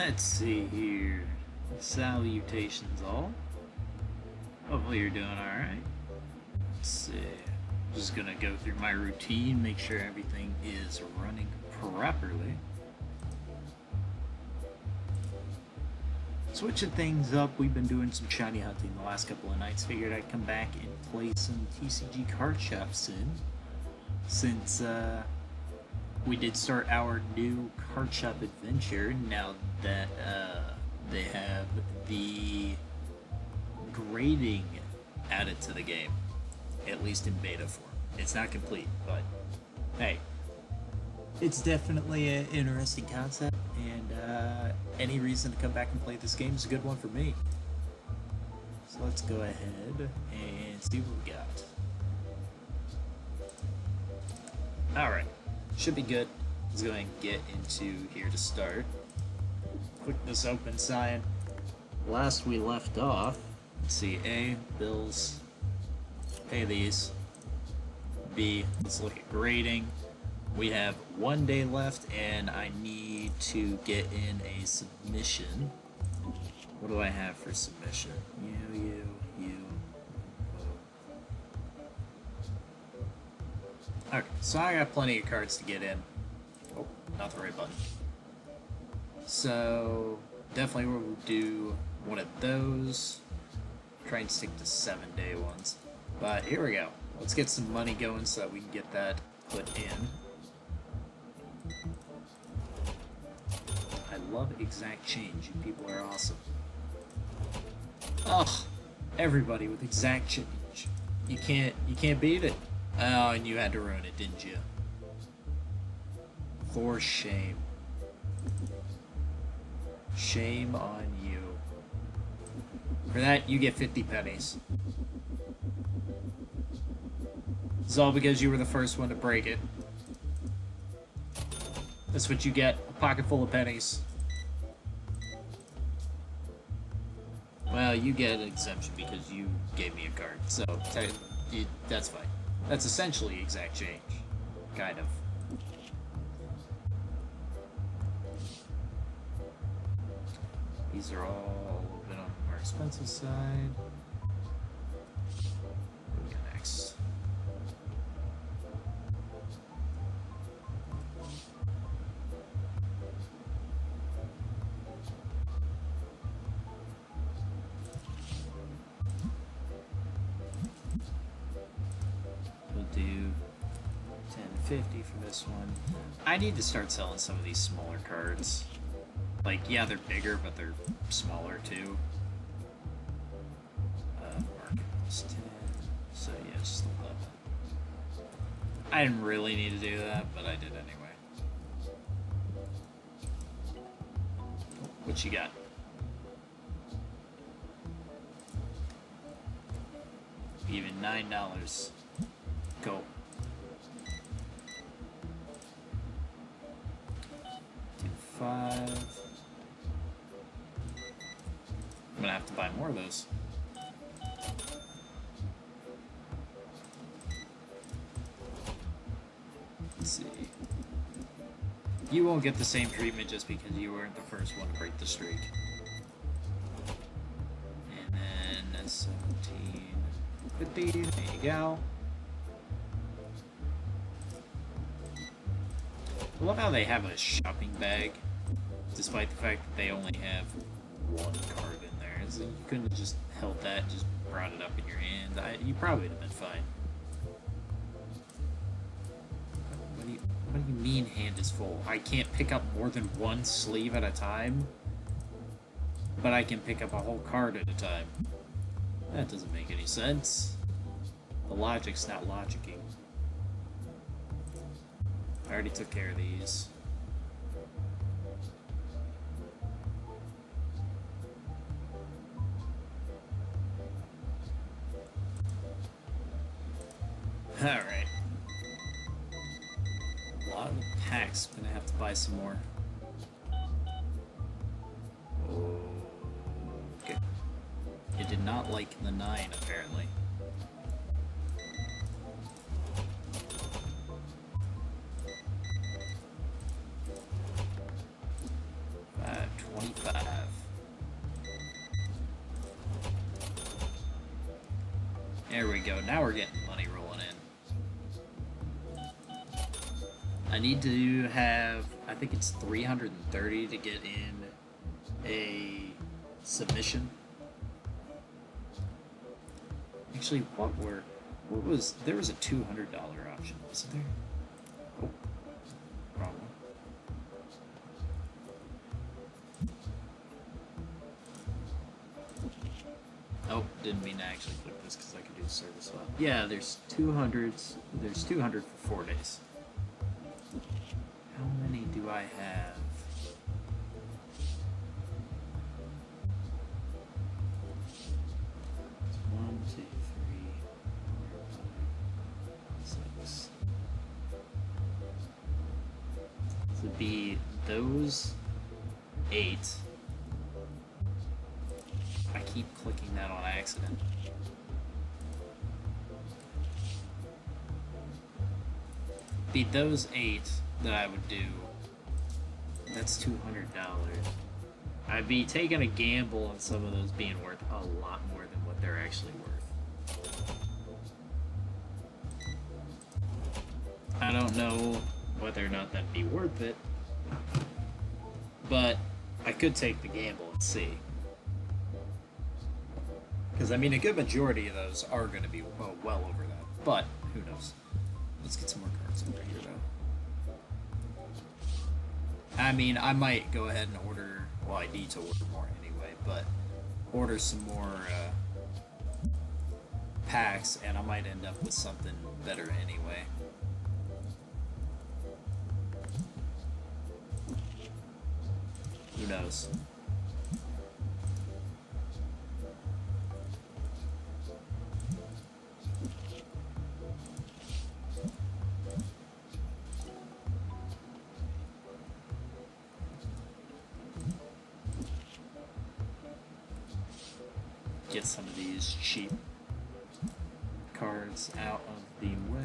Let's see here. Salutations all. Hopefully you're doing alright. Let's see. Just gonna go through my routine, make sure everything is running properly. Switching things up, we've been doing some shiny hunting the last couple of nights. Figured I'd come back and play some TCG Card Shop Sim. Since we did start our new card shop adventure, now that they have the grading added to the game, at least in beta form. It's not complete, but hey, it's definitely an interesting concept, and any reason to come back and play this game is a good one for me. So let's go ahead and see what we got. Alright, should be good. Let's go ahead and get into here to start. Click this open sign. Last we left off, let's see, A, bills, pay these. B, let's look at grading. We have 1 day left, and I need to get in a submission. What do I have for submission? You. Okay, so I got plenty of cards to get in. Oh, not the right button. So, definitely we'll do one of those. Try and stick to 7-day ones. But here we go. Let's get some money going so that we can get that put in. I love exact change. You people are awesome. Ugh, everybody with exact change. You can't beat it. Oh, and you had to ruin it, didn't you? For shame. Shame on you. For that, you get 50 pennies. It's all because you were the first one to break it. That's what you get, a pocket full of pennies. Well, you get an exemption because you gave me a card, so that's fine. That's essentially exact change. Kind of. These are all a bit on the more expensive side. What do we got next? We'll do 10.50 for this one. I need to start selling some of these smaller cards. Like, yeah, they're bigger, but they're smaller too. Market was 10, so yeah, just 11. I didn't really need to do that, but I did anyway. What you got? Even $9. Go. 5. I'm gonna have to buy more of those. Let's see. You won't get the same treatment just because you weren't the first one to break the streak. And then 17.50. There you go. I love how they have a shopping bag, despite the fact that they only have one card in there. So you couldn't have just held that and just brought it up in your hand. You probably would have been fine. What do you mean hand is full? I can't pick up more than one sleeve at a time? But I can pick up a whole card at a time. That doesn't make any sense. The logic's not logicking. I already took care of these. Alright. A lot of packs. Gonna have to buy some more. Okay. It did not like the 9, apparently. 5, 25. There we go. Now we're getting money rolling in. I need to have, I think it's 330 to get in a submission. Actually, there was a $200 option, wasn't there? Oh, wrong one. Oh, didn't mean to actually click this because I could do the service file. Yeah, there's 200s. There's 200 for 4 days. How many do I have? It's 1, 2, 3, 4, 5, 6. So it'd be those 8. I keep clicking that on accident. Be those 8 that I would do. That's $200. I'd be taking a gamble on some of those being worth a lot more than what they're actually worth. I don't know whether or not that'd be worth it, but I could take the gamble and see. Because, I mean, a good majority of those are going to be well over that. But, who knows? Let's get some more cards over here, though. I mean, I might go ahead and order... Well, I need to order more anyway, but order some more packs, and I might end up with something better anyway. Who knows? Get some of these cheap cards out of the way.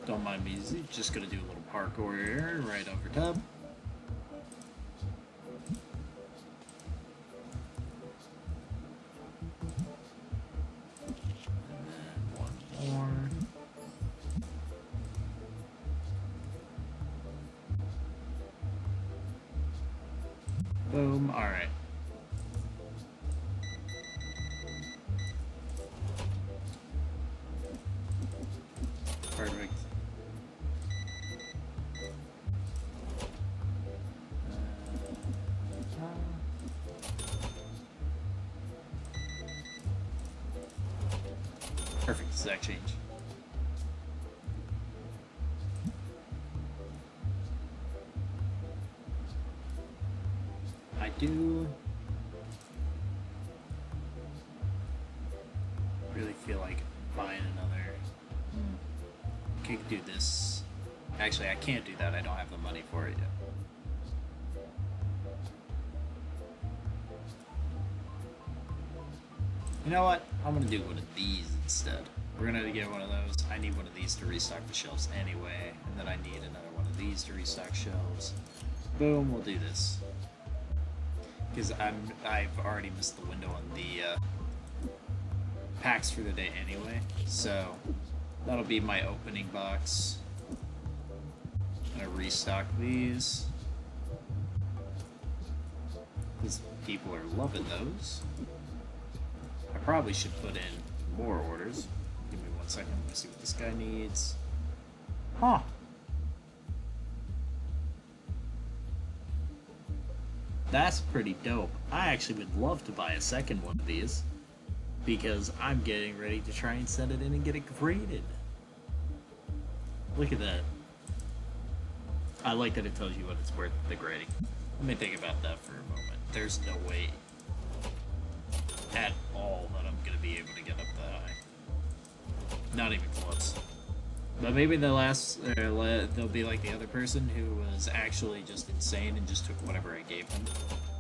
Don't mind me, just gonna do a little parkour here, right over top. And then one more. Boom, alright. Perfect. Perfect, exact change. I do really feel like buying another. Could do this. Actually, I can't do that. I don't have the money for it yet. You know what? I'm gonna do one of these instead. We're gonna get one of those. I need one of these to restock the shelves anyway, and then I need another one of these to restock shelves. Boom, we'll do this. Because I've already missed the window on the packs for the day anyway, so that'll be my opening box. I'm gonna restock these because people are loving those. I probably should put in more orders. Give me 1 second. Let's see what this guy needs. Huh. That's pretty dope. I actually would love to buy a second one of these because I'm getting ready to try and send it in and get it graded. Look at that. I like that it tells you what it's worth, the grading. Let me think about that for a moment. There's no way at all that I'm going to be able to get up that high. Not even close. But maybe they'll be like the other person who was actually just insane and just took whatever I gave him,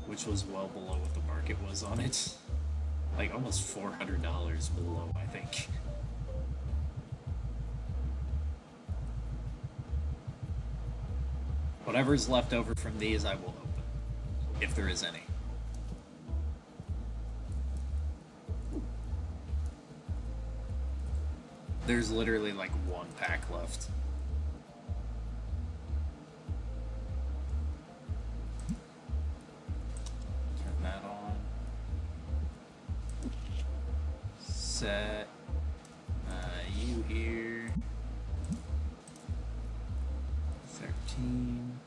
which was well below what the market was on it. Like almost $400 below, I think. Whatever's left over from these, I will open, if there is any. There's literally like one pack left. Turn that on. Set you here. 13.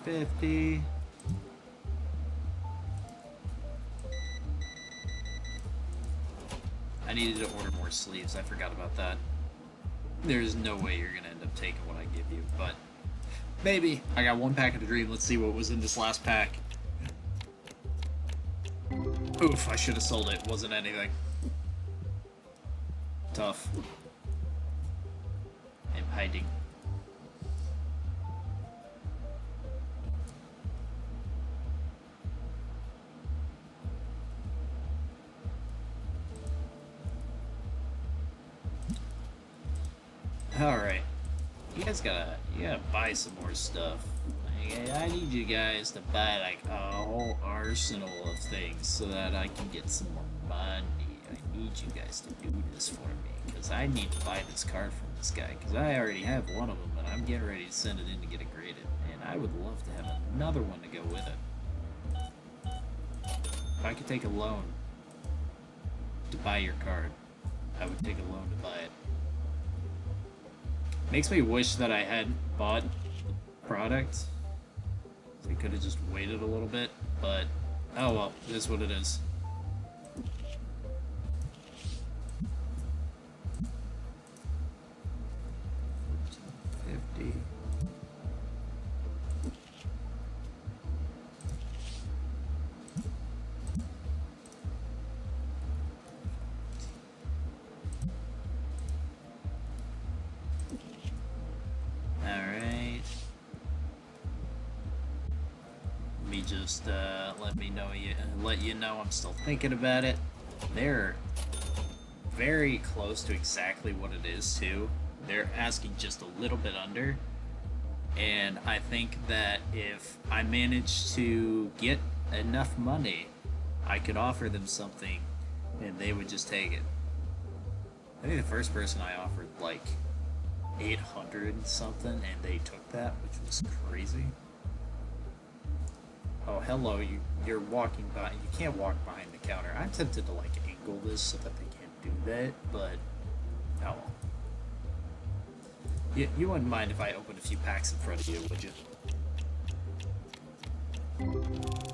$13.50. I needed to order more sleeves. I forgot about that. There's no way you're gonna end up taking what I give you, but maybe. I got one pack of the dream. Let's see what was in this last pack. Oof, I should have sold it. Wasn't anything. Tough. I'm hiding. Alright. You gotta buy some more stuff. I need you guys to buy like a whole arsenal of things so that I can get some more money. I need you guys to do this for me because I need to buy this card from this guy because I already have one of them and I'm getting ready to send it in to get it graded. And I would love to have another one to go with it. If I could take a loan to buy your card, I would take a loan to buy it. Makes me wish that I hadn't bought the product. I could have just waited a little bit, but oh well, it is what it is. $14.50. Just let you know I'm still thinking about it. They're very close to exactly what it is too. They're asking just a little bit under, and I think that if I manage to get enough money, I could offer them something and they would just take it. I think the first person I offered like 800 something and they took that, which was crazy. Oh, hello, you're walking by. You can't walk behind the counter. I'm tempted to, like, angle this so that they can't do that, but oh well. You wouldn't mind if I opened a few packs in front of you, would you?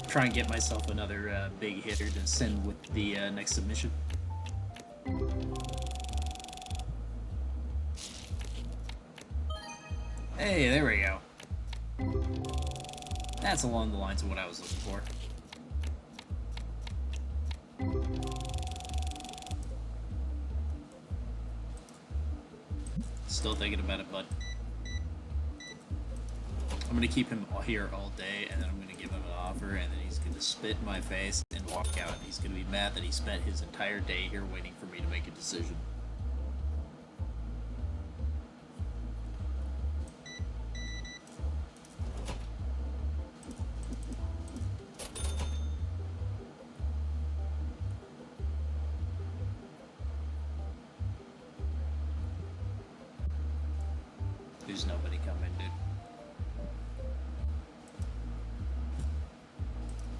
Try and get myself another big hitter to send with the next submission. Hey, there we go. That's along the lines of what I was looking for. Still thinking about it, bud. I'm gonna keep him here all day, and then I'm gonna give him an offer, and then he's gonna spit in my face and walk out, and he's gonna be mad that he spent his entire day here waiting for me to make a decision. There's nobody coming, dude.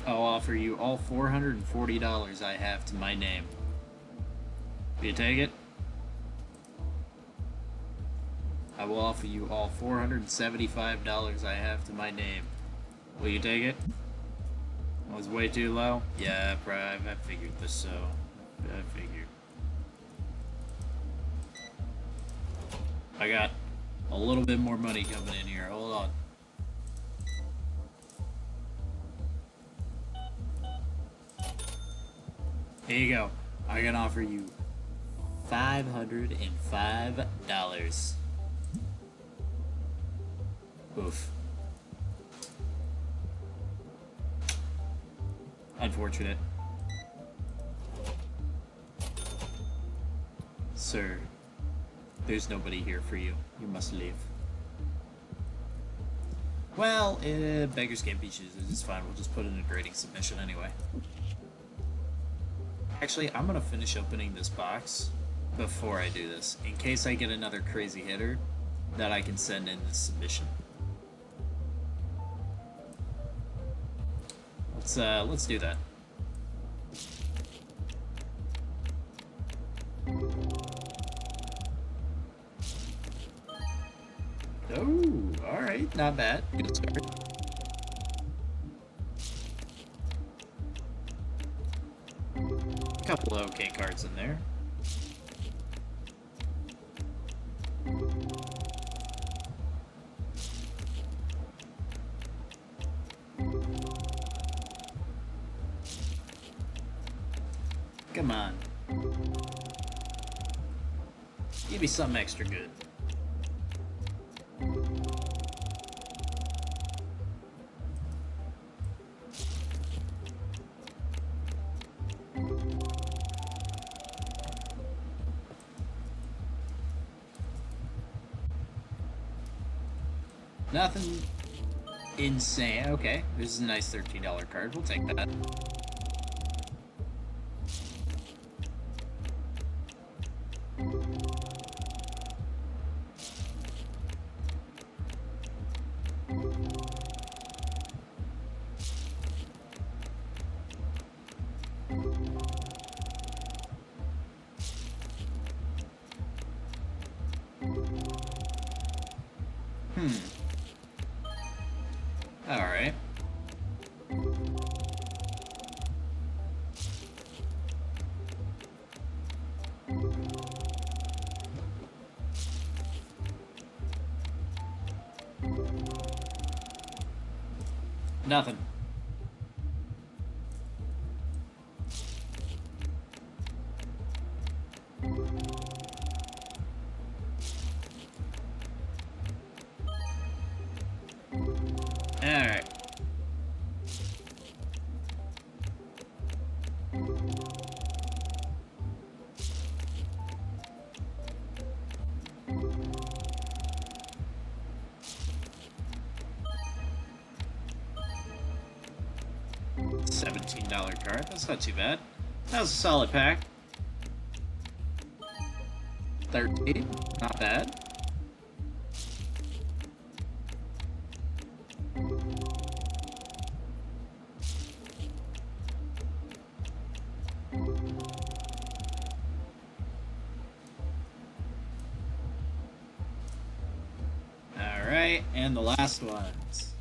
I'll offer you all $440 I have to my name. Will you take it? I will offer you all $475 I have to my name. Will you take it? That was way too low? Yeah, I figured this so. I figured. I got a little bit more money coming in here. Hold on. Here you go. I can offer you $505. Oof. Unfortunate. Sir, there's nobody here for you. You must leave. Well, beggars can't be choosers. It's fine. We'll just put in a grading submission anyway. Actually, I'm gonna finish opening this box before I do this, in case I get another crazy hitter that I can send in this submission. Let's do that. Oh, alright, not bad. Good start. Couple of okay cards in there. Come on. Give me something extra good. Nothing insane. Okay, this is a nice $13 card. We'll take that. Alright. Nothing. Alright. $17 card. That's not too bad. That was a solid pack. 13. Not bad. Alright, and the last ones.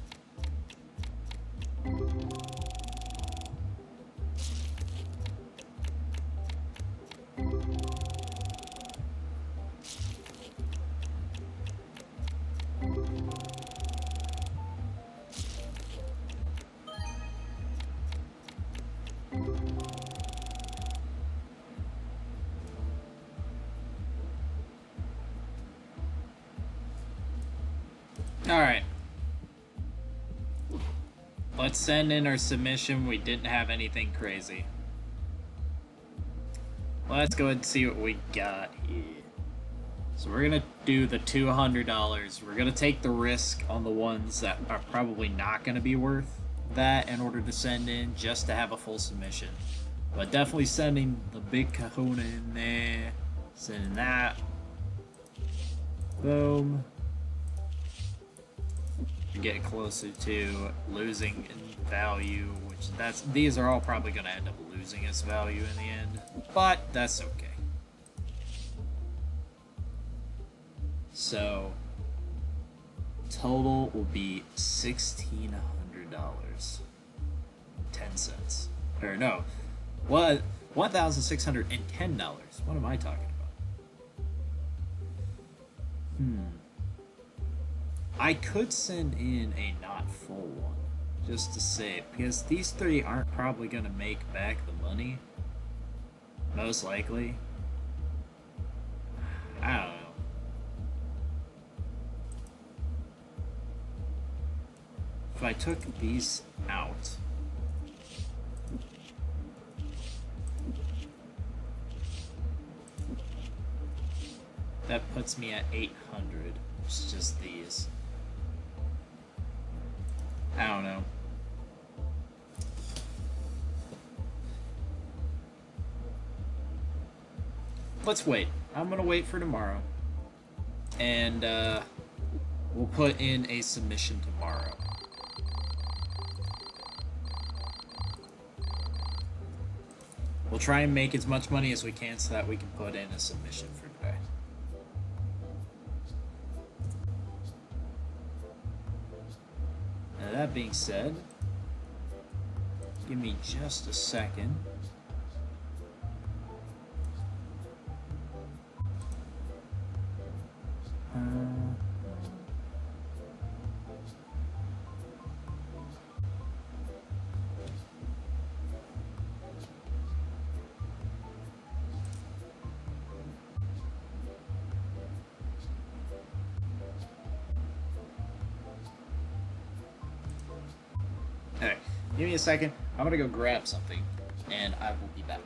Alright. Let's send in our submission. We didn't have anything crazy. Let's go ahead and see what we got here. So we're gonna do the $200. We're gonna take the risk on the ones that are probably not gonna be worth that in order to send in, just to have a full submission. But definitely sending the big kahuna in there. Sending that. Boom. Get closer to losing in value, which these are all probably going to end up losing its value in the end, but that's okay. So total will be $1,600, 10 cents, or no, what, $1,610. What am I talking about? I could send in a not full one, just to save, because these three aren't probably going to make back the money, most likely. I don't know. If I took these out, That puts me at 800. It's just these. I don't know. Let's wait. I'm gonna wait for tomorrow. And we'll put in a submission tomorrow. We'll try and make as much money as we can so that we can put in a submission for today. Now that being said, give me just a second. Alright, give me a second. I'm gonna go grab something, and I will be back.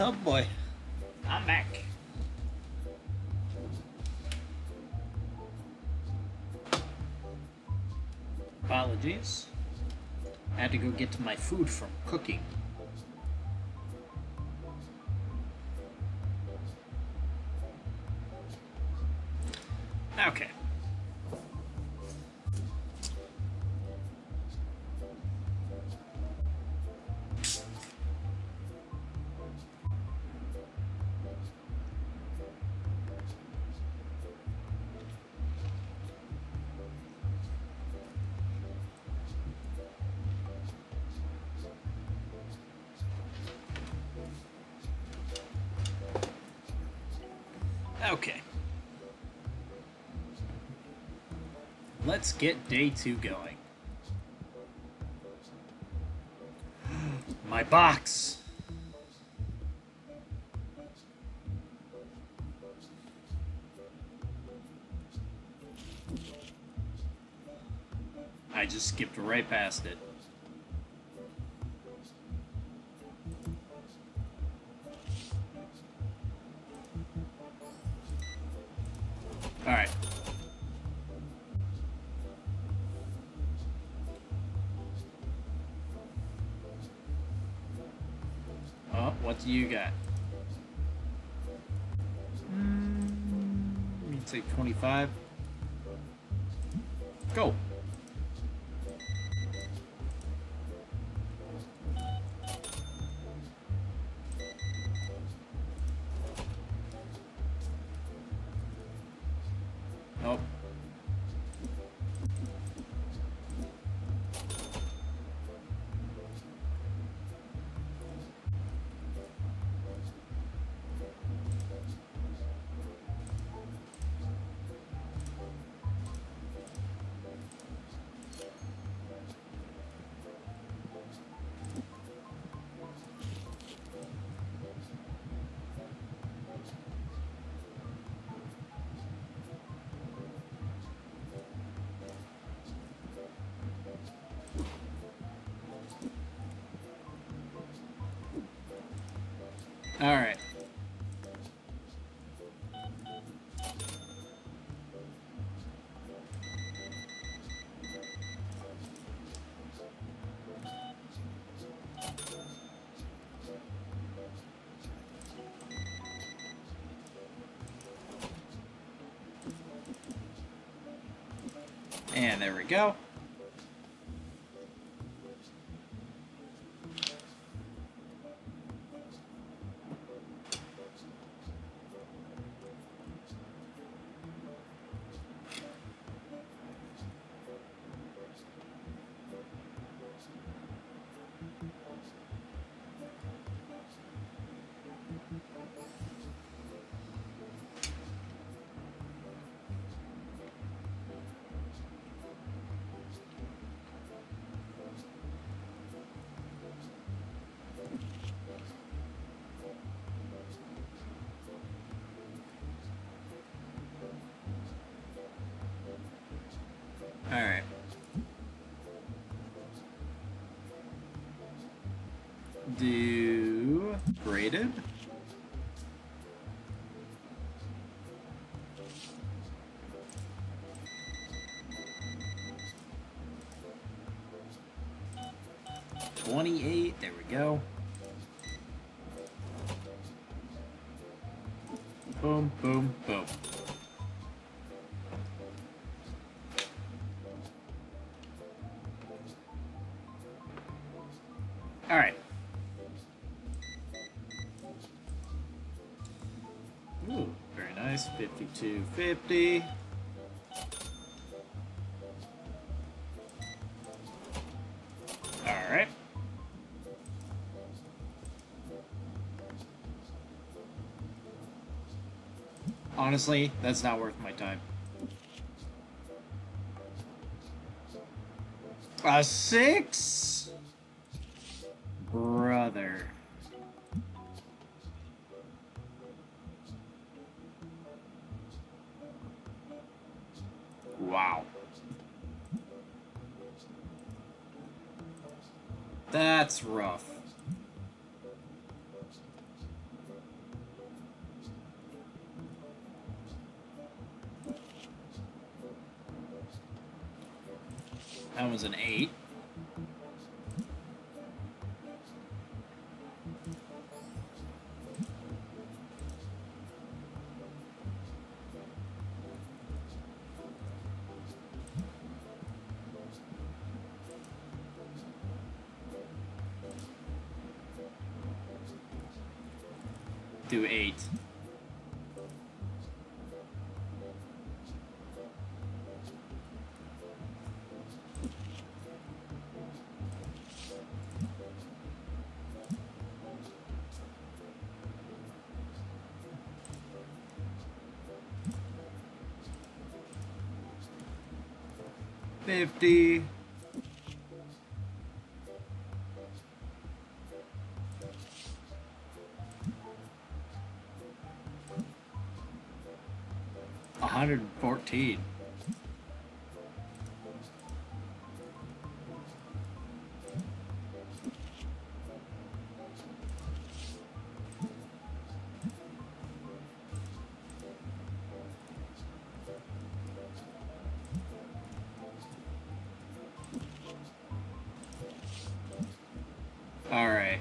Oh boy, I'm back. Apologies. I had to go get to my food from cooking. Okay. Okay. Let's get day 2 going. My box! I just skipped right past it. Alright. Oh, what do you got? Let me take 25. Go! Nope. Alright. And there we go. Alright. Do graded. $28, there we go. Boom, boom, boom. Alright. Ooh, very nice. 52.50. Alright. Honestly, that's not worth my time. A 6? Brother. Wow. That's rough. That was an 8. Do 8. $50. $114. All right.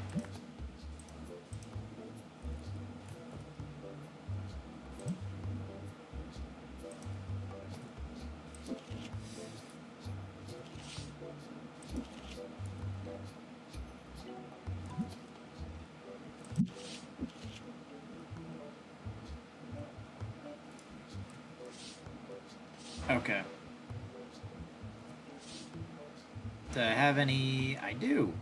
Okay. Do I have any? I do.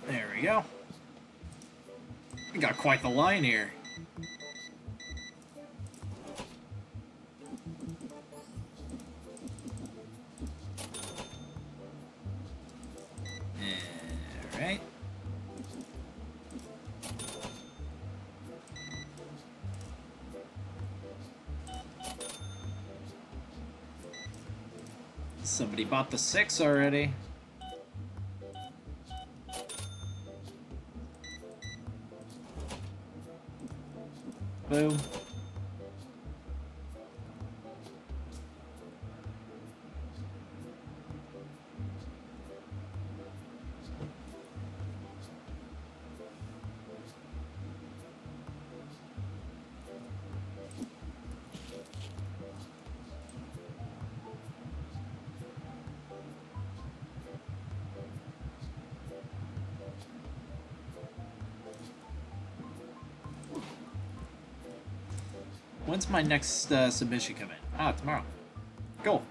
There we go. We got quite the line here. All right. Somebody bought the 6 already. Boom. When's my next submission come in? Ah, tomorrow. Cool.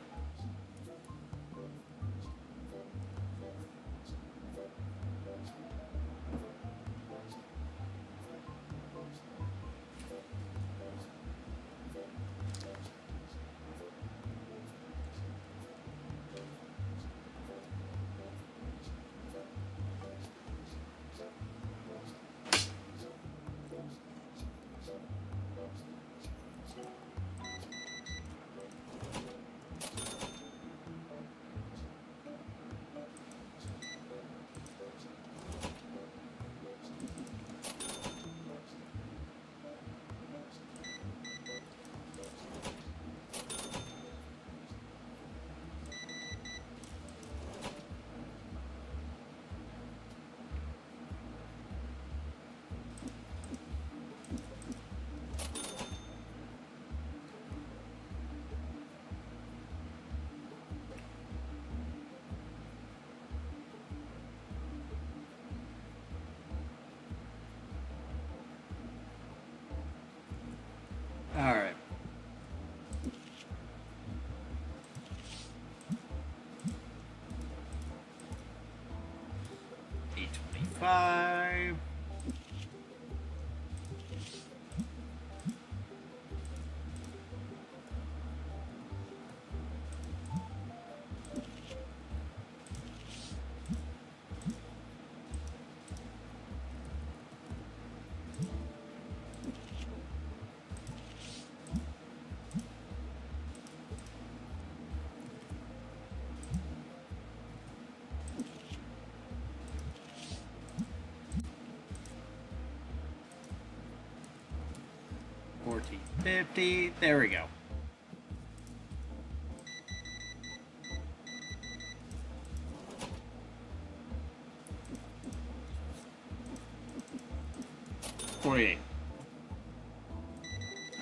All right. $8.25. 1450. There we go.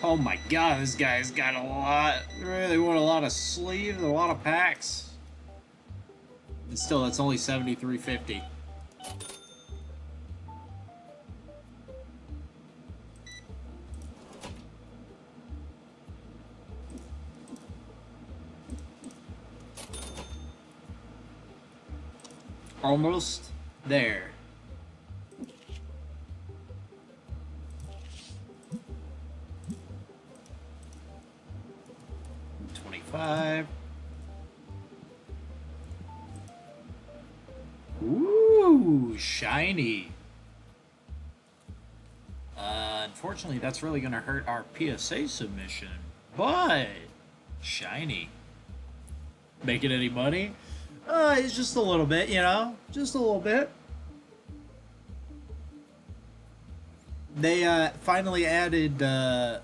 Oh my god, this guy's got a lot. Really want a lot of sleeves, a lot of packs. And still, that's only 73.50. Almost there. Ooh, shiny. Unfortunately, that's really going to hurt our PSA submission. But, shiny. Making any money? It's just a little bit, you know? Just a little bit. They finally added, well,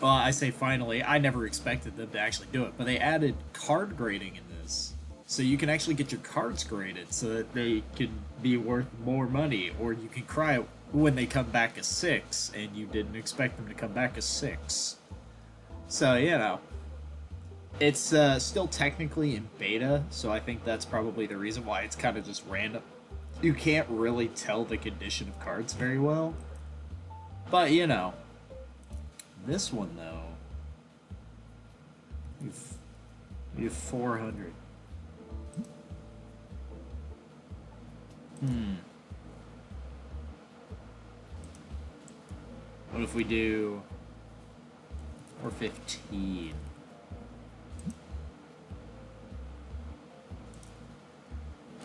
I say finally, I never expected them to actually do it, but they added card grading in this. So you can actually get your cards graded so that they can be worth more money, or you can cry when they come back as 6 and you didn't expect them to come back as 6. So, you know, it's still technically in beta, so I think that's probably the reason why it's kind of just random. You can't really tell the condition of cards very well. But, you know, this one, though, you have 400. What if we do 415?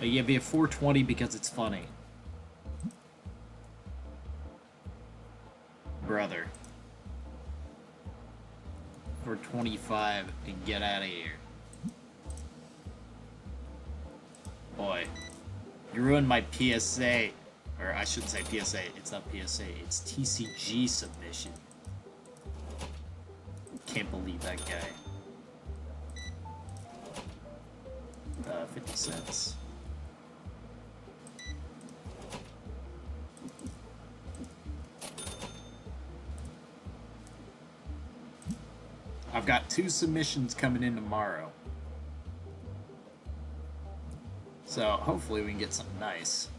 Yeah, be a 420 because it's funny. Brother. 425 and get out of here. Boy. You ruined my PSA. Or I shouldn't say PSA. It's not PSA. It's TCG submission. Can't believe that guy. 50 cents. I've got 2 submissions coming in tomorrow. So hopefully we can get something nice.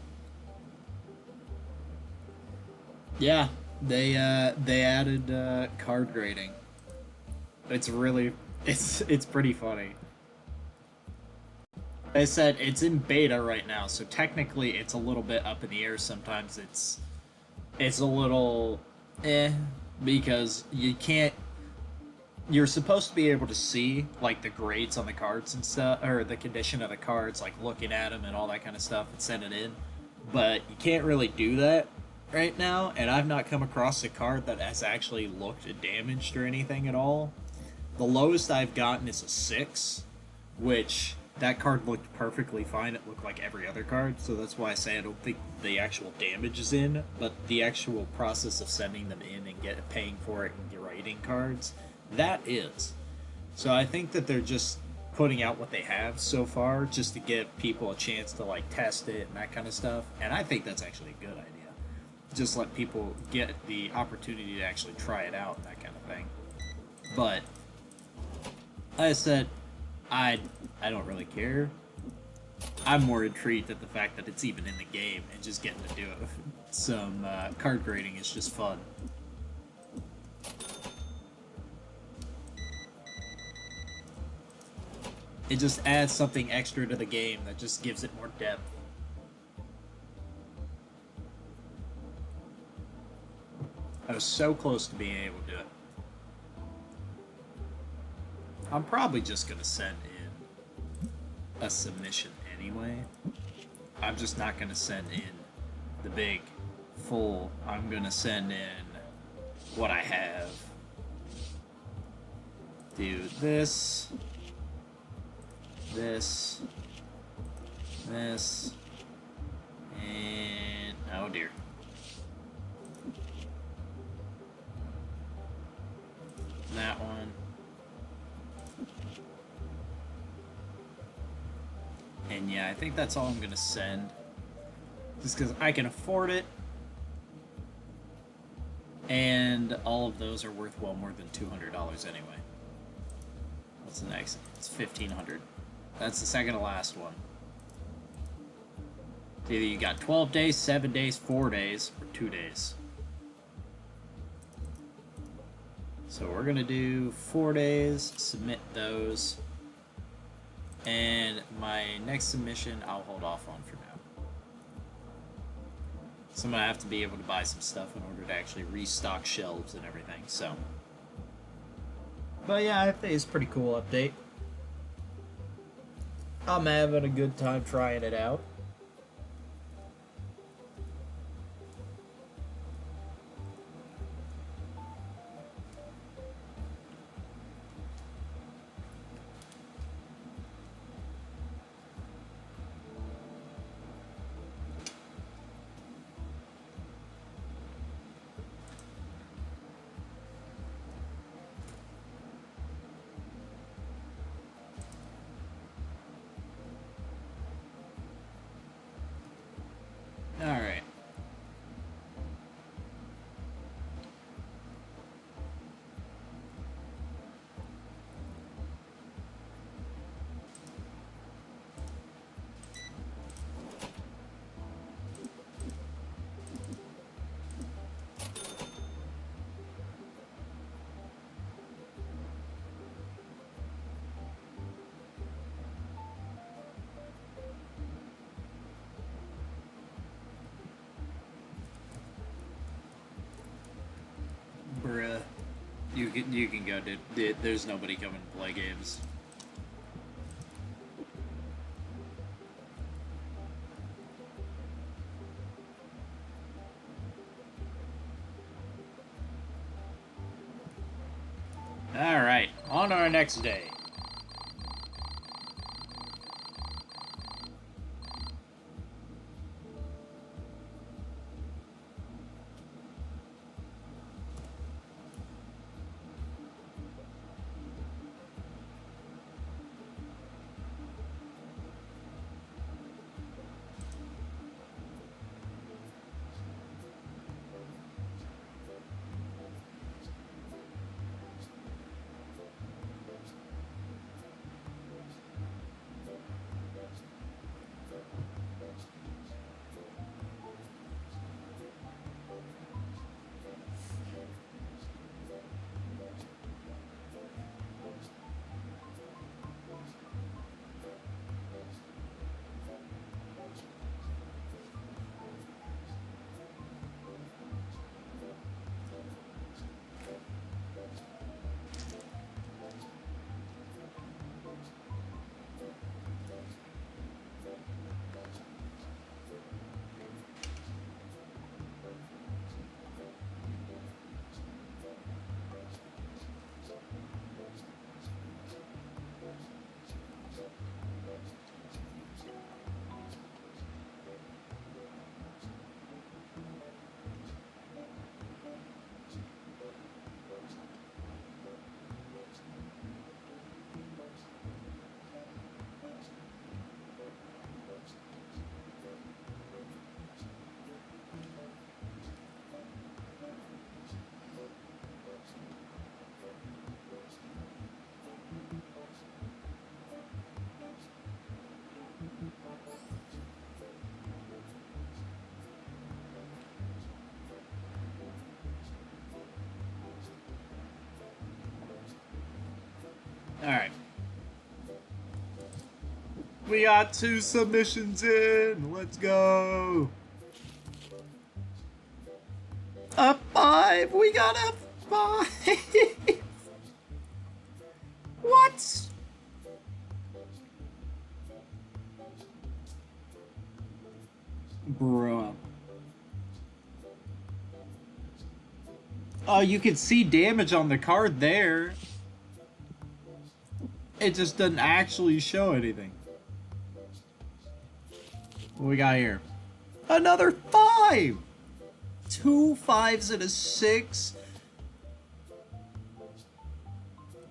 Yeah, they added card grading. It's really it's pretty funny. I said it's in beta right now, so technically it's a little bit up in the air. Sometimes it's a little because you can't. You're supposed to be able to see like the grades on the cards and stuff, or the condition of the cards, like looking at them and all that kind of stuff, and send it in. But you can't really do that right now, and I've not come across a card that has actually looked damaged or anything at all. The lowest I've gotten is a 6, which that card looked perfectly fine. It looked like every other card, so that's why I say I don't think the actual damage is in, but the actual process of sending them in and paying for it and grading cards, that is. So I think that they're just putting out what they have so far just to give people a chance to like test it and that kind of stuff, and I think that's actually a good idea. Just let people get the opportunity to actually try it out and that kind of thing. But like I said, I don't really care. I'm more intrigued at the fact that it's even in the game and just getting to do it. Some card grading is just fun. It just adds something extra to the game that just gives it more depth. I was so close to being able to do it. I'm probably just going to send in a submission anyway. I'm just not going to send in the big full. I'm going to send in what I have. Do this, this, this, and oh dear. that one. And yeah, I think that's all I'm gonna send. Just because I can afford it. And all of those are worth well more than $200 anyway. What's the next? It's $1,500. That's the second to last one. Either you got 12 days, 7 days, 4 days, or 2 days. So we're gonna do 4 days, submit those. And my next submission I'll hold off on for now. So I'm gonna have to be able to buy some stuff in order to actually restock shelves and everything, so. But yeah, I think it's a pretty cool update. I'm having a good time trying it out. Alright. Bruh. You can go, dude. There's nobody coming to play games. Alright, on our next day. Alright. We got 2 submissions in. Let's go. A 5. We got a 5. What? Bruh. Oh, you can see damage on the card there. It just doesn't actually show anything. What we got here? Another 5! 2 5s and a 6.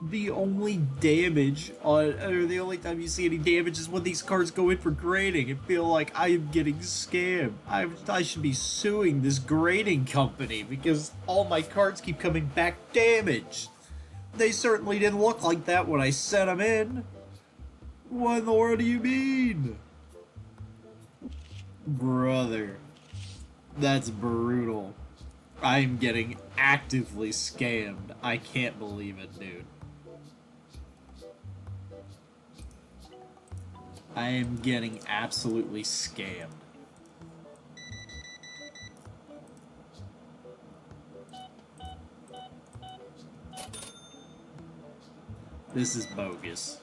The only damage on, or the only time you see any damage is when these cards go in for grading and feel like I am getting scammed. I should be suing this grading company because all my cards keep coming back damaged. They certainly didn't look like that when I sent them in. What in the world do you mean? Brother, that's brutal. I'm getting actively scammed. I can't believe it, dude. I am getting absolutely scammed. This is bogus.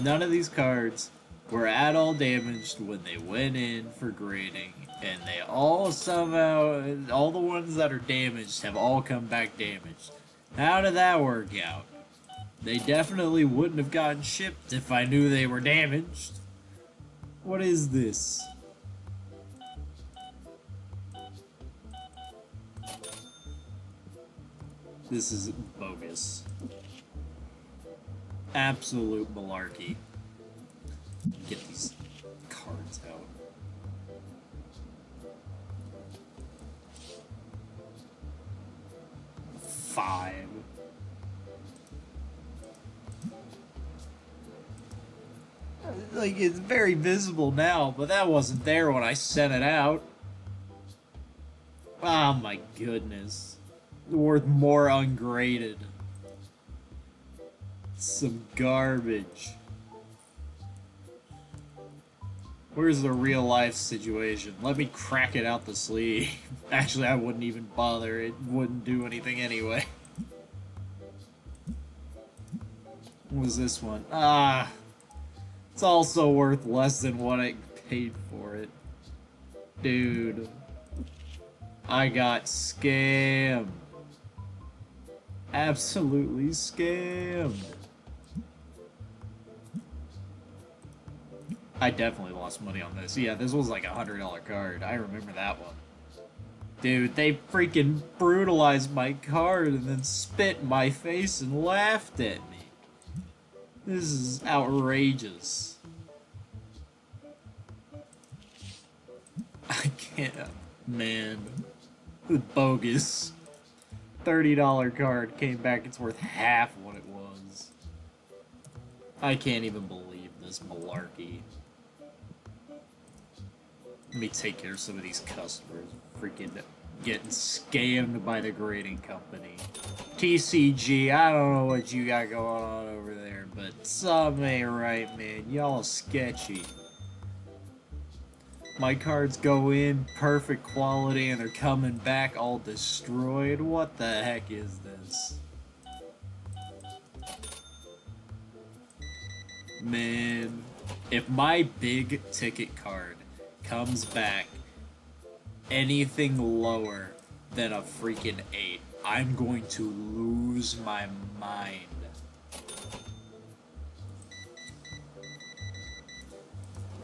None of these cards were at all damaged when they went in for grading, and they all somehow, all the ones that are damaged have all come back damaged. How did that work out? They definitely wouldn't have gotten shipped if I knew they were damaged. What is this? This is bogus. Absolute malarkey. Get these cards out. Five. Like, it's very visible now, but that wasn't there when I sent it out. Oh my goodness. Worth more ungraded. Some garbage. Where's the real life situation? Let me crack it out the sleeve. Actually, I wouldn't even bother. It wouldn't do anything anyway. What was this one? Ah. It's also worth less than what I paid for it. Dude. I got scammed. Absolutely scammed. I definitely lost money on this. Yeah, this was like a $100 card. I remember that one. Dude, they freaking brutalized my card and then spit in my face and laughed at me. This is outrageous. I can't... Man. It's bogus. $30 card came back, it's worth half what it was. I can't even believe this malarkey. Let me take care of some of these customers. Freaking getting scammed by the grading company. TCG, I don't know what you got going on over there, but something ain't right, man. Y'all sketchy. My cards go in perfect quality and they're coming back all destroyed. What the heck is this? Man, if my big ticket card comes back anything lower than a freaking 8, I'm going to lose my mind.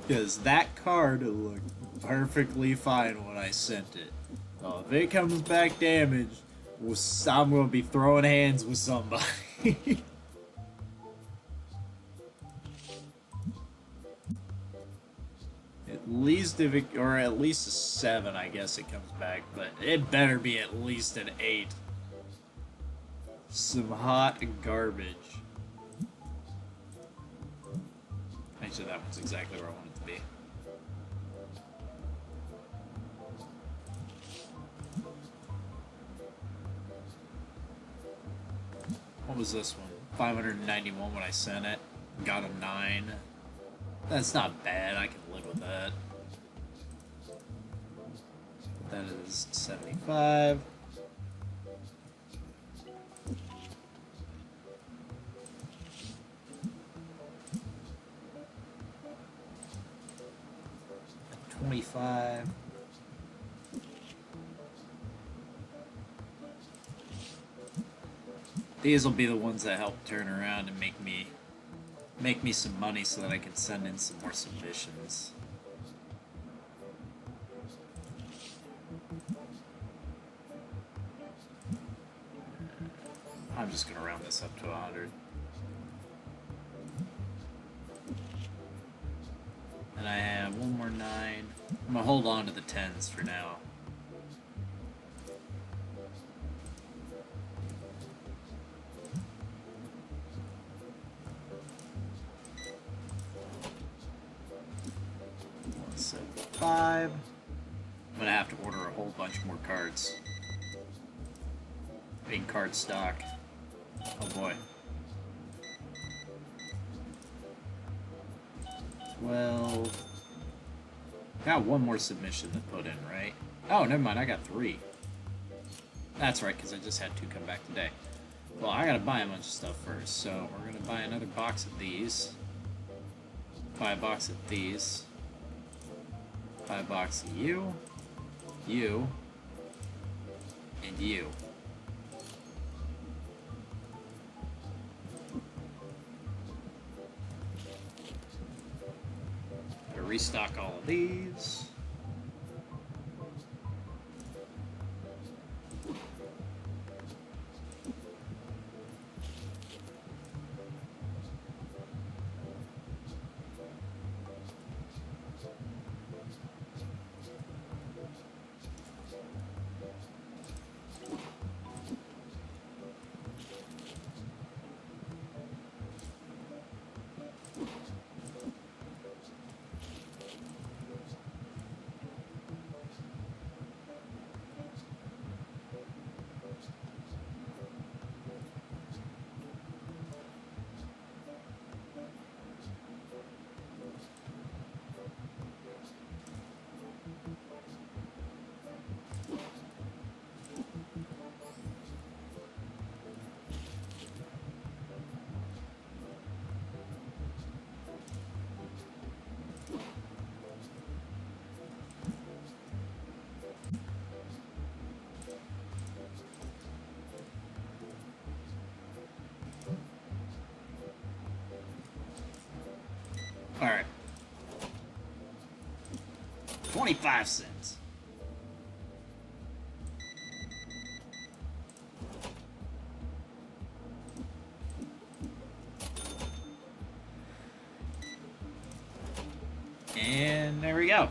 Because that card looked perfectly fine when I sent it. So if it comes back damaged, I'm going to be throwing hands with somebody. At least if it, or at least a 7, I guess it comes back, but it better be at least an 8. Some hot garbage. Actually, that one's exactly where I want it to be. What was this one? 591 when I sent it. Got a 9. That's not bad. I can live with that. That is 75. $25. These will be the ones that help turn around and make me some money so that I can send in some more submissions. I'm just gonna round this up to 100. And I have one more 9. I'm gonna hold on to the 10s for now. $175. I'm gonna have to order a whole bunch more cards. In card stock. Oh boy. 12. Got one more submission to put in, right? Oh, never mind. I got 3. That's right, because I just had 2 come back today. Well, I gotta buy a bunch of stuff first, so we're gonna buy another box of these. Buy a box of these. Buy a box of you, you, and you. Gotta restock all of these. Alright. 25 cents. And there we go.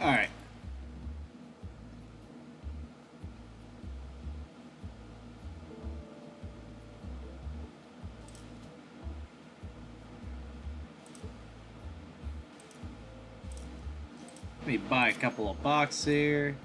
All right. Let me buy a couple of boxes here.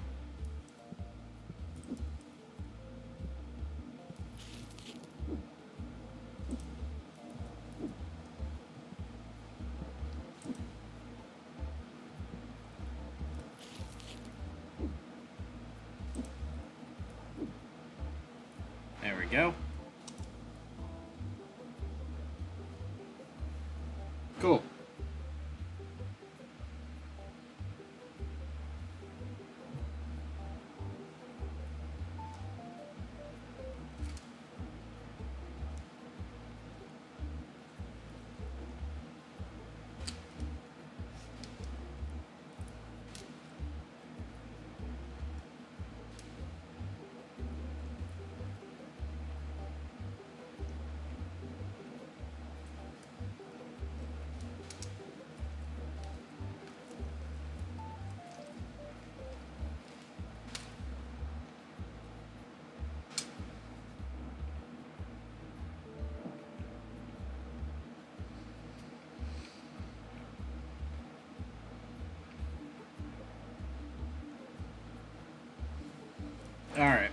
There we go. Cool. All right.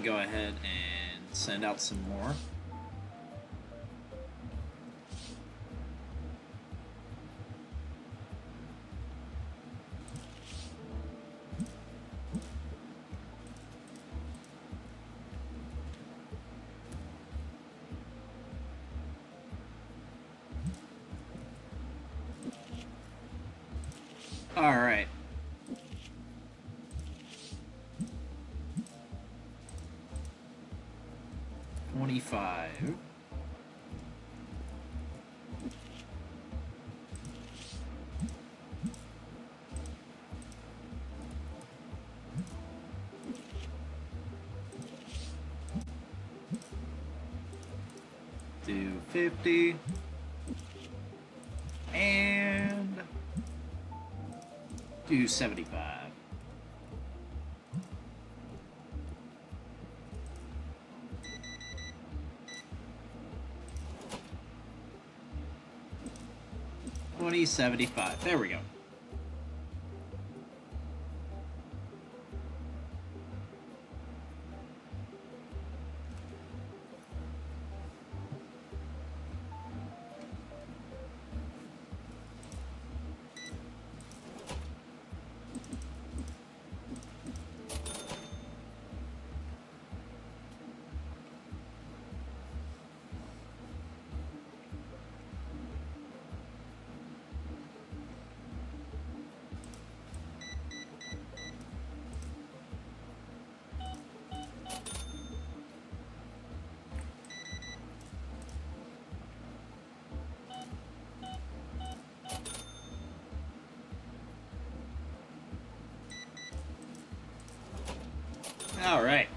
can go ahead and send out some more. All right. $25. Do 50. And do 75. $20.75. There we go. All right.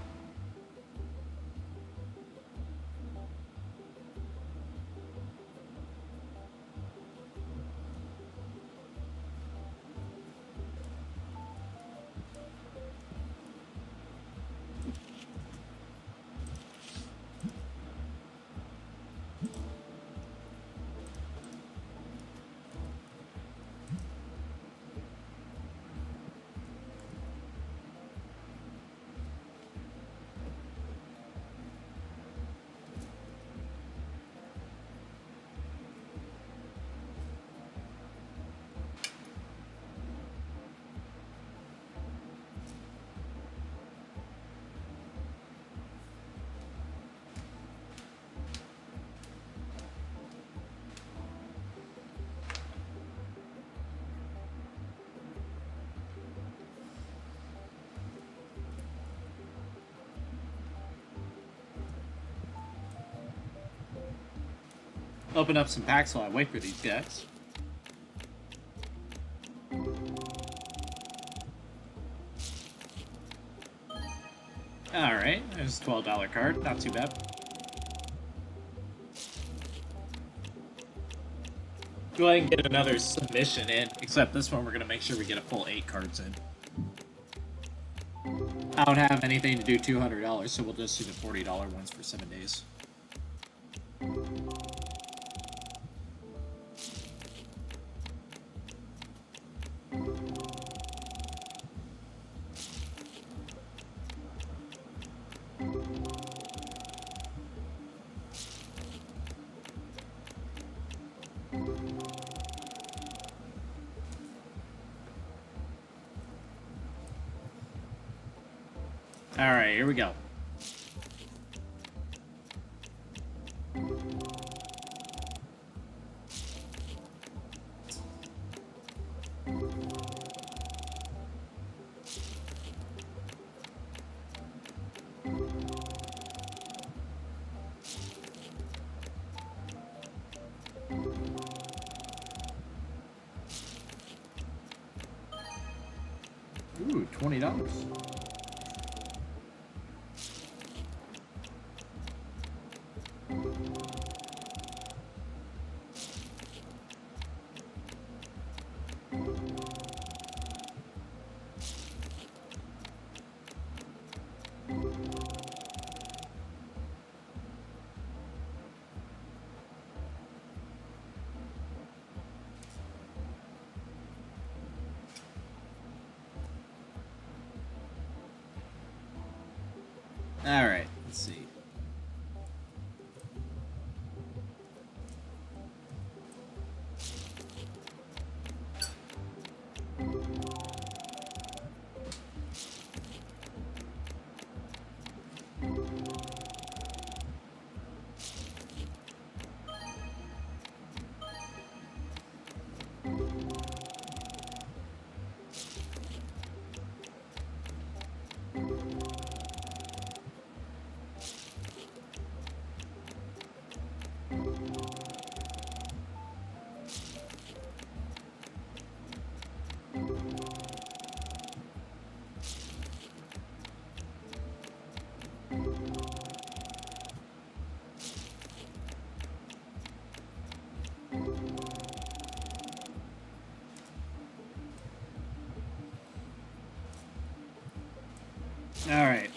Open up some packs while I wait for these guys. Alright, there's a $12 card. Not too bad. Go ahead and get another submission in, except this one we're going to make sure we get a full 8 cards in. I don't have anything to do $200, so we'll just do the $40 ones for 7 days. Alright, here we go. Ooh, $20. Alright, let's see. Alright.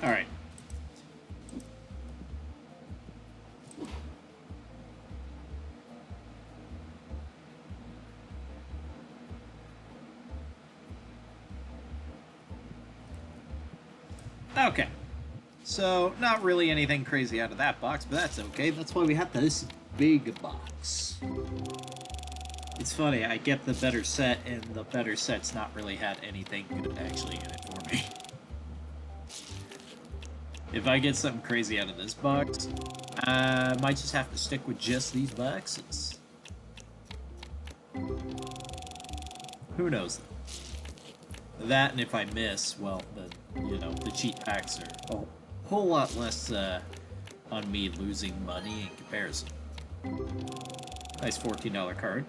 Alright. Okay. So, not really anything crazy out of that box, but that's okay. That's why we have this big box. It's funny, I get the better set, and the better set's not really had anything good actually in it for me. If I get something crazy out of this box, I might just have to stick with just these boxes. Who knows, though? That, and if I miss, well, the cheat packs are a whole lot less on me losing money in comparison. Nice $14 card.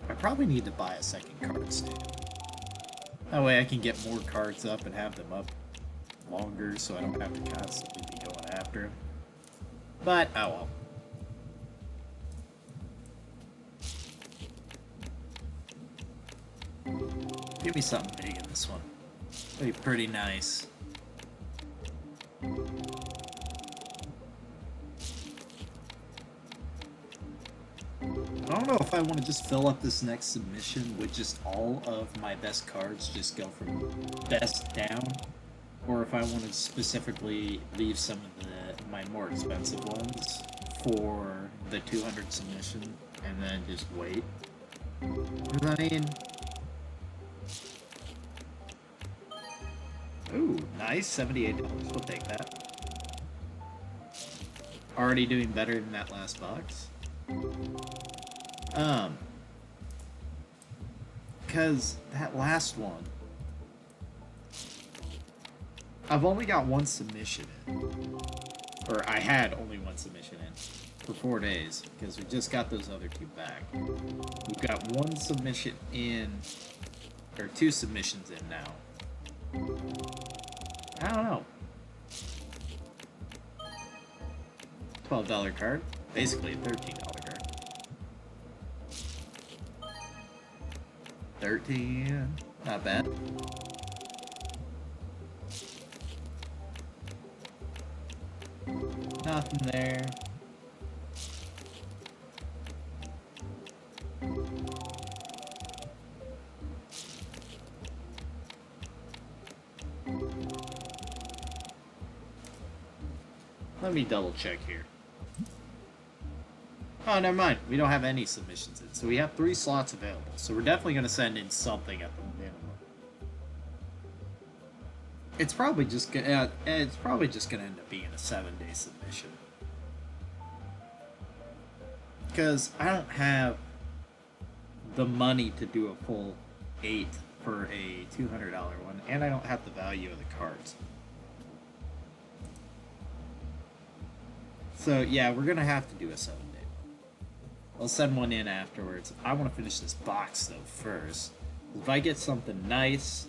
I probably need to buy a second card stand. That way I can get more cards up and have them up longer so I don't have to constantly be going after them. But, oh well. Give me something big in this one. That'd be pretty nice. I don't know if I want to just fill up this next submission with just all of my best cards, just go from best down, or if I want to specifically leave some of my more expensive ones for the 200 submission and then just wait. Because I mean, ooh, nice, $78. We'll take that. Already doing better than that last box. Because that last one, I've only got one submission in. Or I had only one submission in for 4 days, because we just got those other two back. We've got one submission in, or 2 submissions in now. I don't know. $12 card, basically a $13 card. 13, not bad. Nothing there. Let me double check here. Oh, never mind. We don't have any submissions in, so we have 3 slots available. So we're definitely going to send in something at the minimum. It's probably just gonna end up being a 7-day submission. Because I don't have the money to do a full 8 for a $200 one, and I don't have the value of the cards. So yeah, we're gonna have to do a 7-day one. I'll send one in afterwards. I want to finish this box though first. If I get something nice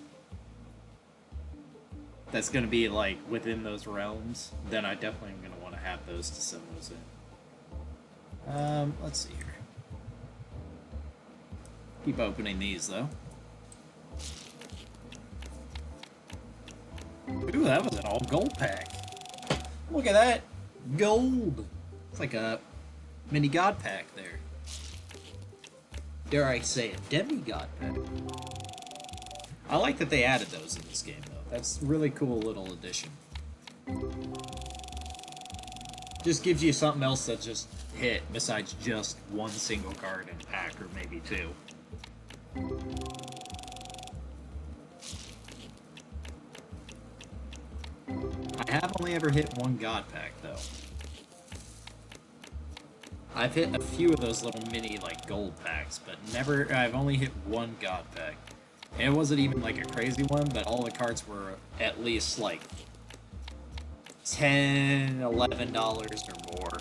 that's gonna be like within those realms, then I definitely am gonna want to have those to send those in. Let's see here. Keep opening these though. Ooh, that was an all gold pack. Look at that. Gold. It's like a mini god pack there. Dare I say a demigod pack. I like that they added those in this game though. That's a really cool little addition. Just gives you something else that just hit besides just one single card in a pack, or maybe two. I have only ever hit one god pack though. I've hit a few of those little mini like gold packs, but I've only hit one god pack. And it wasn't even like a crazy one, but all the cards were at least like $10, $11 or more.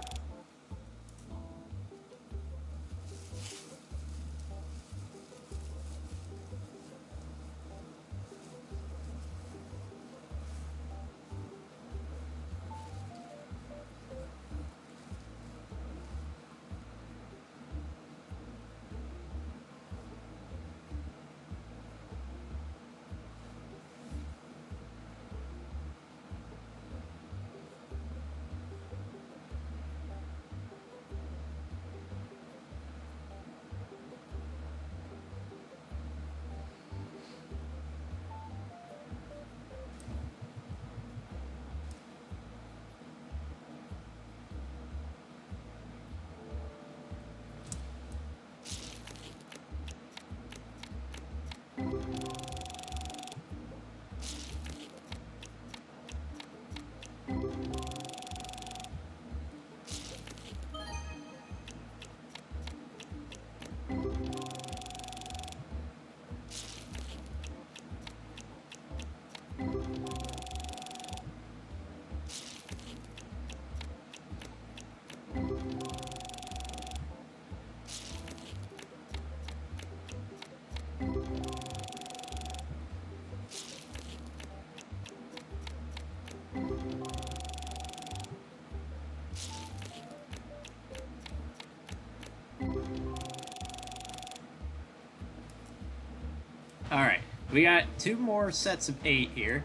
Alright, we got 2 more sets of 8 here.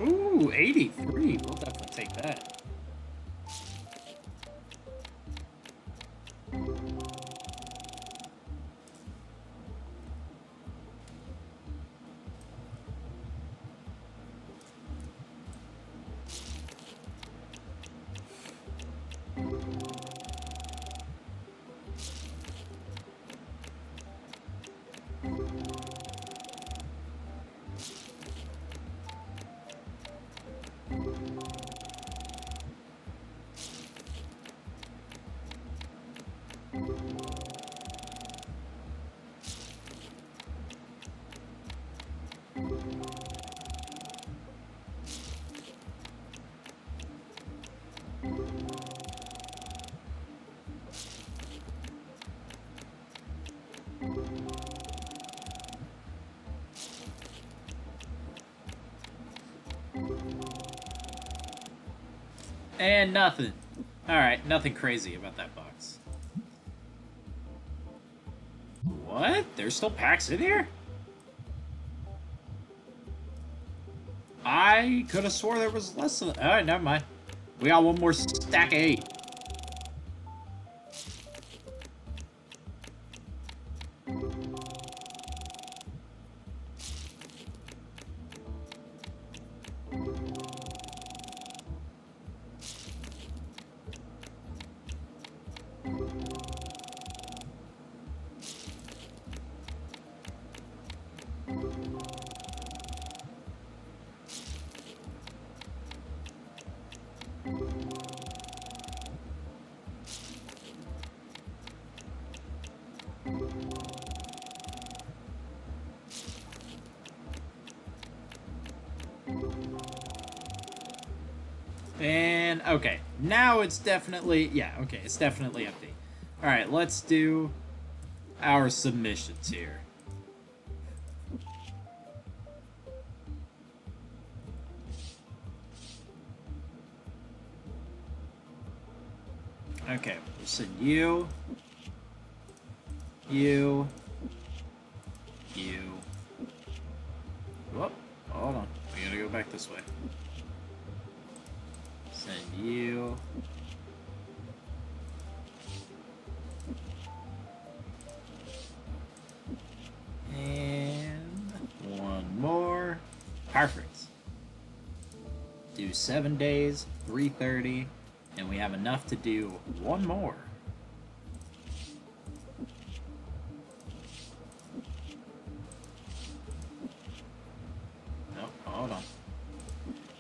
Ooh, 83. We'll definitely take that. And nothing. Alright, nothing crazy about that box. What? There's still packs in here? I could have swore there was less of... Alright, never mind. We got one more stack of 8. And, okay. Now it's definitely... Yeah, okay, it's definitely empty. Alright, let's do our submissions here. Okay, we'll send you... You... Whoop, hold on. We gotta go back this way. Send you... And... one more. Perfect. Do 7 days, 330, and we have enough to do one more. Hold on.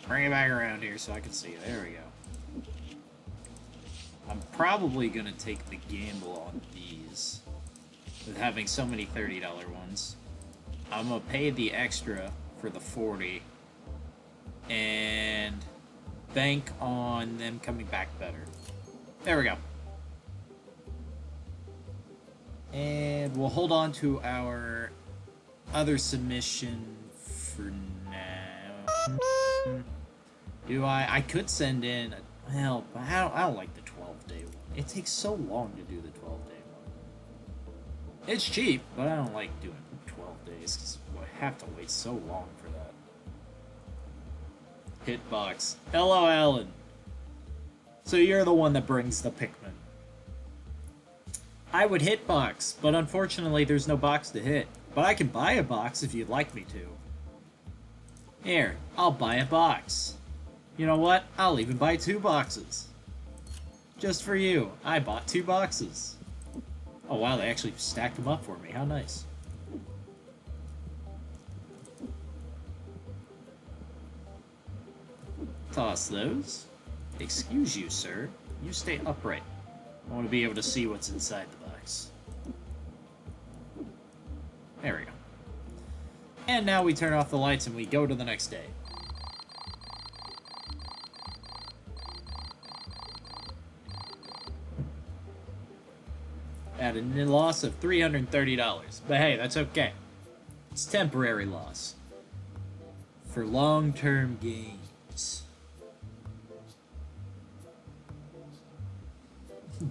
Bring it back around here so I can see. There we go. I'm probably going to take the gamble on these. With having so many $30 ones. I'm going to pay the extra for the 40. And bank on them coming back better. There we go. And we'll hold on to our other submission for now. Do I could send in a, well, but I don't like the 12-day one. It takes so long to do the 12-day one. It's cheap, but I don't like doing 12 days because I have to wait so long for that. Hitbox. Hello, Alan. So you're the one that brings the Pikmin. I would hitbox, but unfortunately there's no box to hit. But I can buy a box if you'd like me to. Here, I'll buy a box. You know what? I'll even buy 2 boxes. Just for you, I bought 2 boxes. Oh wow, they actually stacked them up for me. How nice. Toss those. Excuse you, sir. You stay upright. I want to be able to see what's inside the box. There we go. And now we turn off the lights and we go to the next day. At a loss of $330. But hey, that's okay. It's temporary loss. For long-term gains.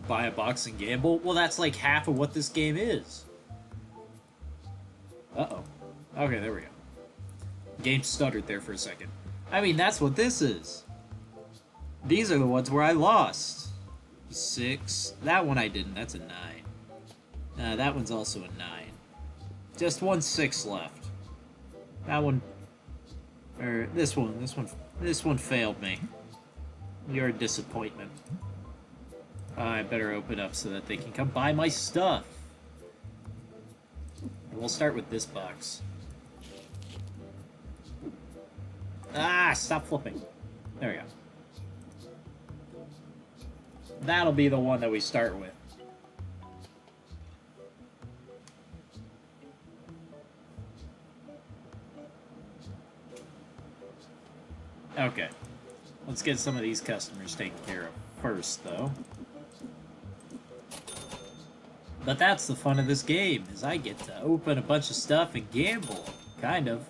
Buy a box and gamble? Well, that's like half of what this game is. Uh-oh. Okay, there we go. Game stuttered there for a second. I mean, that's what this is. These are the ones where I lost. 6. That one I didn't. That's a 9. That one's also a 9. Just 1 6 left. That one... Or this one failed me. You're a disappointment. I better open up so that they can come buy my stuff. And we'll start with this box. Ah, stop flipping. There we go. That'll be the one that we start with. Okay. Let's get some of these customers taken care of first, though. But that's the fun of this game, is I get to open a bunch of stuff and gamble. Kind of.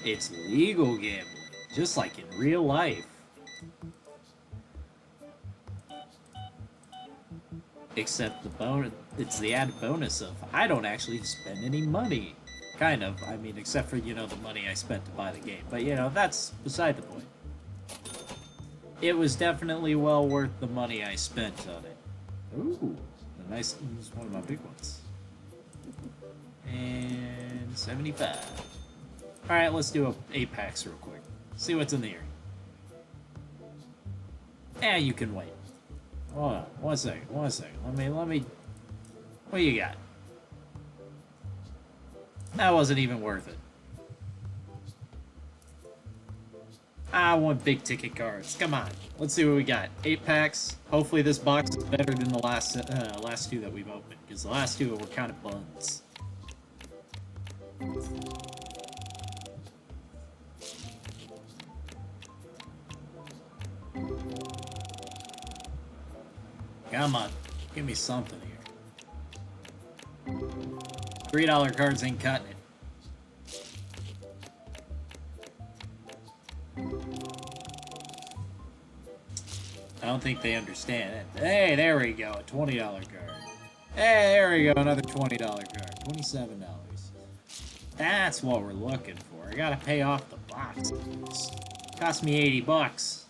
It's legal gambling, just like in real life. Except the bonus, it's the added bonus of I don't actually spend any money. Kind of. I mean, except for, you know, the money I spent to buy the game. But, you know, that's beside the point. It was definitely well worth the money I spent on it. Ooh. Nice, this is one of my big ones. And 75. Alright, let's do 8 packs real quick. See what's in the air. Eh, you can wait. Hold on, one second. Let me... What you got? That wasn't even worth it. I want big ticket cards. Come on. Let's see what we got. 8 packs. Hopefully this box is better than the last 2 that we've opened. Because the last 2 were kind of buns. Come on. Give me something here. $3 cards ain't cutting it. I don't think they understand it. Hey, there we go. A $20 card. Hey, there we go. Another $20 card. $27. That's what we're looking for. I gotta pay off the box. Cost me 80 bucks.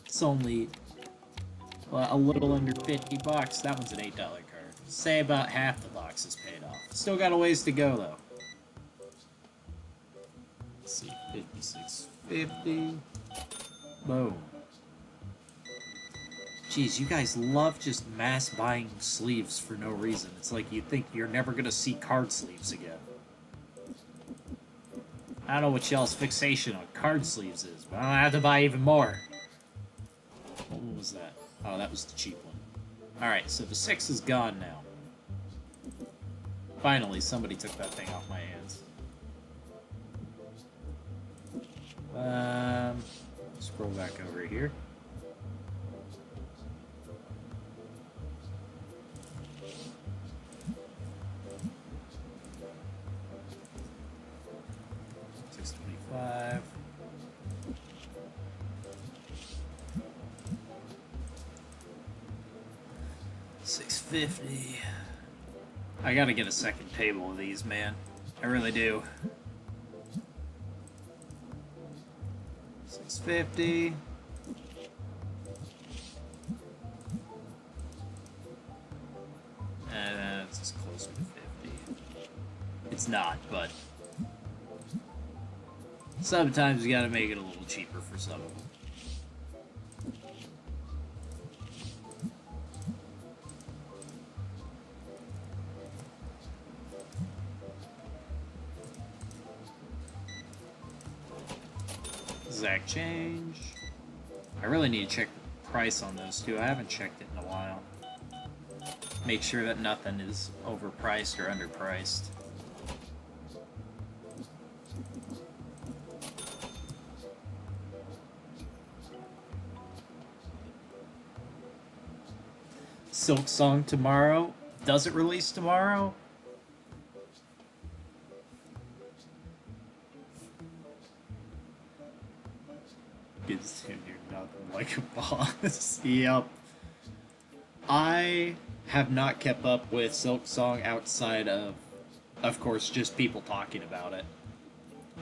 It's only a little under 50 bucks. That one's an $8 card. Say about half the box is paid off. Still got a ways to go though. Let's see, 56.50. Boom. Jeez, you guys love just mass buying sleeves for no reason. It's like you think you're never gonna see card sleeves again. I don't know what y'all's fixation on card sleeves is, but I don't have to buy even more. What one was that? Oh, that was the cheap one. Alright, so the 6 is gone now. Finally, somebody took that thing off my hands. Scroll back over here. $625. $650. I gotta get a second table of these, man. I really do. $650. And it's just closer to 50. It's not, but sometimes you gotta make it a little cheaper for some of them. Exact change. I really need to check the price on those two. I haven't checked it in a while. Make sure that nothing is overpriced or underpriced. Silk Song tomorrow. Does it release tomorrow? Gives him you're nothing like a boss. Yep. I have not kept up with Silk Song outside of course, just people talking about it.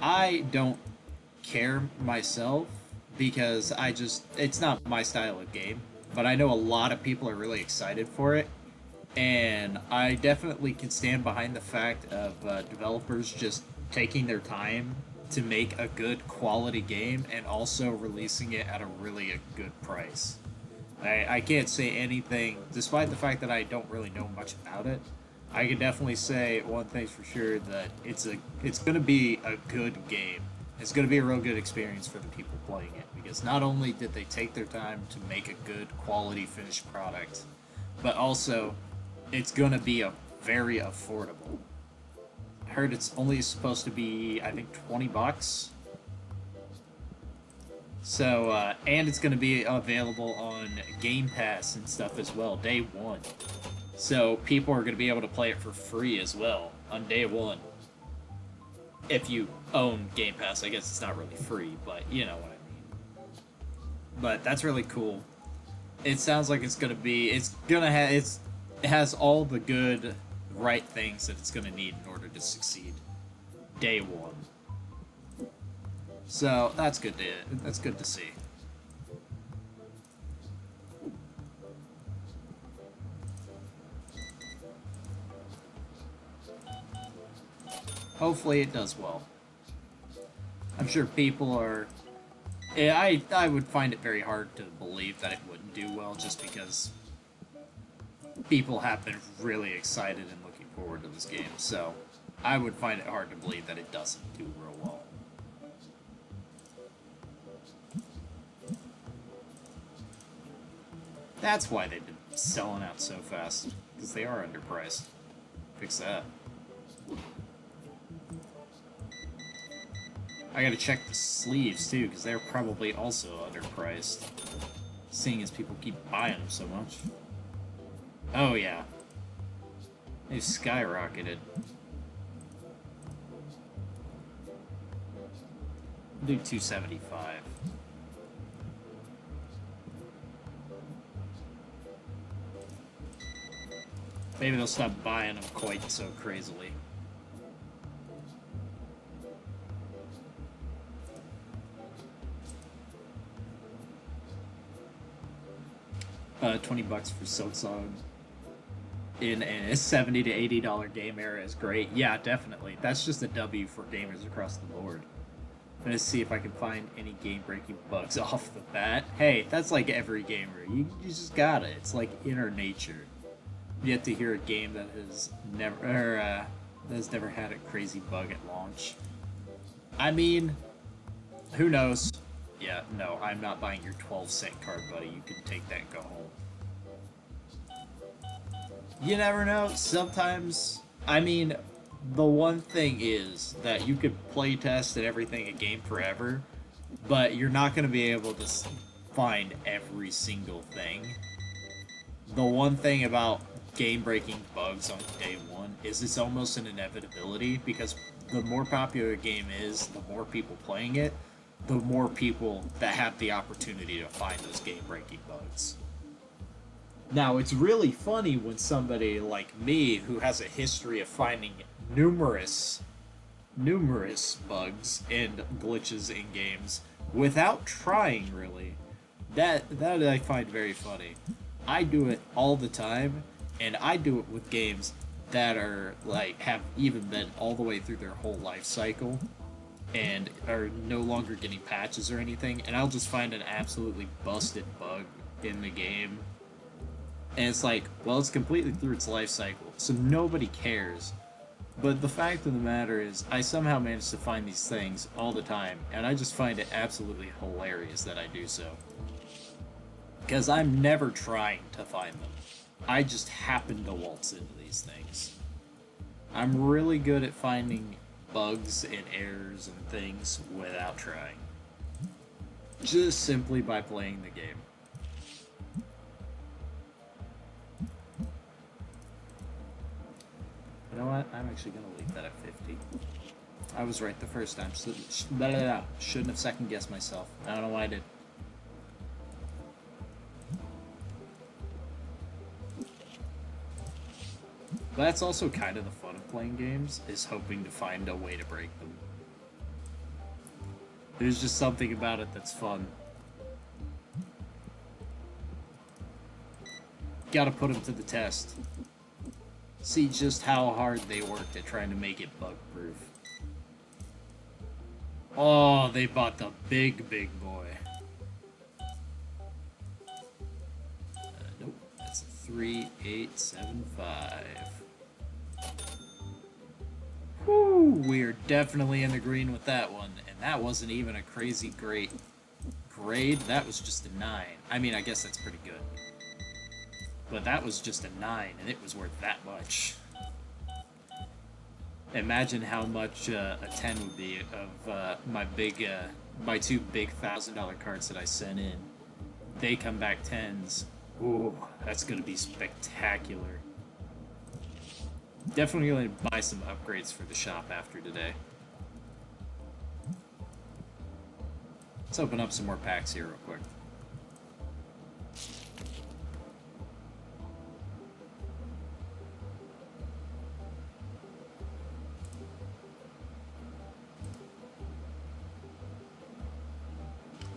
I don't care myself because it's not my style of game, but I know a lot of people are really excited for it, and I definitely can stand behind the fact of developers just taking their time to make a good quality game and also releasing it at a really good price. I can't say anything, despite the fact that I don't really know much about it. I can definitely say one thing's for sure, that it's going to be a good game. It's going to be a real good experience for the people playing it, because not only did they take their time to make a good quality finished product, but also it's going to be very affordable. I heard it's only supposed to be, I think, 20 bucks. So, and it's going to be available on Game Pass and stuff as well, day one. So people are going to be able to play it for free as well on day one. If you own Game Pass, I guess it's not really free, but you know what I mean. But that's really cool. It sounds like it's going to be, it has all the good, right things that it's going to need in order to succeed day one. So that's good to see. Hopefully it does well. I'm sure people are... I would find it very hard to believe that it wouldn't do well, just because people have been really excited and looking forward to this game, so I would find it hard to believe that it doesn't do real well. That's why they've been selling out so fast, because they are underpriced. Fix that. I gotta check the sleeves too, because they're probably also underpriced. seeing as people keep buying them so much. Oh yeah, they've skyrocketed. Do 275. Maybe they'll stop buying them quite so crazily. 20 bucks for Silksong in a $70 to $80 game era is great. Yeah, definitely. That's just a W for gamers across the board. I'm gonna see if I can find any game-breaking bugs off the bat. Hey, that's like every gamer. You just got it. It's like inner nature. Yet to hear a game that has never had a crazy bug at launch. I mean, who knows? Yeah, no, I'm not buying your 12-cent card, buddy. You can take that and go home. You never know. Sometimes, I mean, the one thing is that you could playtest and everything a game forever, but you're not going to be able to find every single thing. The one thing about game-breaking bugs on day one is it's almost an inevitability, because the more popular a game is, the more people playing it, the more people that have the opportunity to find those game-breaking bugs. Now, it's really funny when somebody like me, who has a history of finding numerous bugs and glitches in games without trying, really. That I find very funny. I do it all the time, and I do it with games that are like have even been all the way through their whole life cycle and are no longer getting patches or anything, and I'll just find an absolutely busted bug in the game. And it's like, well, it's completely through its life cycle, so nobody cares. But the fact of the matter is, I somehow manage to find these things all the time, and I just find it absolutely hilarious that I do so. Because I'm never trying to find them. I just happen to waltz into these things. I'm really good at finding bugs and errors and things without trying. Just simply by playing the game. You know what? I'm actually going to leave that at 50. I was right the first time. Shouldn't have second guessed myself. I don't know why I did. But that's also kind of the fun of playing games, is hoping to find a way to break them. There's just something about it that's fun. Gotta put them to the test. See just how hard they worked at trying to make it bug-proof. Oh, they bought the big boy. Nope, that's a 3875. Woo, we're definitely in the green with that one, and that wasn't even a crazy great grade. That was just a 9. I mean, I guess that's pretty good. But that was just a 9, and it was worth that much. Imagine how much a 10 would be of my two big $1,000 cards that I sent in. They come back 10s. Ooh, that's gonna be spectacular. Definitely going to buy some upgrades for the shop after today. Let's open up some more packs here real quick.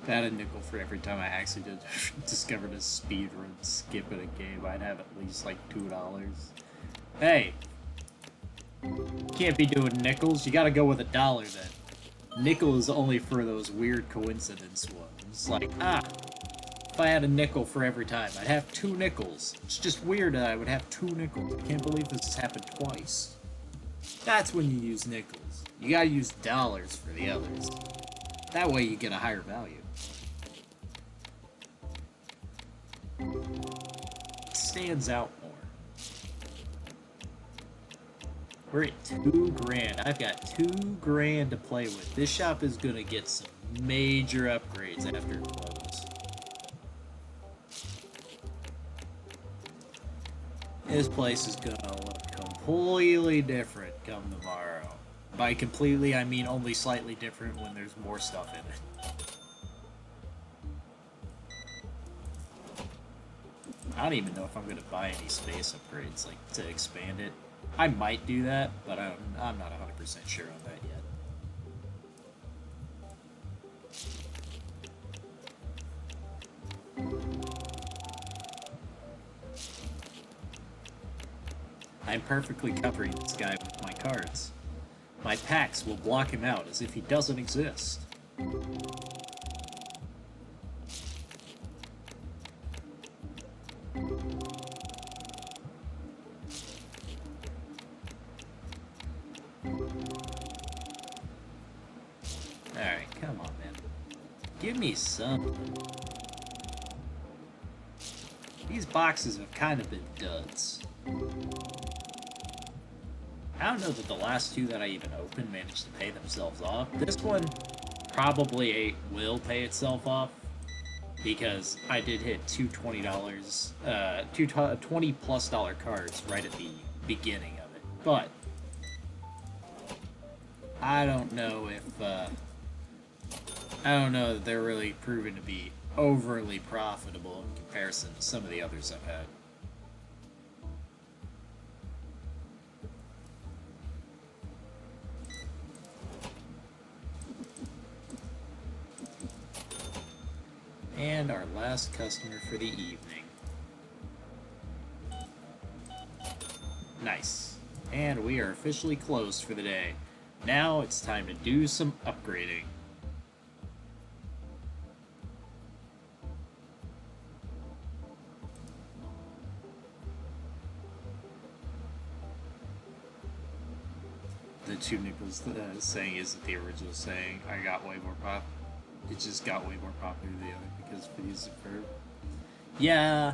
If I had a nickel for every time I actually discovered a speedrun skip in a game, I'd have at least like $2. Hey! Can't be doing nickels, you gotta go with $1 then. Nickel is only for those weird coincidence ones. Like, if I had a nickel for every time, I'd have 2 nickels. It's just weird that I would have 2 nickels. I can't believe this has happened twice. That's when you use nickels. You gotta use dollars for the others. That way you get a higher value. It stands out more. We're at $2,000. I've got $2,000 to play with. This shop is gonna get some major upgrades after it closes. This place is gonna look completely different come tomorrow. By completely, I mean only slightly different when there's more stuff in it. I don't even know if I'm gonna buy any space upgrades, like, to expand it. I might do that, but I'm not 100% sure on that yet. I'm perfectly covering this guy with my cards. My packs will block him out as if he doesn't exist. Alright, come on, man. Give me something. These boxes have kind of been duds. I don't know that the last two that I even opened managed to pay themselves off. This one probably will pay itself off because I did hit two $20, two $20+ cards right at the beginning of it. But I don't know if I don't know that they're really proven to be overly profitable in comparison to some of the others I've had. And our last customer for the evening. Nice. And we are officially closed for the day. Now it's time to do some upgrading. The two nickels saying isn't the original saying. I got way more pop. It just got way more popular than the other because Phineas and Ferb. Yeah,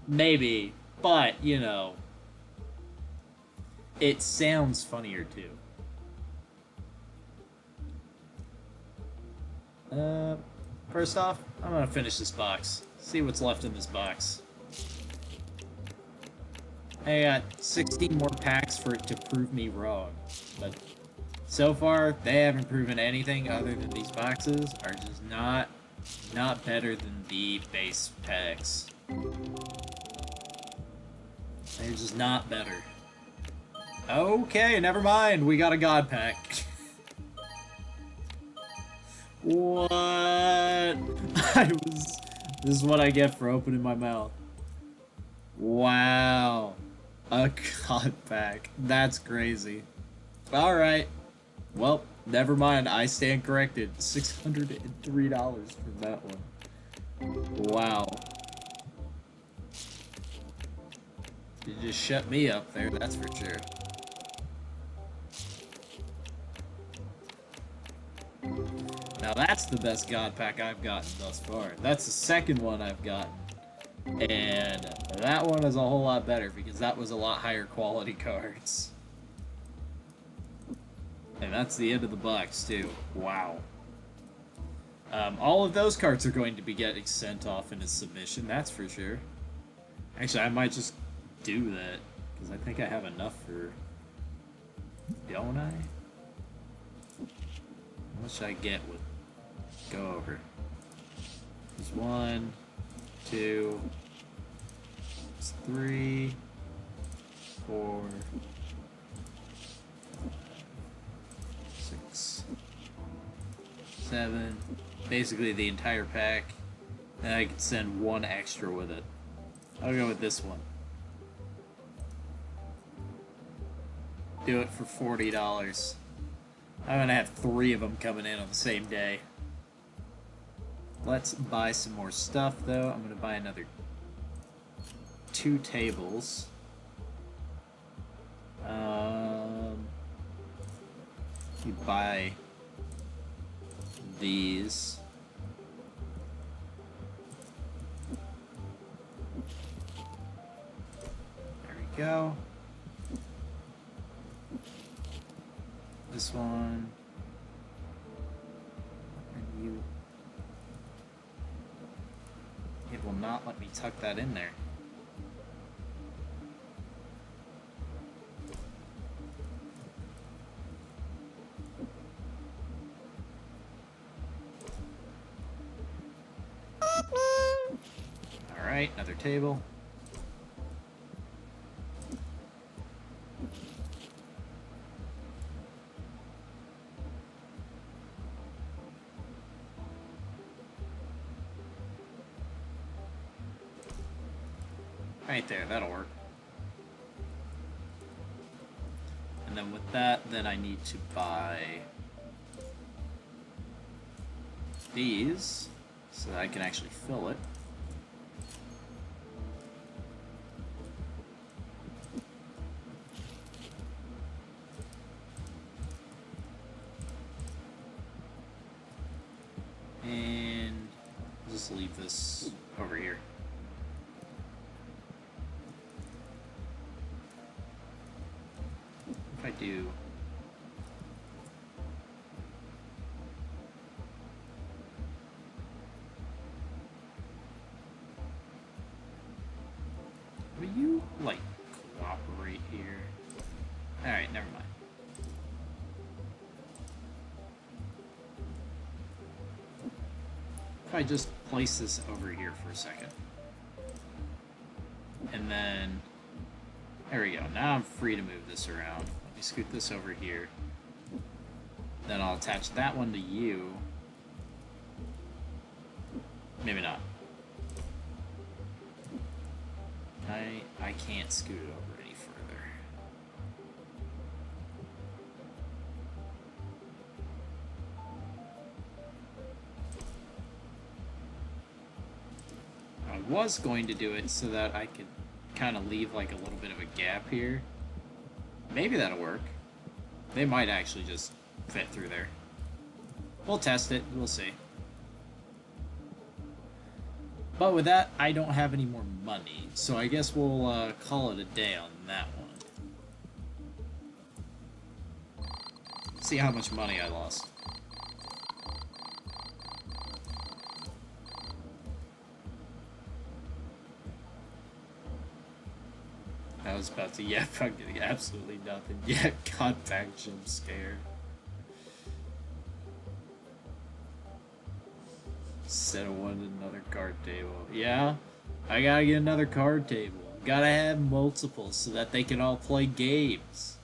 maybe, but you know, it sounds funnier too. First off, I'm gonna finish this box. See what's left in this box. I got 16 more packs for it to prove me wrong, but so far they haven't proven anything other than these boxes are just not better than the base packs. They're just not better. Okay, never mind. We got a god pack. What? This is what I get for opening my mouth. Wow. A god pack. That's crazy. Alright. Well, never mind. I stand corrected. $603 for that one. Wow. You just shut me up there, that's for sure. Now that's the best god pack I've gotten thus far. That's the second one I've gotten. And that one is a whole lot better because that was a lot higher quality cards. And that's the end of the box too. Wow. All of those cards are going to be getting sent off in a submission, that's for sure. Actually, I might just do that because I think I have enough for... Don't I? What should I get with... Go over. There's 1, 2, 3, 4, 6, 7. Basically the entire pack. And I could send one extra with it. I'll go with this one. Do it for $40. I'm gonna have 3 of them coming in on the same day. Let's buy some more stuff though. I'm gonna buy another 2 tables. You buy these. There we go. This one. And you. It will not let me tuck that in there. Alright, another table. Right there, that'll work. And then with that, then I need to buy these so that I can actually fill it. And I'll just leave this over here. If I do will you, like, cooperate here? Alright, never mind. If I just place this over here for a second. And then, there we go. Now I'm free to move this around. Let me scoot this over here. Then I'll attach that one to you. Maybe not. I can't scoot it over any further. I was going to do it so that I could kind of leave like a little bit of a gap here. Maybe that'll work. They might actually just fit through there. We'll test it. We'll see. But with that, I don't have any more money, so I guess we'll call it a day on that one. See how much money I lost. I was about to, yeah, I'm getting absolutely nothing. Yeah, got back jump scare. Instead of one another card table. Yeah, I gotta get another card table. Gotta have multiples so that they can all play games.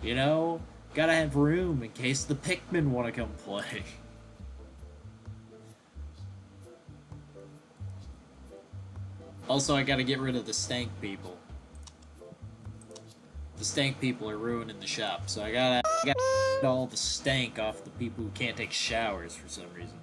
You know? Gotta have room in case the Pikmin wanna come play. Also, I gotta get rid of the stank people. The stank people are ruining the shop, so I gotta get all the stank off the people who can't take showers for some reason.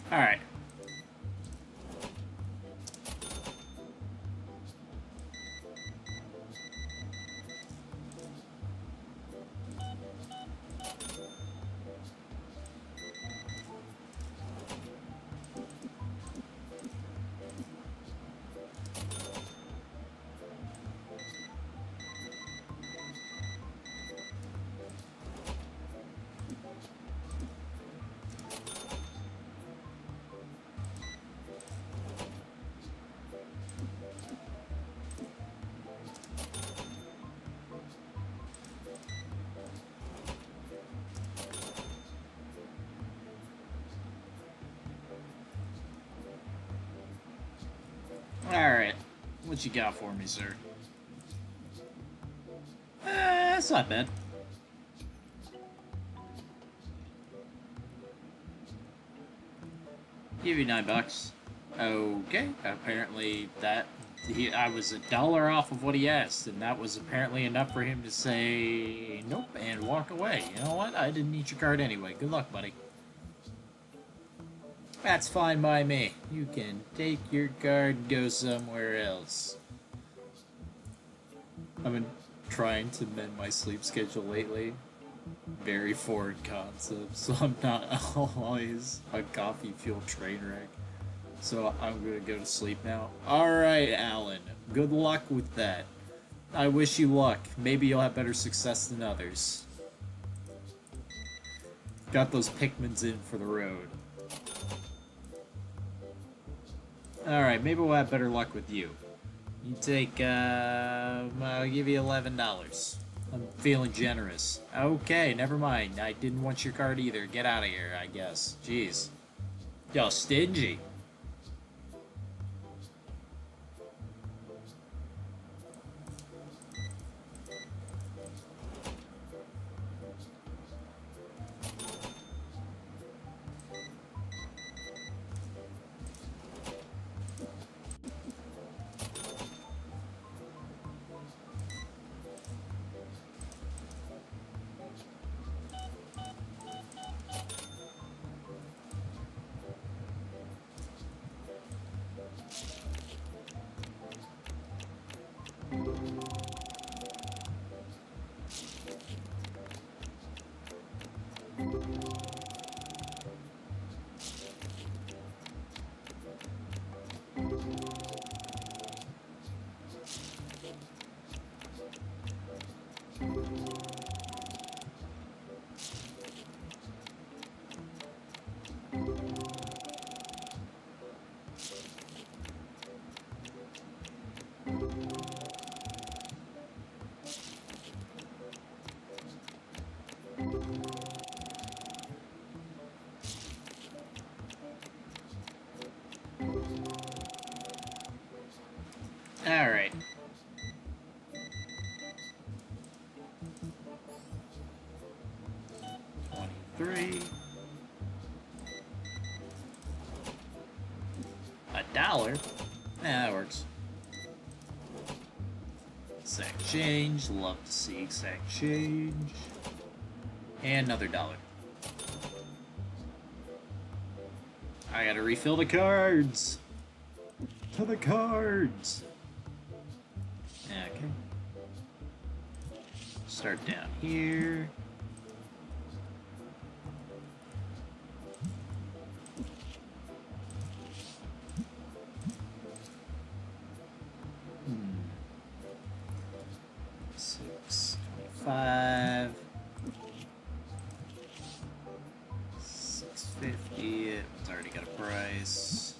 Alright. Alright. What you got for me, sir? That's not bad. Give you $9. Okay. Apparently I was $1 off of what he asked, and that was apparently enough for him to say nope and walk away. You know what? I didn't need your card anyway. Good luck, buddy. That's fine by me. You can take your card and go somewhere else. I've been trying to mend my sleep schedule lately. Very foreign concept, so I'm not always a coffee-fueled train wreck. So I'm gonna go to sleep now. Alright, Alan. Good luck with that. I wish you luck. Maybe you'll have better success than others. Got those Pikmins in for the road. Alright, maybe we'll have better luck with you. You take, I'll give you $11. I'm feeling generous. Okay, never mind. I didn't want your card either. Get out of here, I guess. Jeez. Y'all stingy. Alright. $23. $1? That works. Exact change. Love to see exact change. And another $1. I gotta refill the cards. To the cards. Okay. Start down here. $6.25. $6.50. It's already got a price.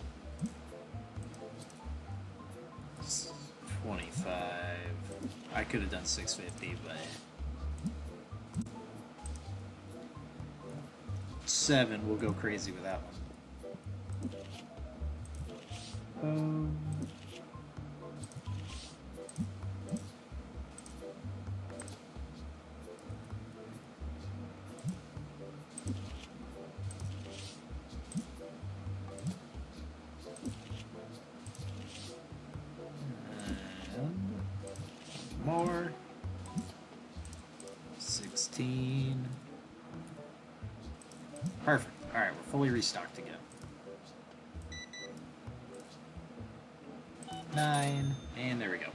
25. I could have done 650, but 7. We'll go crazy with that one. More. 16. Perfect. Alright, we're fully restocked again. 9. And there we go.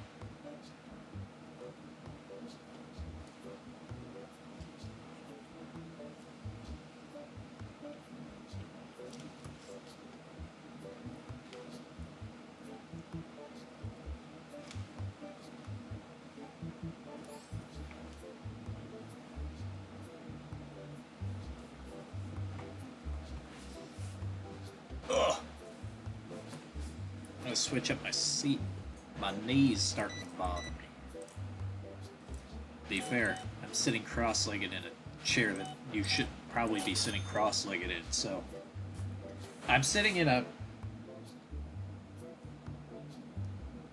Ugh. I'm gonna switch up my seat. My knees starting to bother me. To be fair, I'm sitting cross-legged in a chair that you should probably be sitting cross-legged in, so I'm sitting in a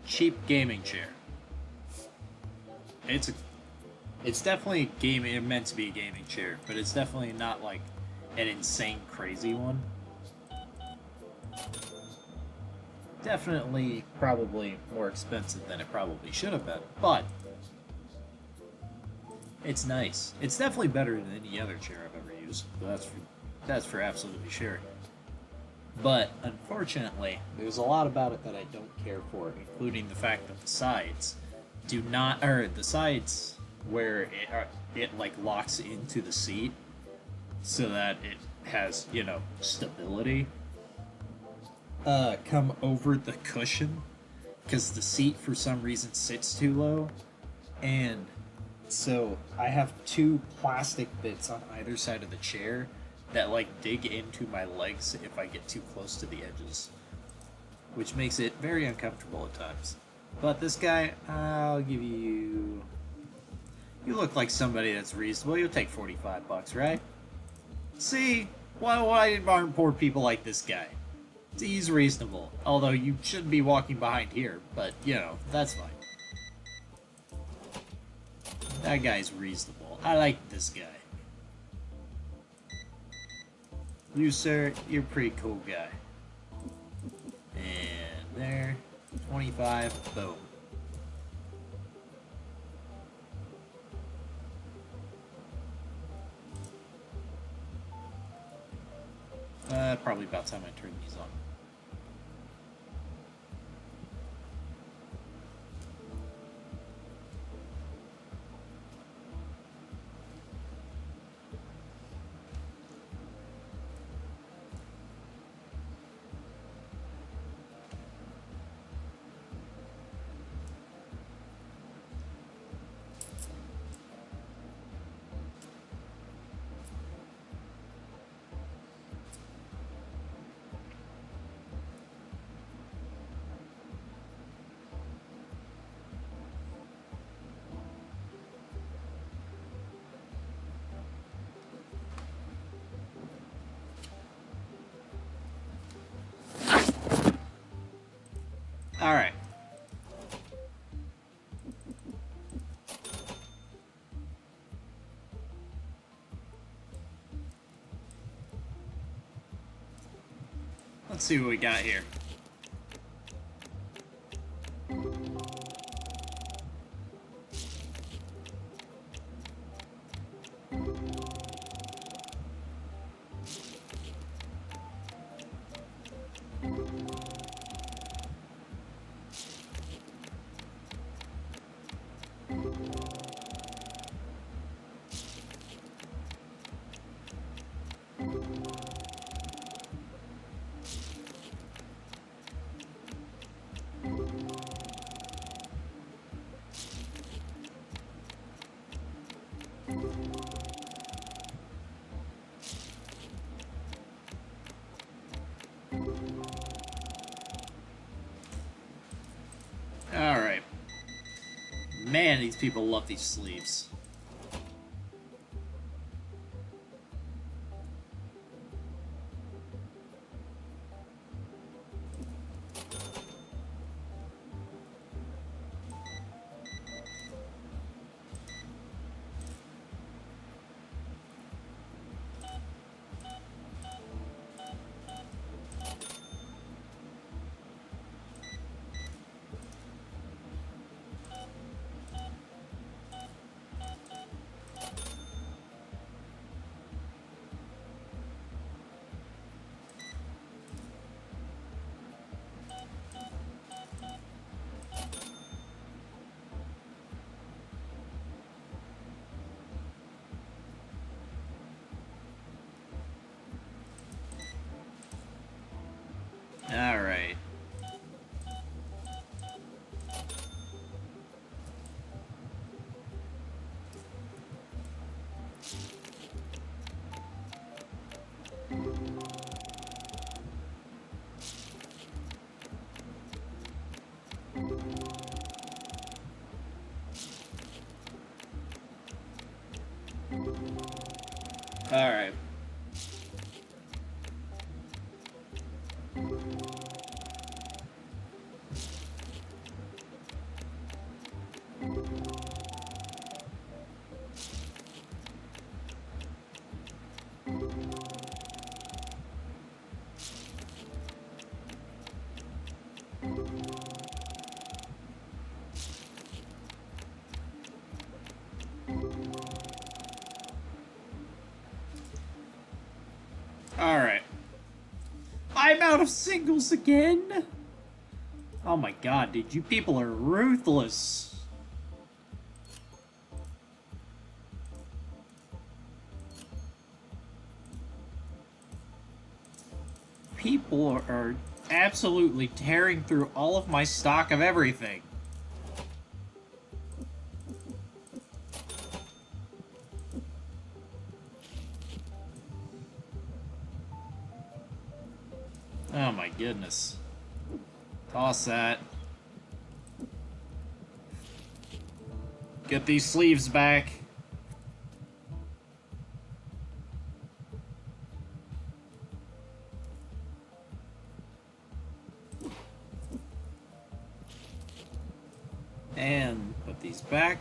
cheap gaming chair. It's definitely gaming, meant to be a gaming chair, but it's definitely not like an insane crazy one. Definitely probably more expensive than it probably should have been, but it's nice. It's definitely better than any other chair I've ever used. That's for absolutely sure. But unfortunately, there's a lot about it that I don't care for, including the fact that the sides do not, or the sides where it like locks into the seat so that it has, you know, stability, come over the cushion because the seat for some reason sits too low, and so I have two plastic bits on either side of the chair that like dig into my legs if I get too close to the edges, which makes it very uncomfortable at times. But this guy, I'll give you. You look like somebody that's reasonable. You'll take $45, right? See, why aren't poor people like this guy? He's reasonable. Although you shouldn't be walking behind here, but you know that's fine. That guy's reasonable. I like this guy. You, sir, you're a pretty cool guy. And there, 25, boom. Probably about time I turn these on. Alright. Let's see what we got here. Alright. Man, these people love these sleeves. Alright. Alright. Alright. I'm out of singles again! Oh my god, dude, you people are ruthless. People are absolutely tearing through all of my stock of everything. Oh my goodness. Toss that. Get these sleeves back. And put these back.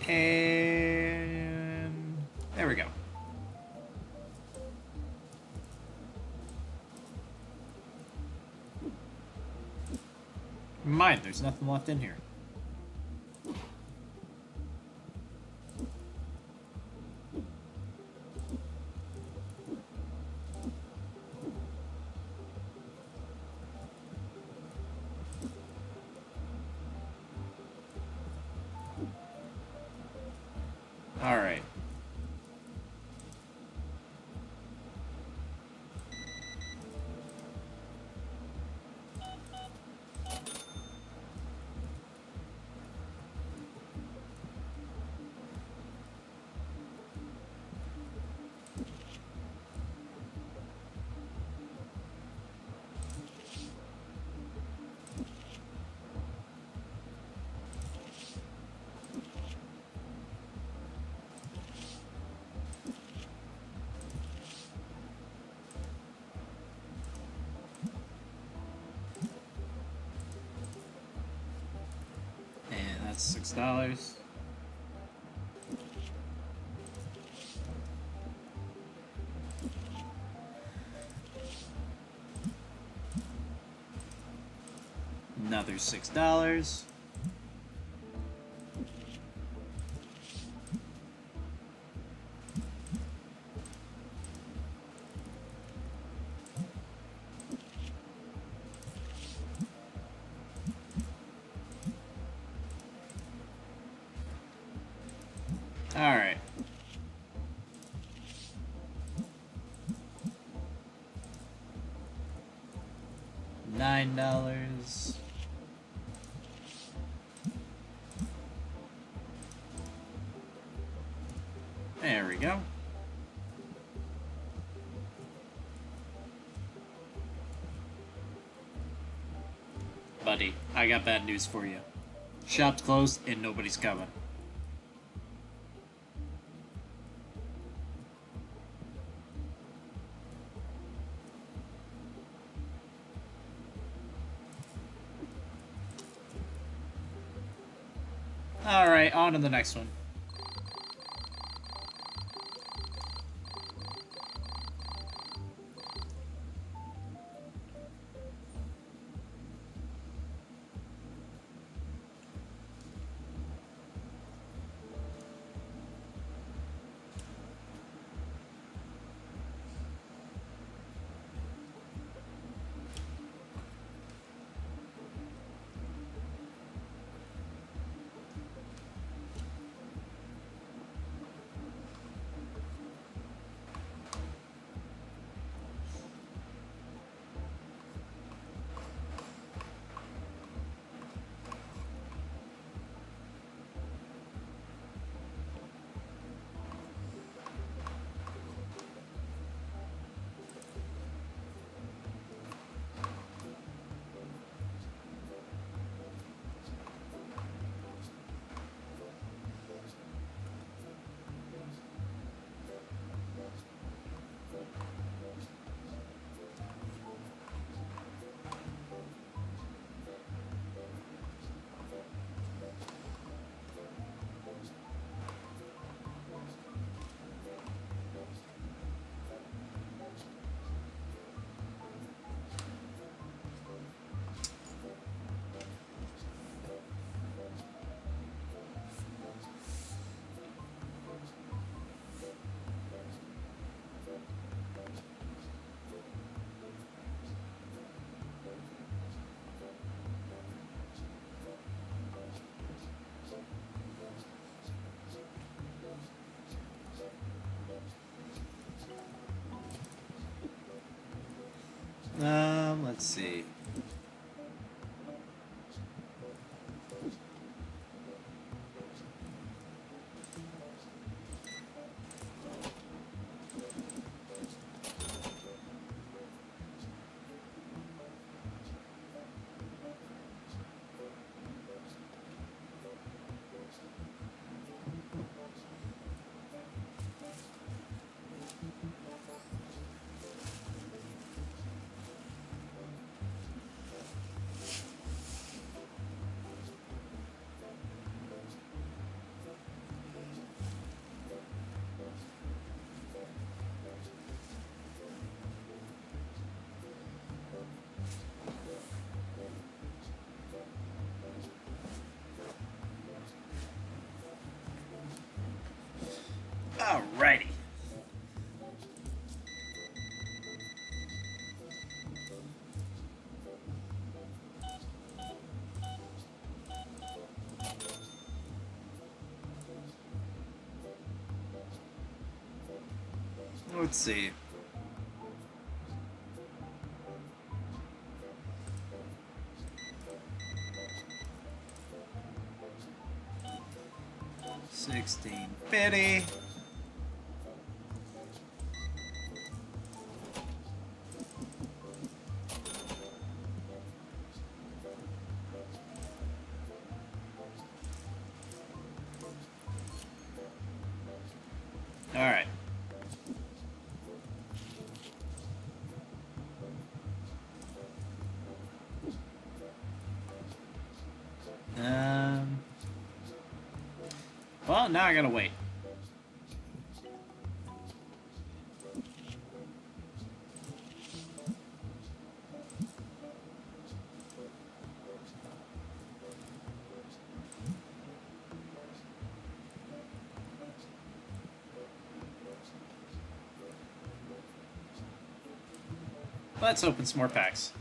And there we go. Mind, there's nothing left in here. All right. And that's $6. Another $6. All right. $9. There we go. Buddy, I got bad news for you. Shop's closed and nobody's coming. Alright, on to the next one. Let's see. Alrighty. Let's see. $16.50. All right. Well, now I gotta wait. Let's open some more packs.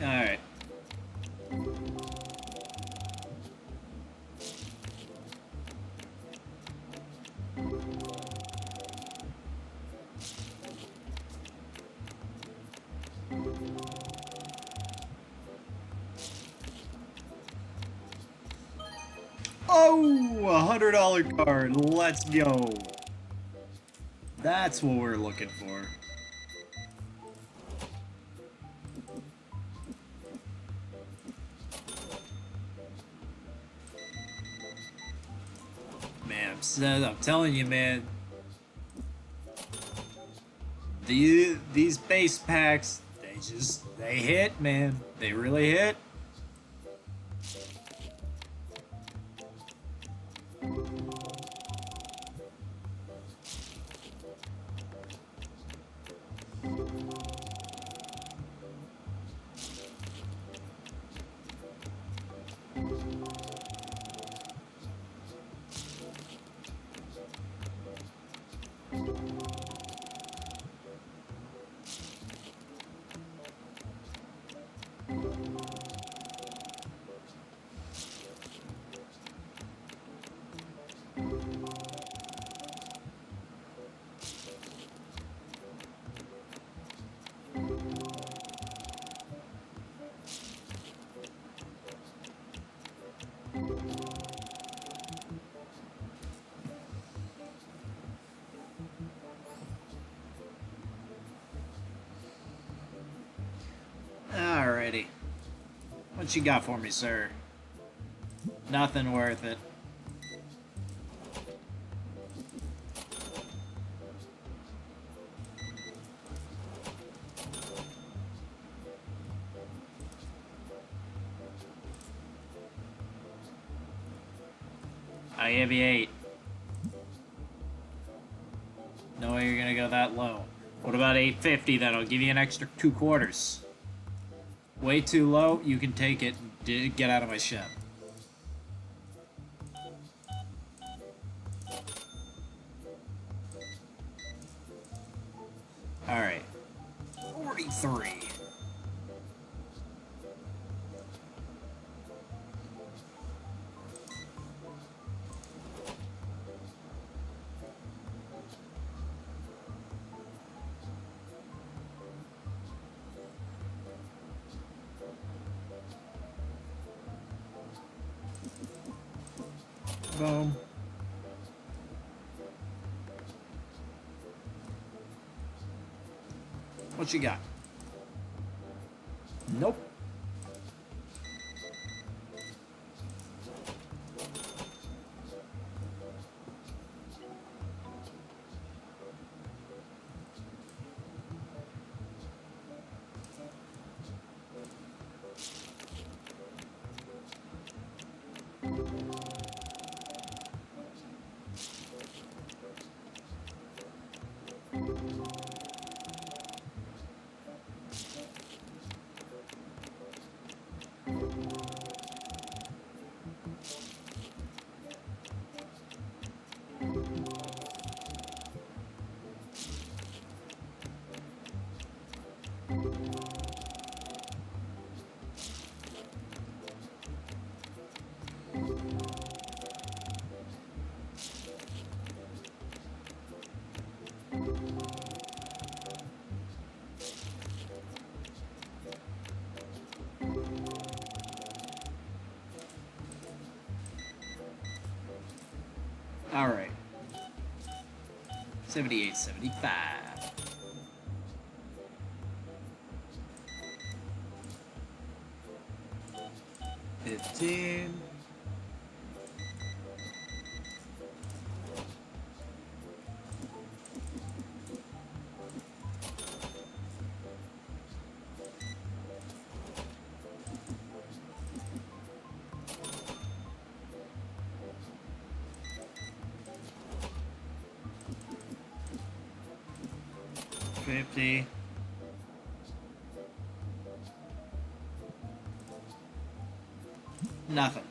All right. Oh, $100 card. Let's go. That's what we're looking for. Man, I'm telling you, man. These base packs, they hit, man. They really hit. Alrighty. What you got for me, sir? Nothing worth it. I give you 8. No way you're gonna go that low. What about 850 then? I'll give you an extra 2 quarters. Way too low, you can take it. Get out of my shop. Alright. 43. Boom. What you got? Nope. Alright. 78, 75. 15. 50. Nothing.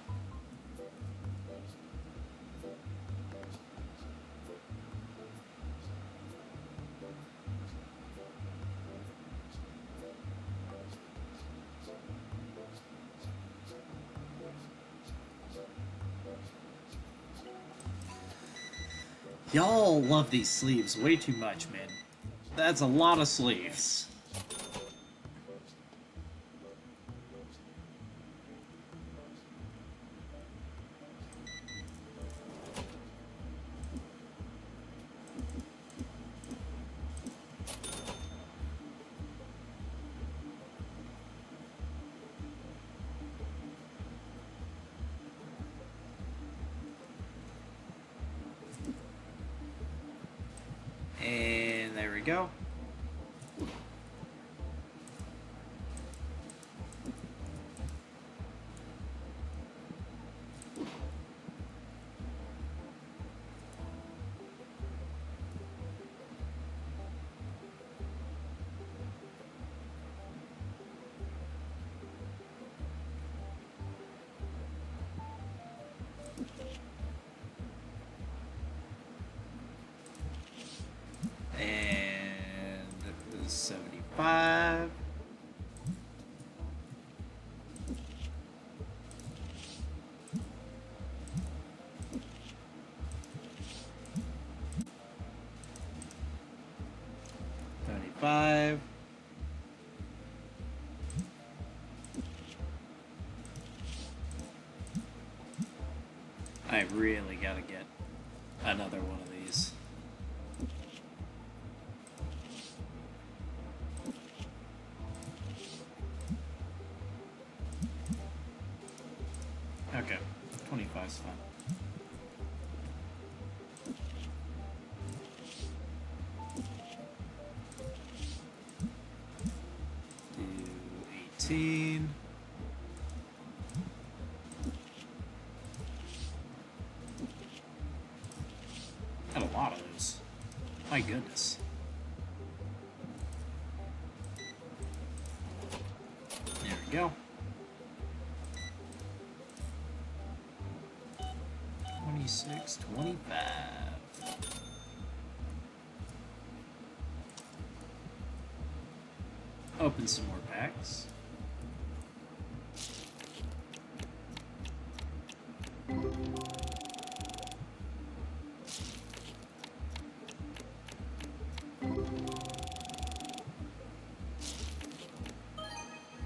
Y'all love these sleeves way too much, man. That's a lot of sleeves. And there we go. And 75. $75. I really gotta get another one of these. Okay, 25 is fine. Do 18. Got a lot of those. My goodness. There we go. $36.25. Open some more packs.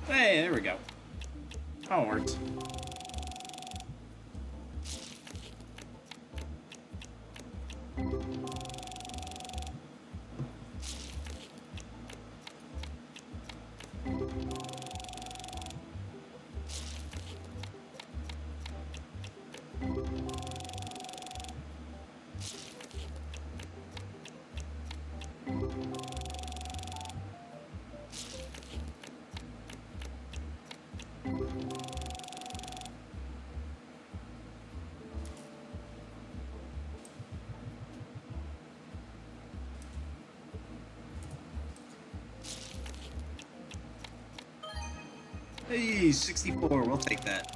Hey, there we go. Oh, it worked. Hey, 64, we'll take that.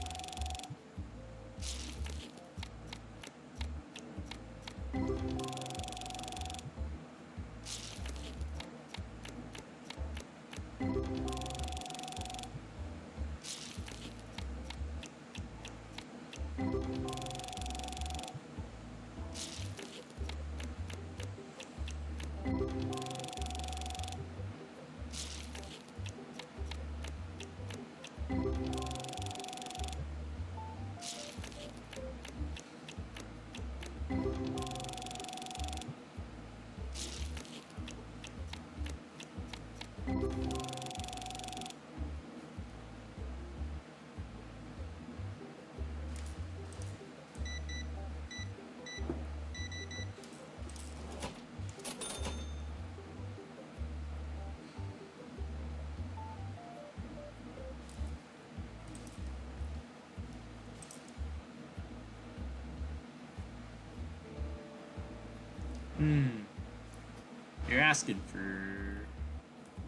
You're asking for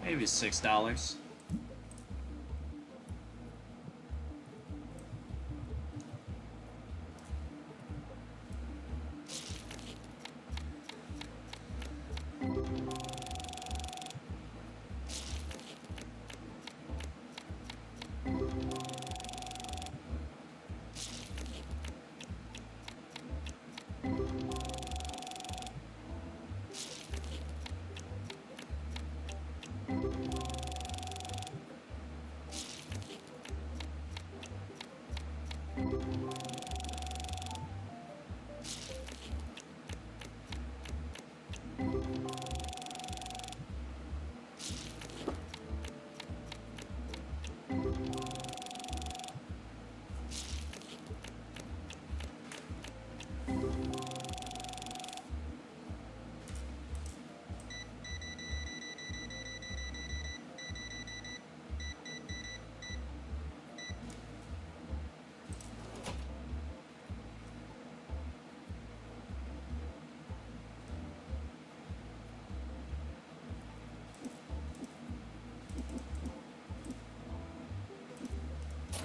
maybe $6.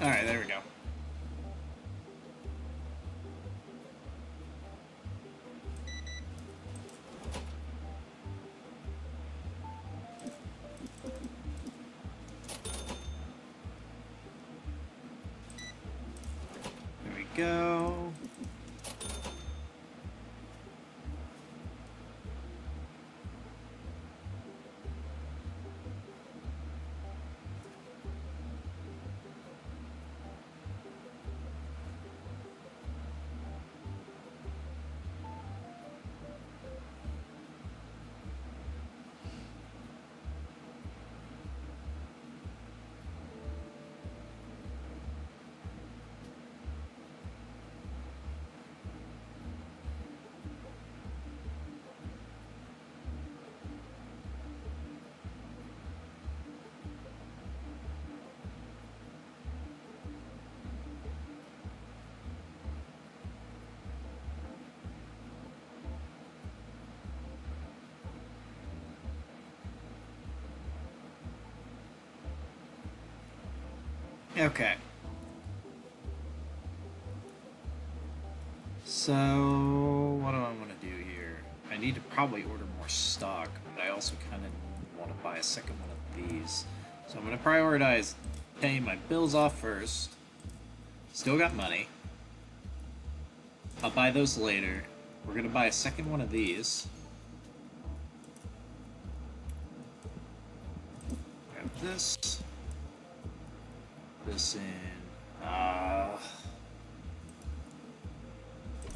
Alright, there we go. There we go. Okay. So, what do I want to do here? I need to probably order more stock, but I also kind of want to buy a second one of these. So I'm going to prioritize paying my bills off first. Still got money. I'll buy those later. We're going to buy a second one of these. Grab this. This in.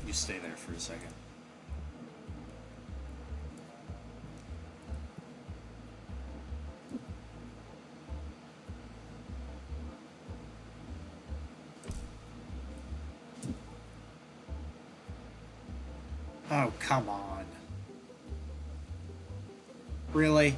You stay there for a second. Oh, come on. Really?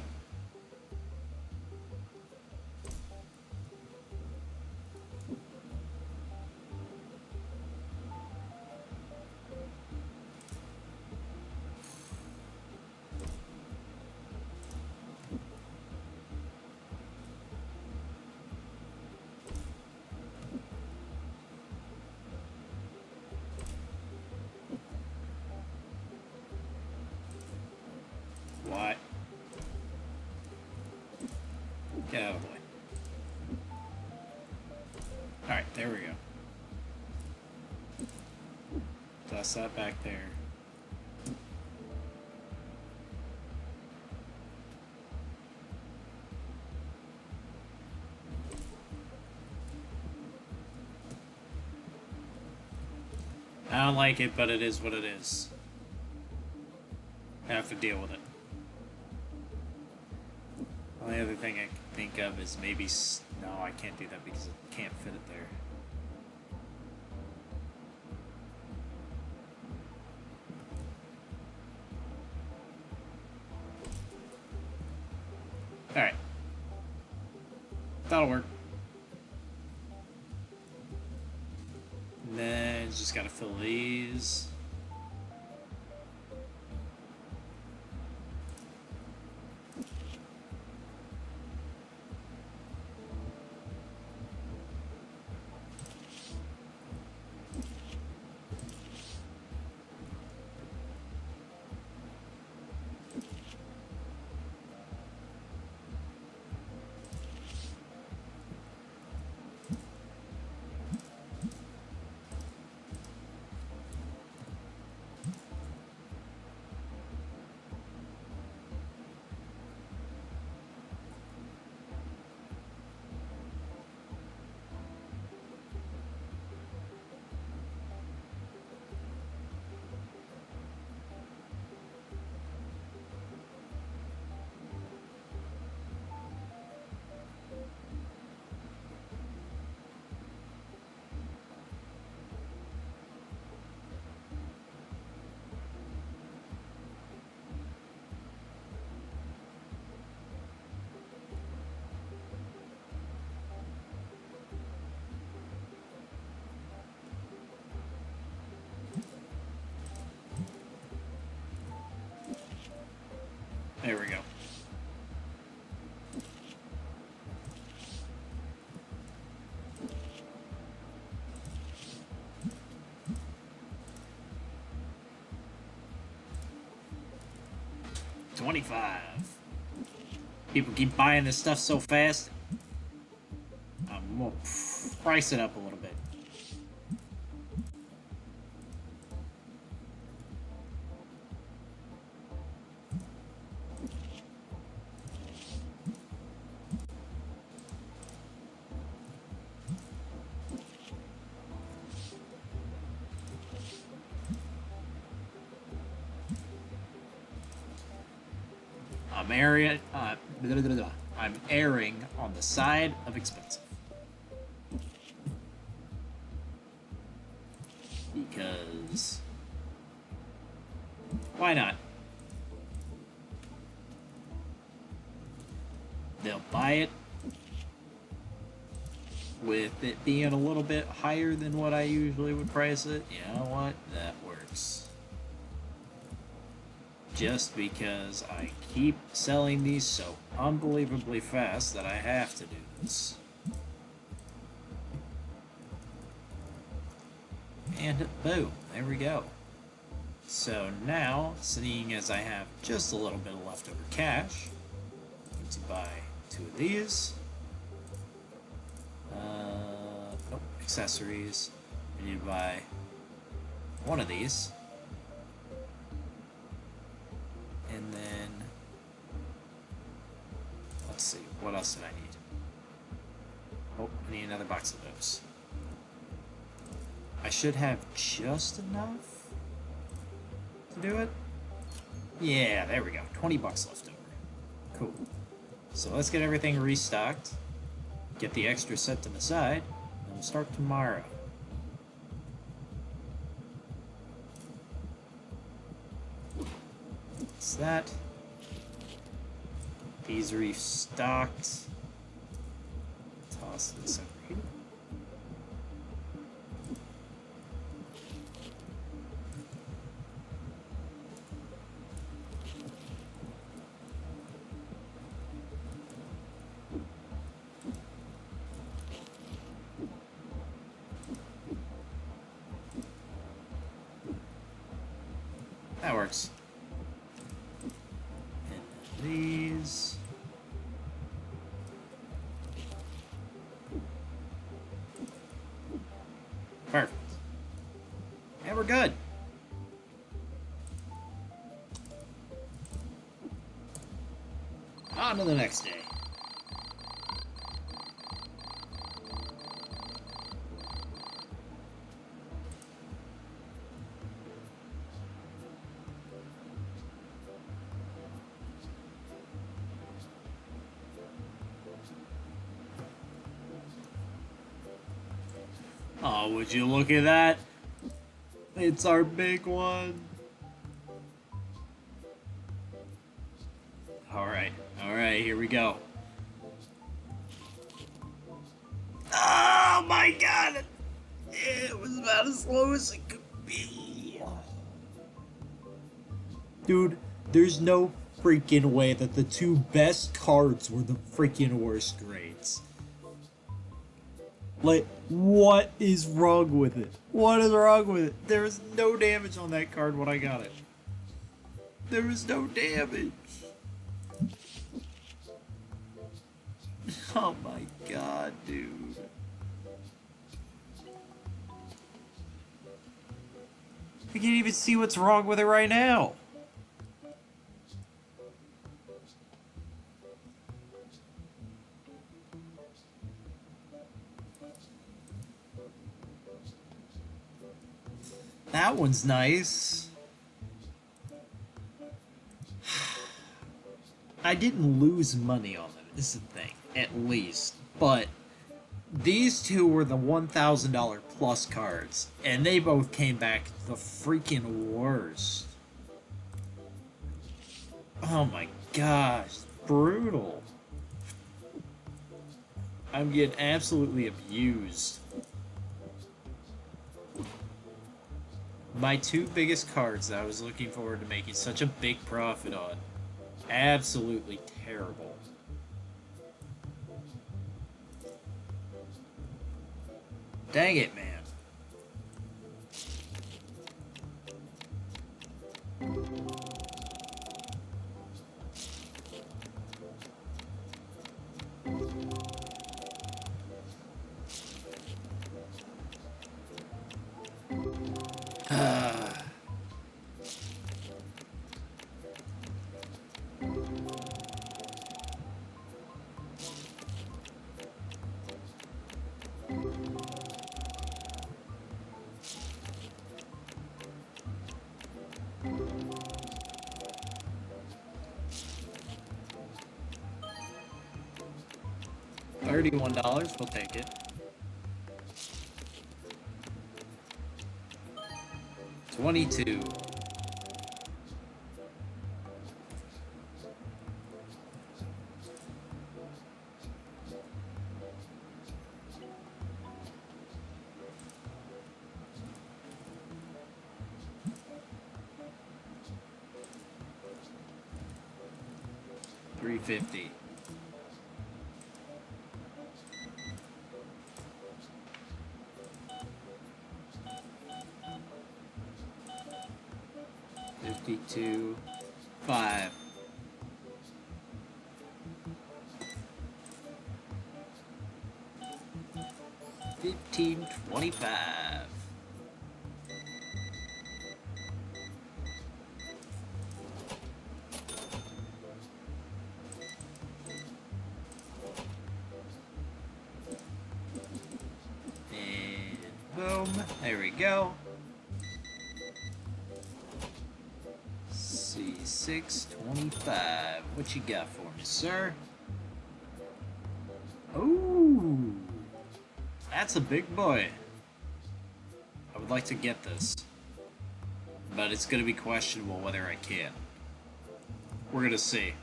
What? Get out of the way. Alright, there we go. Toss that back there. I don't like it, but it is what it is. I have to deal with it. The other thing I can think of is maybe... No, I can't do that because I can't fit it there. Alright. That'll work. And then just gotta fill these. There we go. $25. People keep buying this stuff so fast. I'm gonna price it up a little bit. I'm erring on the side of expensive. Because why not? They'll buy it with it being a little bit higher than what I usually would price it. You know what? That works. Just because I keep selling these so unbelievably fast that I have to do this. And boom, there we go. So now, seeing as I have just a little bit of leftover cash, I need to buy 2 of these. Nope, accessories. I need to buy 1 of these. And then, let's see, what else did I need? Oh, I need another box of those. I should have just enough to do it. Yeah, there we go. 20 bucks left over. Cool. So let's get everything restocked. Get the extra set to the side. And we'll start tomorrow. That's that. These restocked. Toss this over here. That works. And these. Perfect. And we're good. On to the next day. Oh, would you look at that? It's our big one. Alright, here we go. Oh my god! It was about as low as it could be. Dude, there's no freaking way that the 2 best cards were the freaking worst grades. Like, what is wrong with it? What is wrong with it? There was no damage on that card when I got it. There was no damage. Oh my god, dude. I can't even see what's wrong with it right now. That one's nice. I didn't lose money on them, is the thing, at least. But these 2 were the $1,000 plus cards, and they both came back the freaking worst. Oh my gosh, brutal. I'm getting absolutely abused. My 2 biggest cards that I was looking forward to making such a big profit on. Absolutely terrible. Dang it, man. $31, we'll take it. 22. $350. 52, 5. $15.25. And boom, there we go. C625. What you got for me, sir? Ooh, that's a big boy. I would like to get this, but it's going to be questionable whether I can. We're going to see.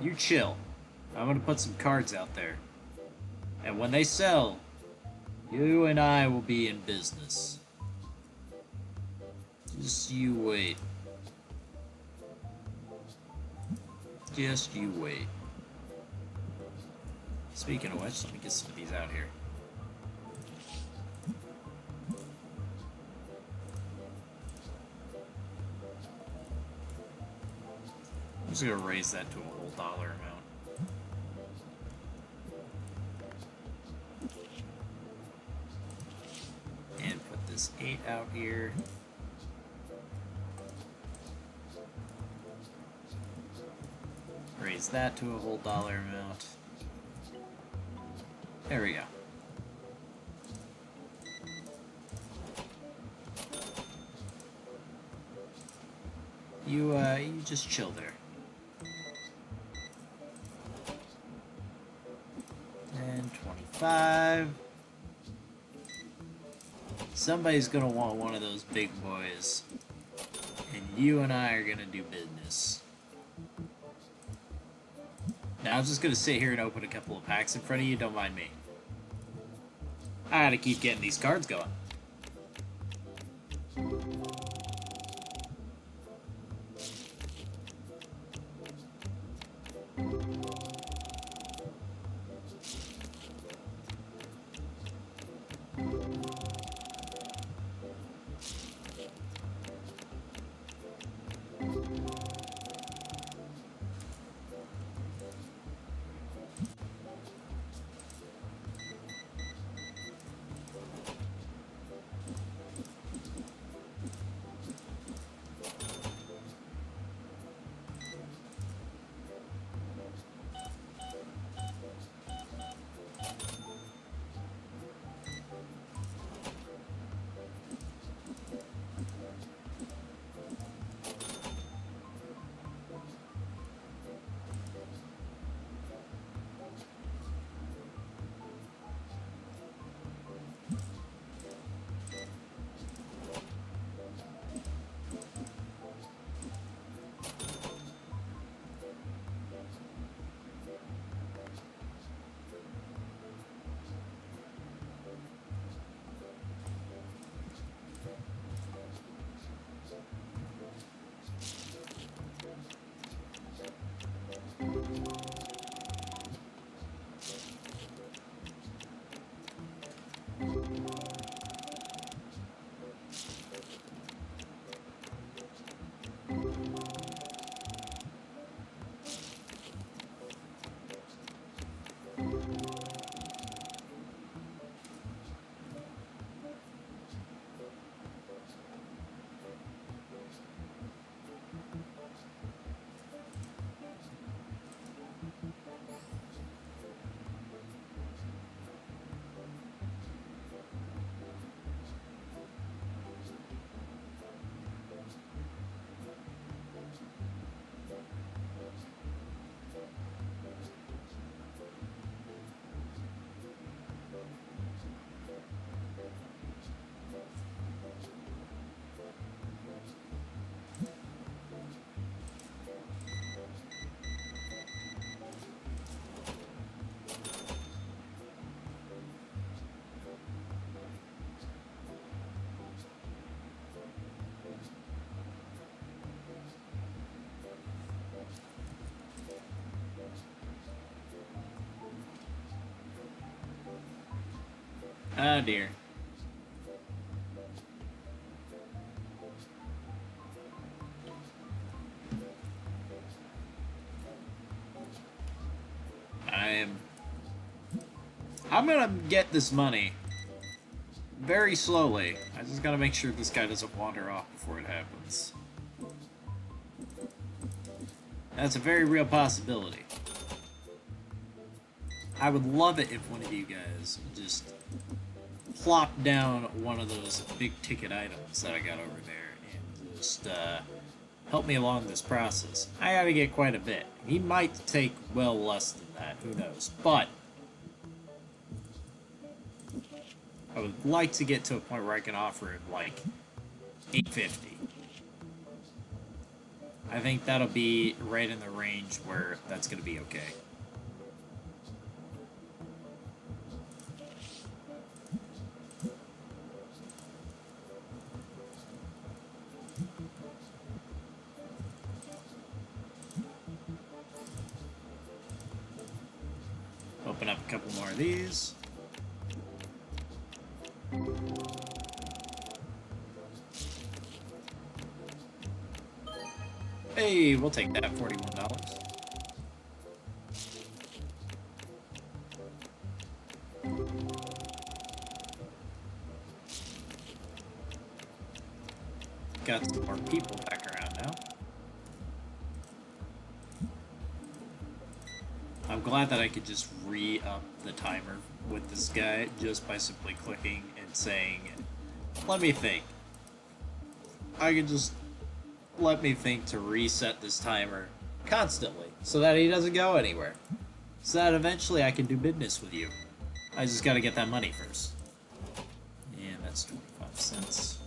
You chill. I'm going to put some cards out there. And when they sell, you and I will be in business. Just you wait. Just you wait. Speaking of which, let me get some of these out here. I'm just gonna raise that to a whole dollar amount. And put this 8 out here. Raise that to a whole dollar amount. There we go. You just chill there. And 25. Somebody's gonna want one of those big boys. And you and I are gonna do business. Now I'm just gonna sit here and open a couple of packs in front of you, don't mind me. I gotta keep getting these cards going. Oh dear. I'm gonna get this money very slowly. I just gotta make sure this guy doesn't wander off before it happens. That's a very real possibility. I would love it if one of you guys just plop down one of those big ticket items that I got over there and just help me along this process. I gotta get quite a bit. He might take well less than that, who knows. But I would like to get to a point where I can offer him like $850. I think that'll be right in the range where that's gonna be okay. Open up a couple more of these. Hey, we'll take that, $41. Got some more people back around now. I'm glad that I could just re-up the timer with this guy just by simply clicking and saying, let me think. I can just let me think to reset this timer constantly so that he doesn't go anywhere. So that eventually I can do business with you. I just gotta get that money first. And that's 25 cents.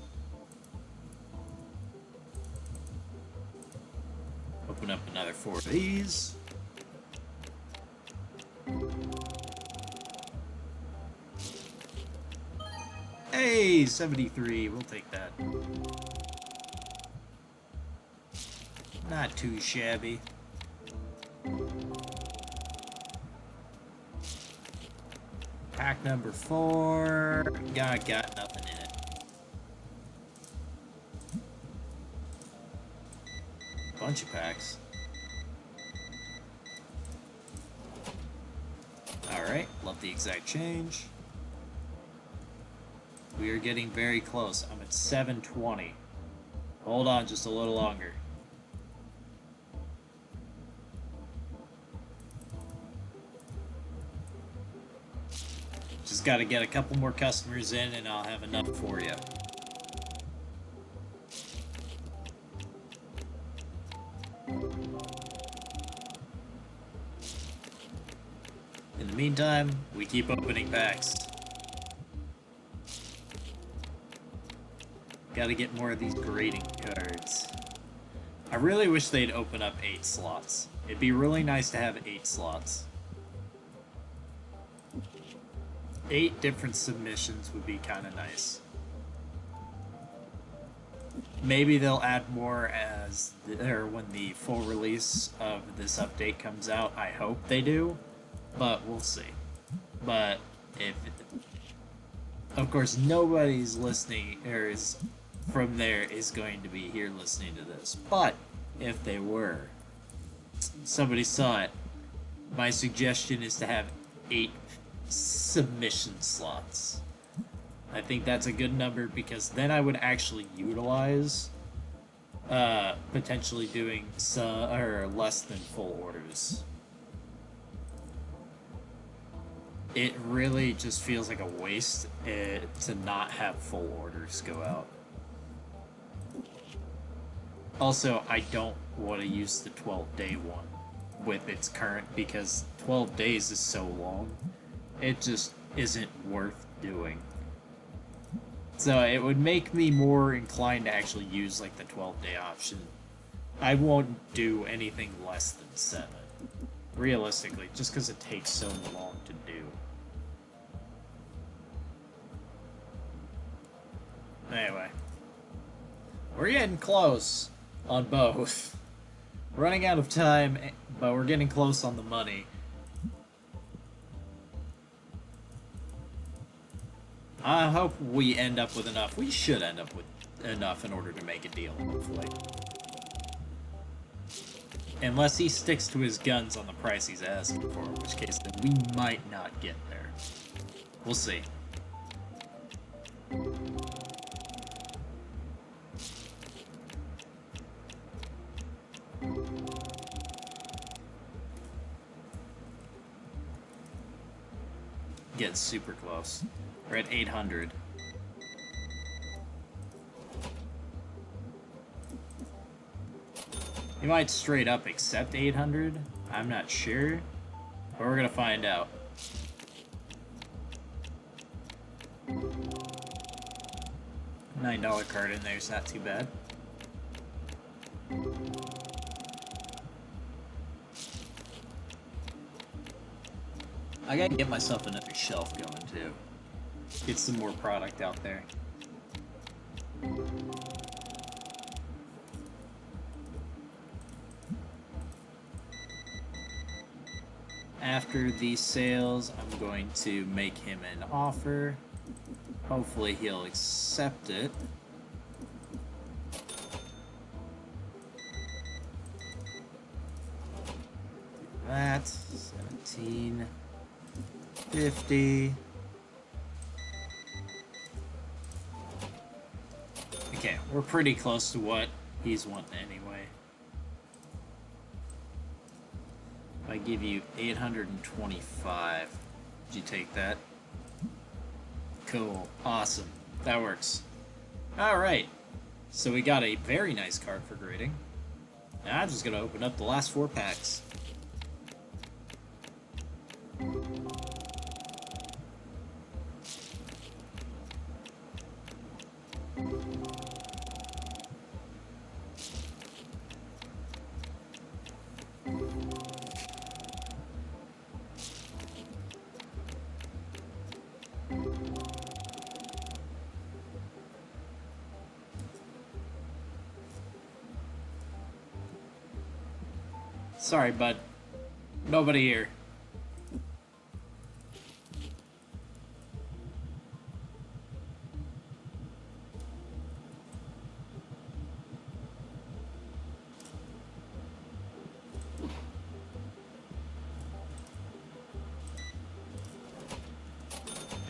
Open up another 4 of these. Hey, 73, we'll take that. Not too shabby. Pack number 4. Got nothing in it. Bunch of packs. Alright, love the exact change. We are getting very close. I'm at 720. Hold on just a little longer. Just gotta get a couple more customers in and I'll have enough for you. In the meantime, we keep opening packs. Gotta get more of these grading cards. I really wish they'd open up 8 slots. It'd be really nice to have 8 slots. 8 different submissions would be kind of nice. Maybe they'll add more as when the full release of this update comes out. I hope they do, but we'll see. But if, of course, nobody's listening or is from there is going to be here listening to this. But if they were, somebody saw it. My suggestion is to have 8 submission slots. I think that's a good number because then I would actually utilize potentially doing some or less than full orders. It really just feels like a waste to not have full orders go out. Also, I don't want to use the 12-day one with its current because 12 days is so long. It just isn't worth doing. So it would make me more inclined to actually use like the 12-day option. I won't do anything less than 7. Realistically, just because it takes so long to do. Anyway. We're getting close on both. Running out of time, but we're getting close on the money. I hope we end up with enough. We should end up with enough in order to make a deal, hopefully. Unless he sticks to his guns on the price he's asking for, in which case then we might not get there. We'll see. Getting super close. We're at 800. He might straight up accept 800. I'm not sure. But we're gonna find out. $9 card in there is not too bad. I gotta get myself another shelf going too. Get some more product out there. After these sales, I'm going to make him an offer. Hopefully he'll accept it. That 1750. Okay, we're pretty close to what he's wanting anyway. If I give you 825, would you take that? Cool. Awesome. That works. Alright. So we got a very nice card for grading. Now I'm just going to open up the last 4 packs. Sorry, bud. Nobody here.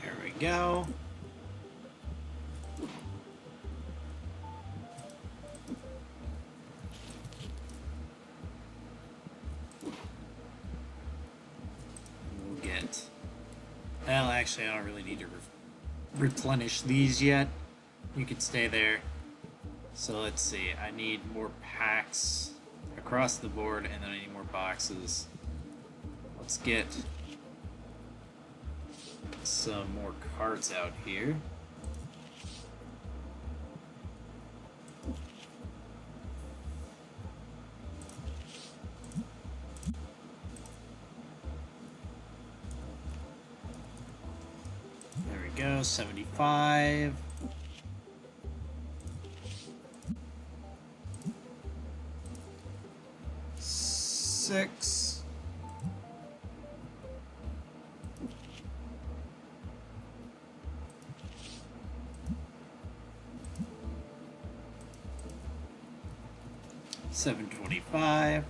There we go. Well, actually, I don't really need to replenish these yet. You can stay there. So let's see. I need more packs across the board, and then I need more boxes. Let's get some more cards out here. Go 75. Six. $7.25.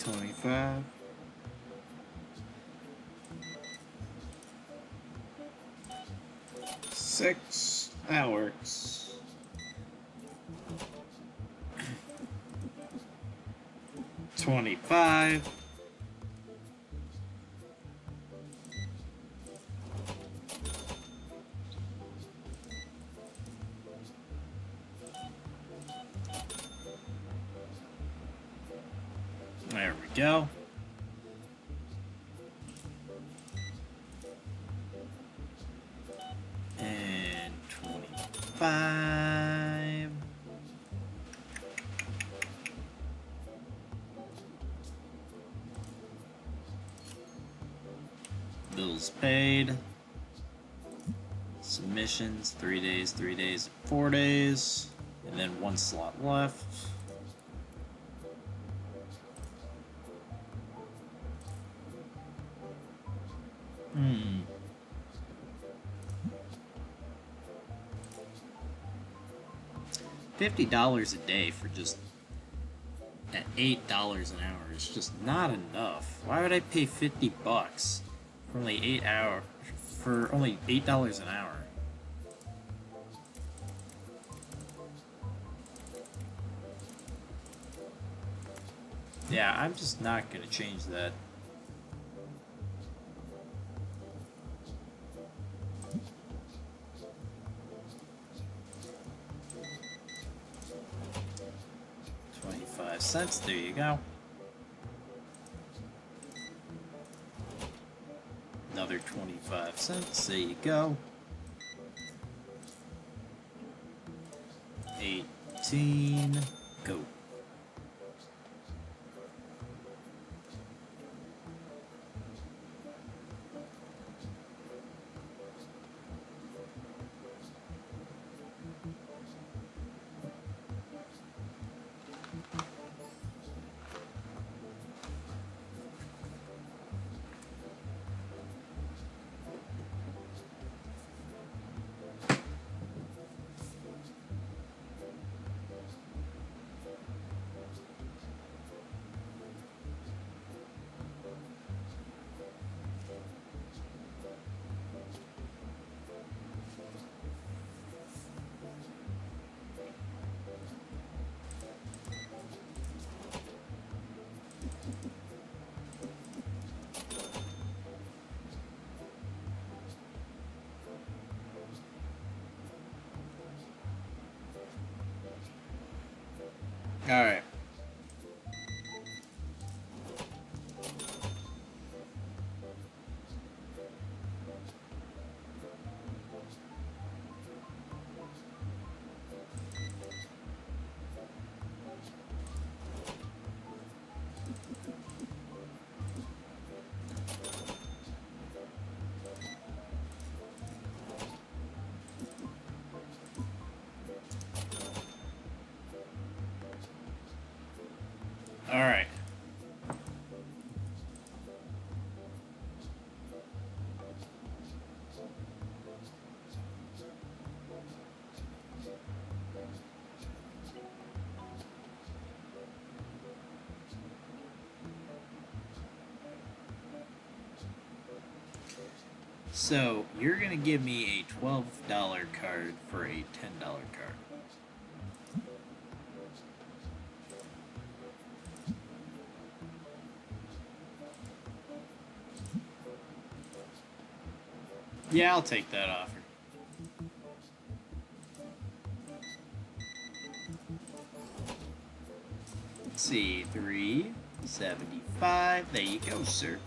25. Six. That works. $25. There we go. And 25. Bills paid. Submissions, 3 days, 3 days, 4 days. And then 1 slot left. $50 a day for just at $8 an hour is just not enough. Why would I pay $50 for only 8 hours for only $8 an hour? Yeah, I'm just not gonna change that. $0.25. There you go. Another 25 cents. There you go. 18. Go. All right. All right. So, you're going to give me a $12 card for a $10 card. Yeah, I'll take that offer. Let's see, $3.75. There you go, sir.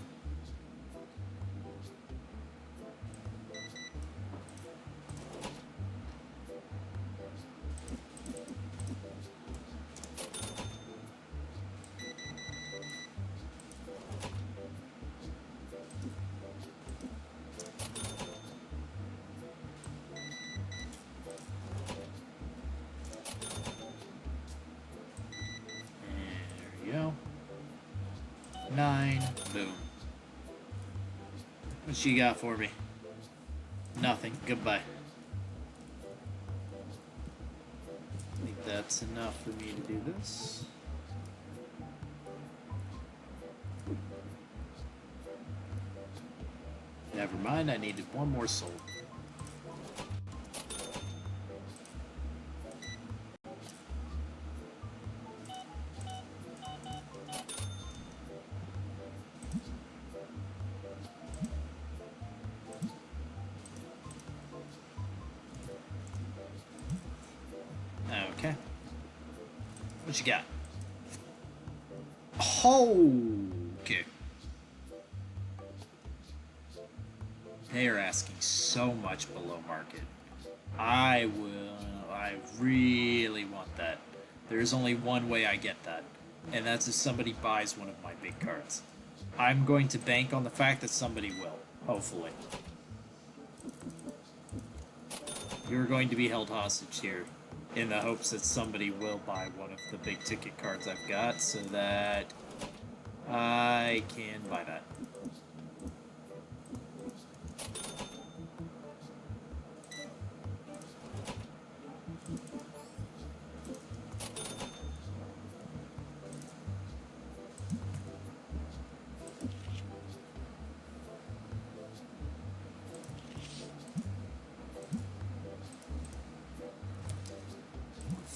Go. 9. Boom. What she got for me? Nothing. Goodbye. I think that's enough for me to do this. Never mind, I needed one more soul. Okay. What you got? Oh, okay. They are asking so much below market. I really want that. There's only one way I get that, and that's if somebody buys one of my big cards. I'm going to bank on the fact that somebody will, hopefully. You're going to be held hostage here in the hopes that somebody will buy one of the big ticket cards I've got so that I can buy that.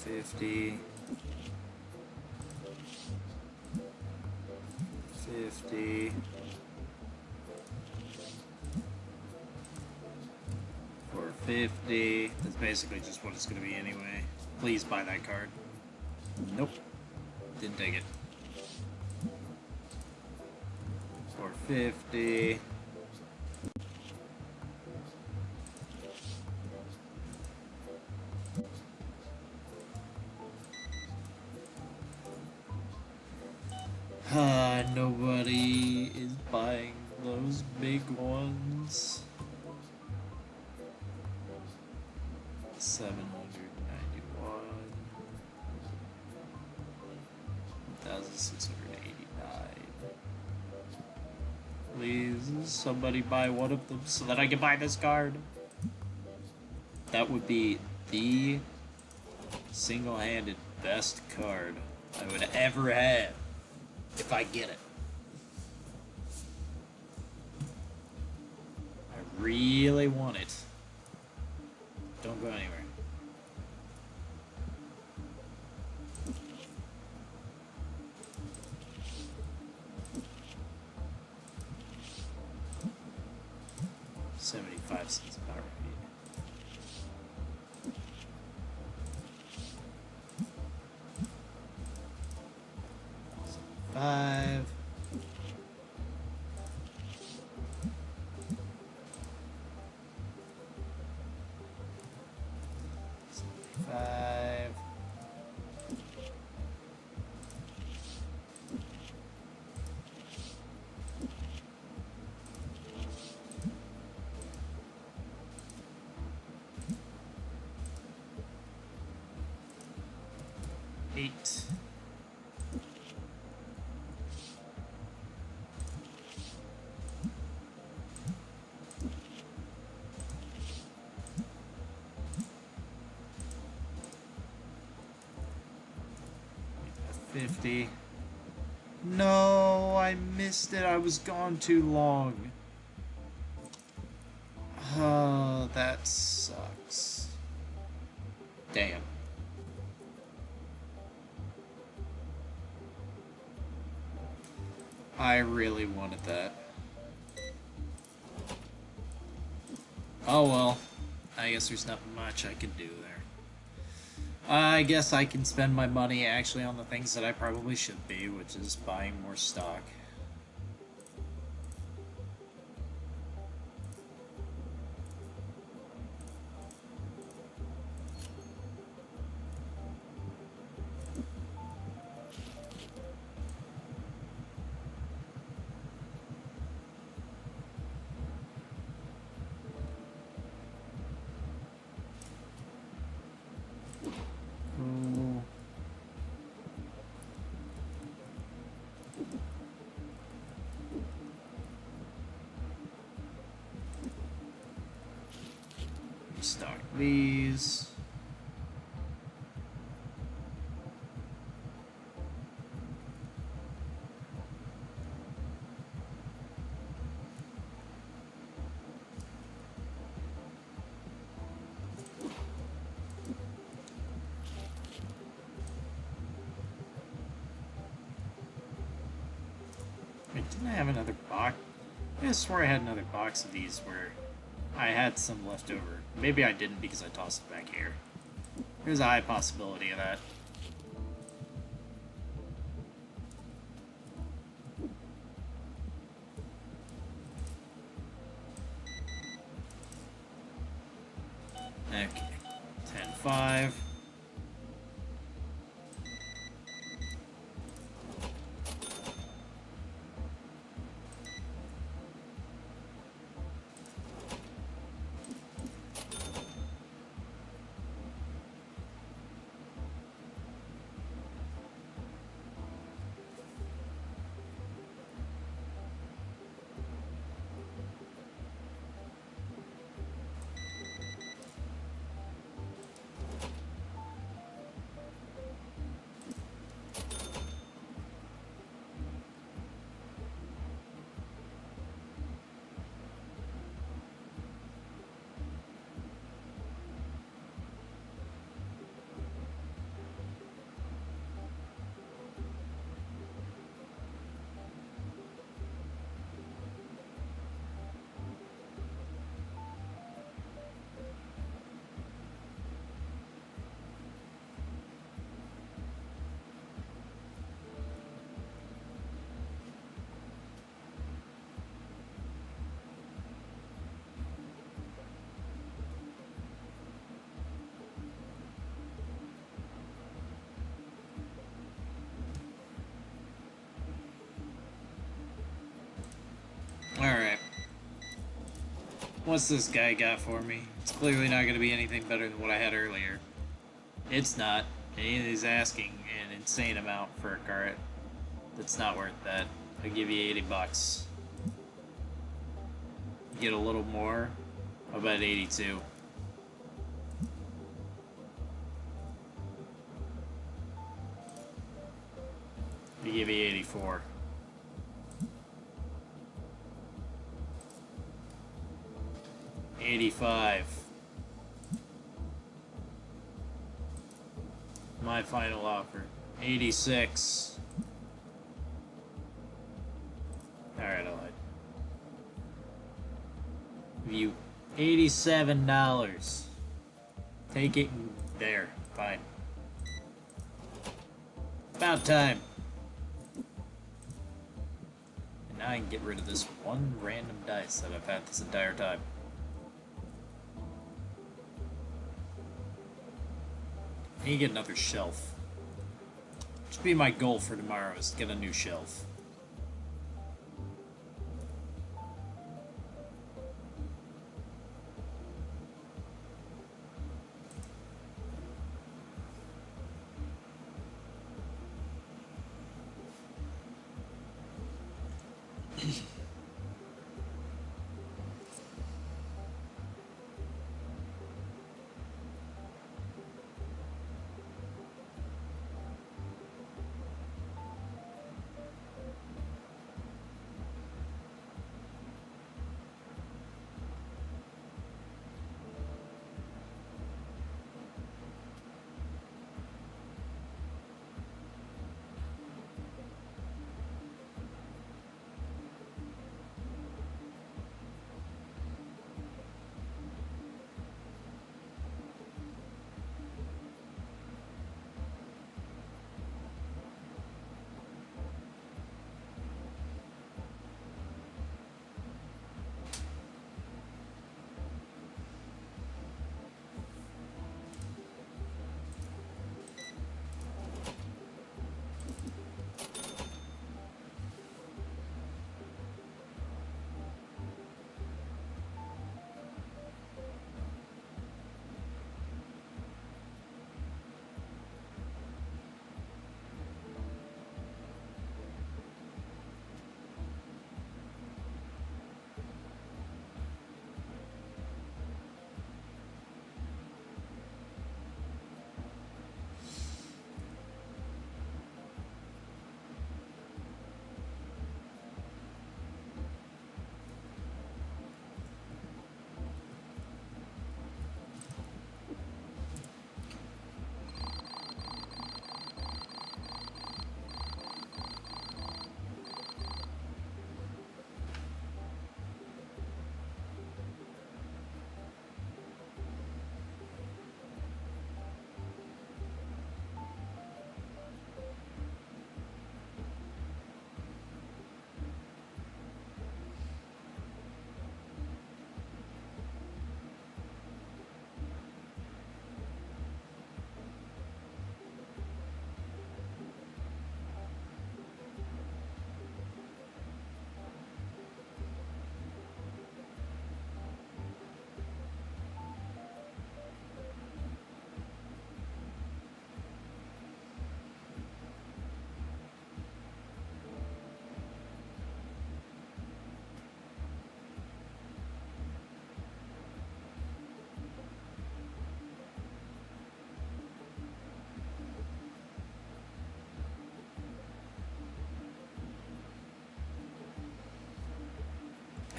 $50. For 50. That's basically just what it's going to be anyway. Please buy that card. Nope. Didn't take it. For 50. Nobody is buying those big ones. 791. 1,689. Please, somebody buy one of them so that I can buy this card. That would be the single-handed best card I would ever have if I get it. I really want it. Don't go anywhere. $0.75 about right. Five. $75. $8. $50. No, I missed it. I was gone too long. Oh, that sucks. Damn. I really wanted that. Oh well. I guess there's not much I can do there. I guess I can spend my money actually on the things that I probably should be, which is buying more stock. Stock these. Wait, didn't I have another box? I swore I had another box of these where I had some left over. Maybe I didn't because I tossed it back here. There's a high possibility of that. Okay, 10-5. Alright. What's this guy got for me? It's clearly not going to be anything better than what I had earlier. It's not. He's asking an insane amount for a cart. That's not worth that. I'll give you 80 bucks. Get a little more. How about 82? I'll give you 84. $85. My final offer. 86. Alright, I'll give you $87. Take it there. Fine. About time. And now I can get rid of this one random dice that I've had this entire time. I need to get another shelf. Should be my goal for tomorrow is to get a new shelf.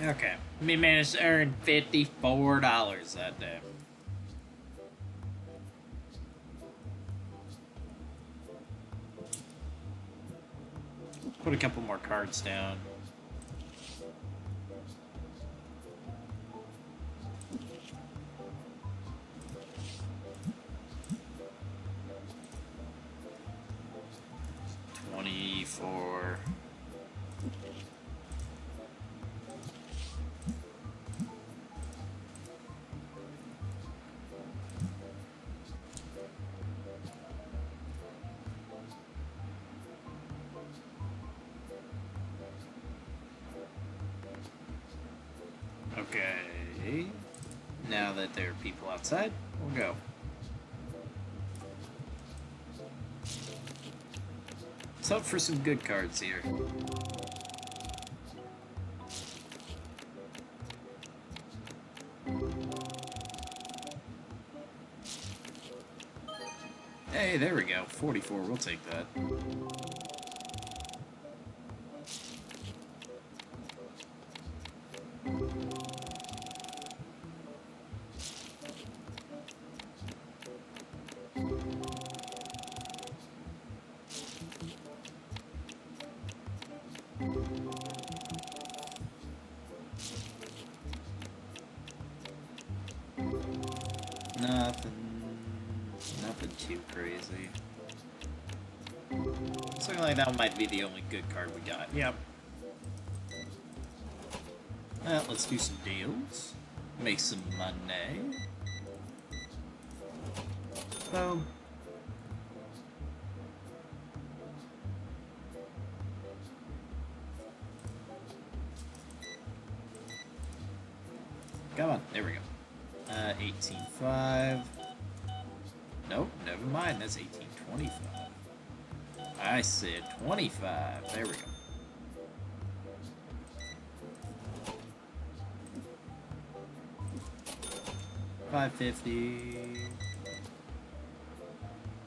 Okay. We managed to earn $54 that day. Put a couple more cards down. $24. Okay. Now that there are people outside, we'll go. Let's hope for some good cards here. Hey, there we go. 44, we'll take that. Nothing too crazy. Something like that might be the only good card we got. Yep. Let's do some deals. Make some money. Boom. Come on, there we go. 18.5. Nope, never mind. That's 18.25. I said 25. There we go. $5.50.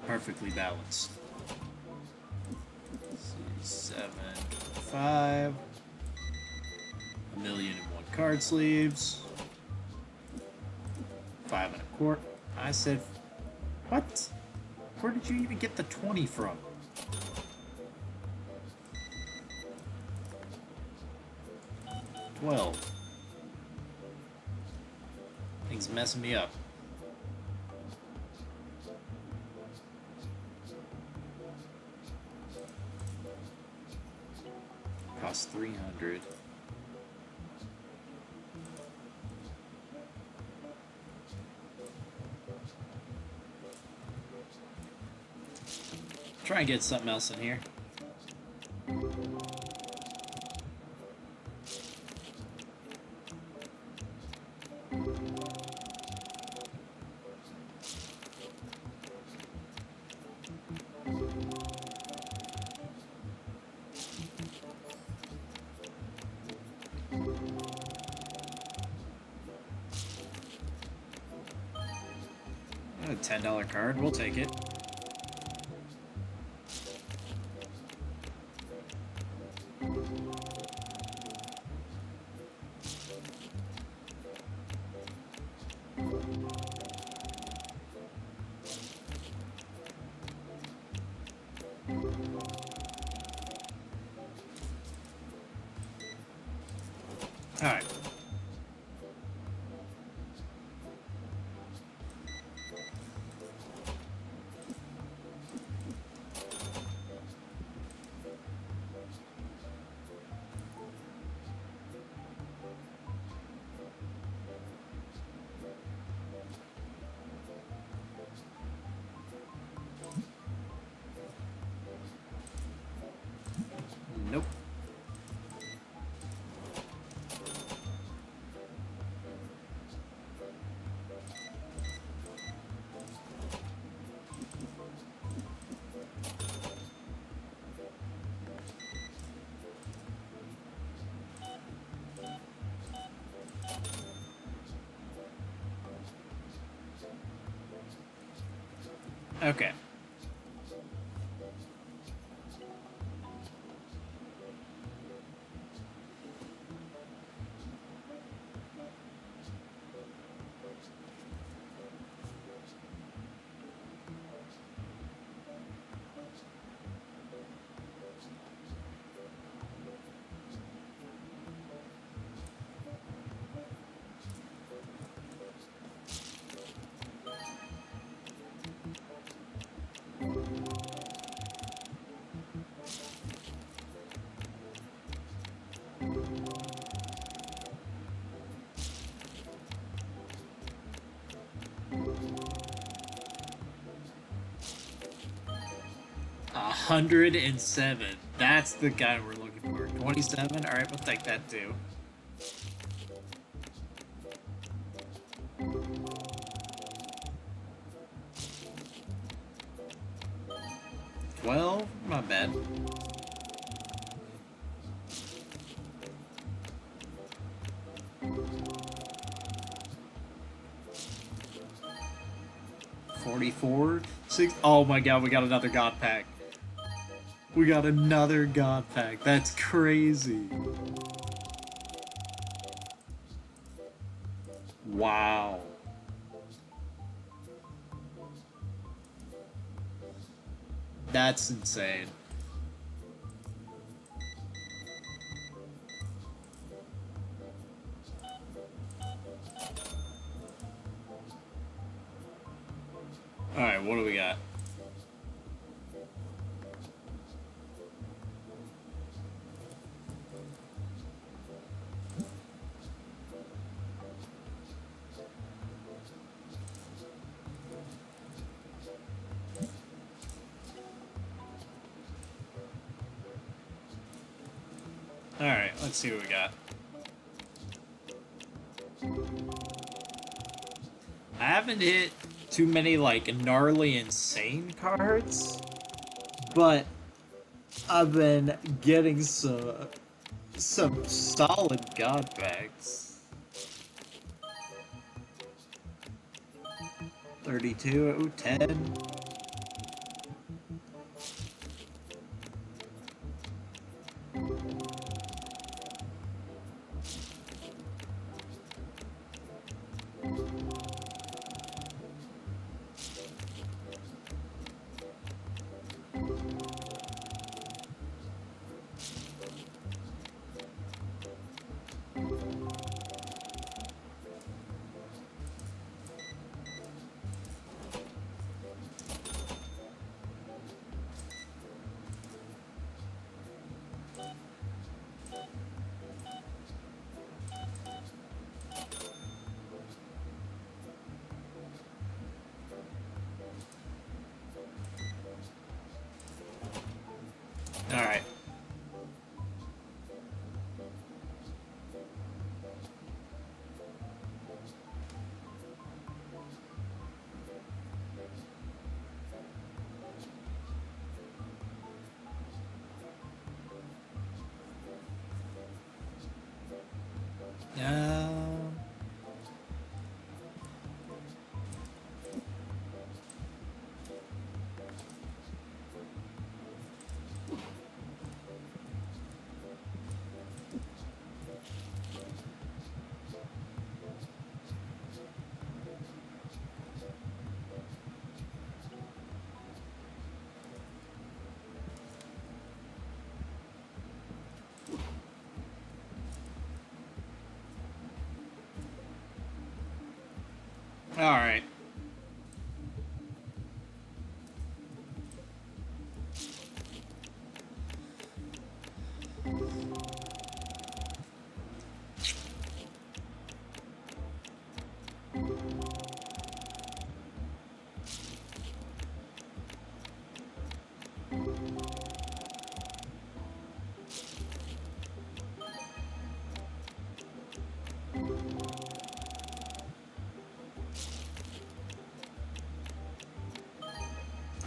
Perfectly balanced. Let's see, 7.5. $1,000,001 card sleeves. 5 1/4. I said, what? Where did you even get the 20 from? $12. Thing's messing me up. Cost $300. Try and get something else in here. A $10 card, we'll take it. Alright. Nope. Okay. 107. That's the guy we're looking for. 27? Alright, we'll take that too. Well, my bad. $44? Oh my god, we got another God Pack. We got another God Pack. That's crazy. Wow. That's insane. Alright, what do we got? Alright, let's see what we got. I haven't hit too many, like, gnarly insane cards, but I've been getting some solid God Packs. 32, 10. Alright. Alright.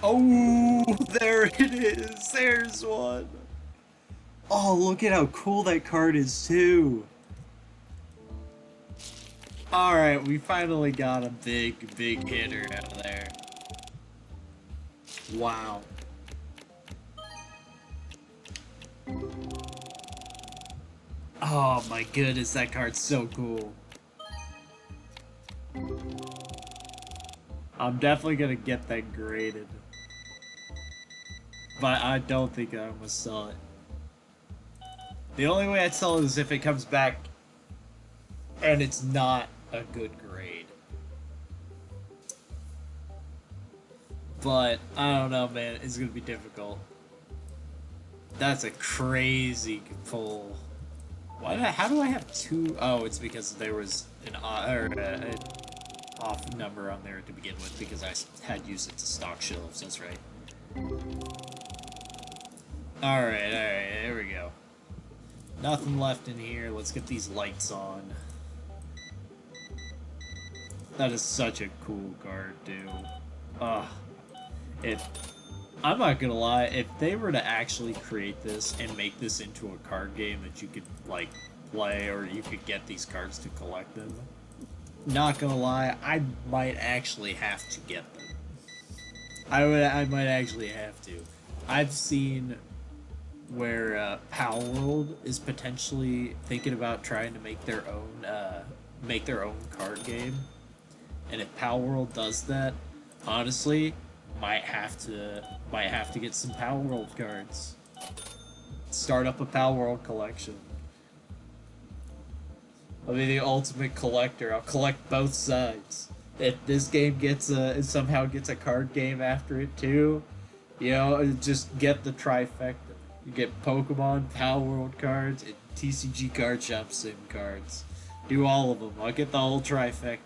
Oh, there it is. There's one. Oh, look at how cool that card is, too. Alright, we finally got a big hitter out of there. Wow. Oh my goodness, that card's so cool. I'm definitely gonna get that graded. But I don't think I'm gonna sell it. The only way I'd sell it is if it comes back and it's not a good grade. But I don't know, man. It's gonna be difficult. That's a crazy pull. How do I have two? Oh, it's because there was an off number on there to begin with because I had used it to stock shelves. That's right. Alright, there we go. Nothing left in here. Let's get these lights on. That is such a cool card, dude. Ugh. I'm not gonna lie, if they were to actually create this and make this into a card game that you could, like, play, or you could get these cards to collect them, not gonna lie, I might actually have to get them. I might actually have to. I've seen where Power World is potentially thinking about trying to make their own card game, and if Power World does that, honestly, might have to get some Power World cards. Start up a Power World collection. I'll be the ultimate collector. I'll collect both sides. If this game somehow gets a card game after it too, you know, just get the trifecta. You get Pokemon, Power World cards, and TCG Card Shop Sim cards. Do all of them. I'll get the whole trifecta.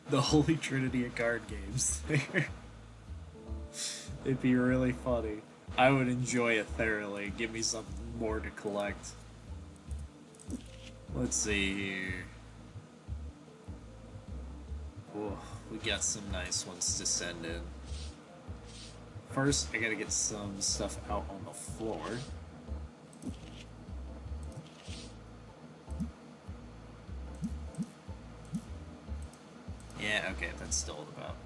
The holy trinity of card games. It'd be really funny. I would enjoy it thoroughly. Give me something more to collect. Let's see here. Oh, we got some nice ones to send in. First, I gotta get some stuff out on the floor. Yeah, okay, that's still about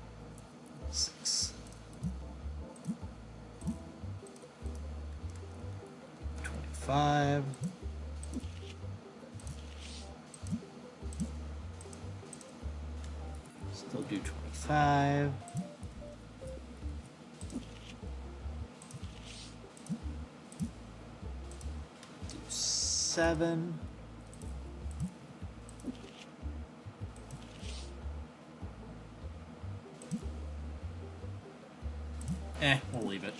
6. 25. Still do 25. Do 7. We'll leave it.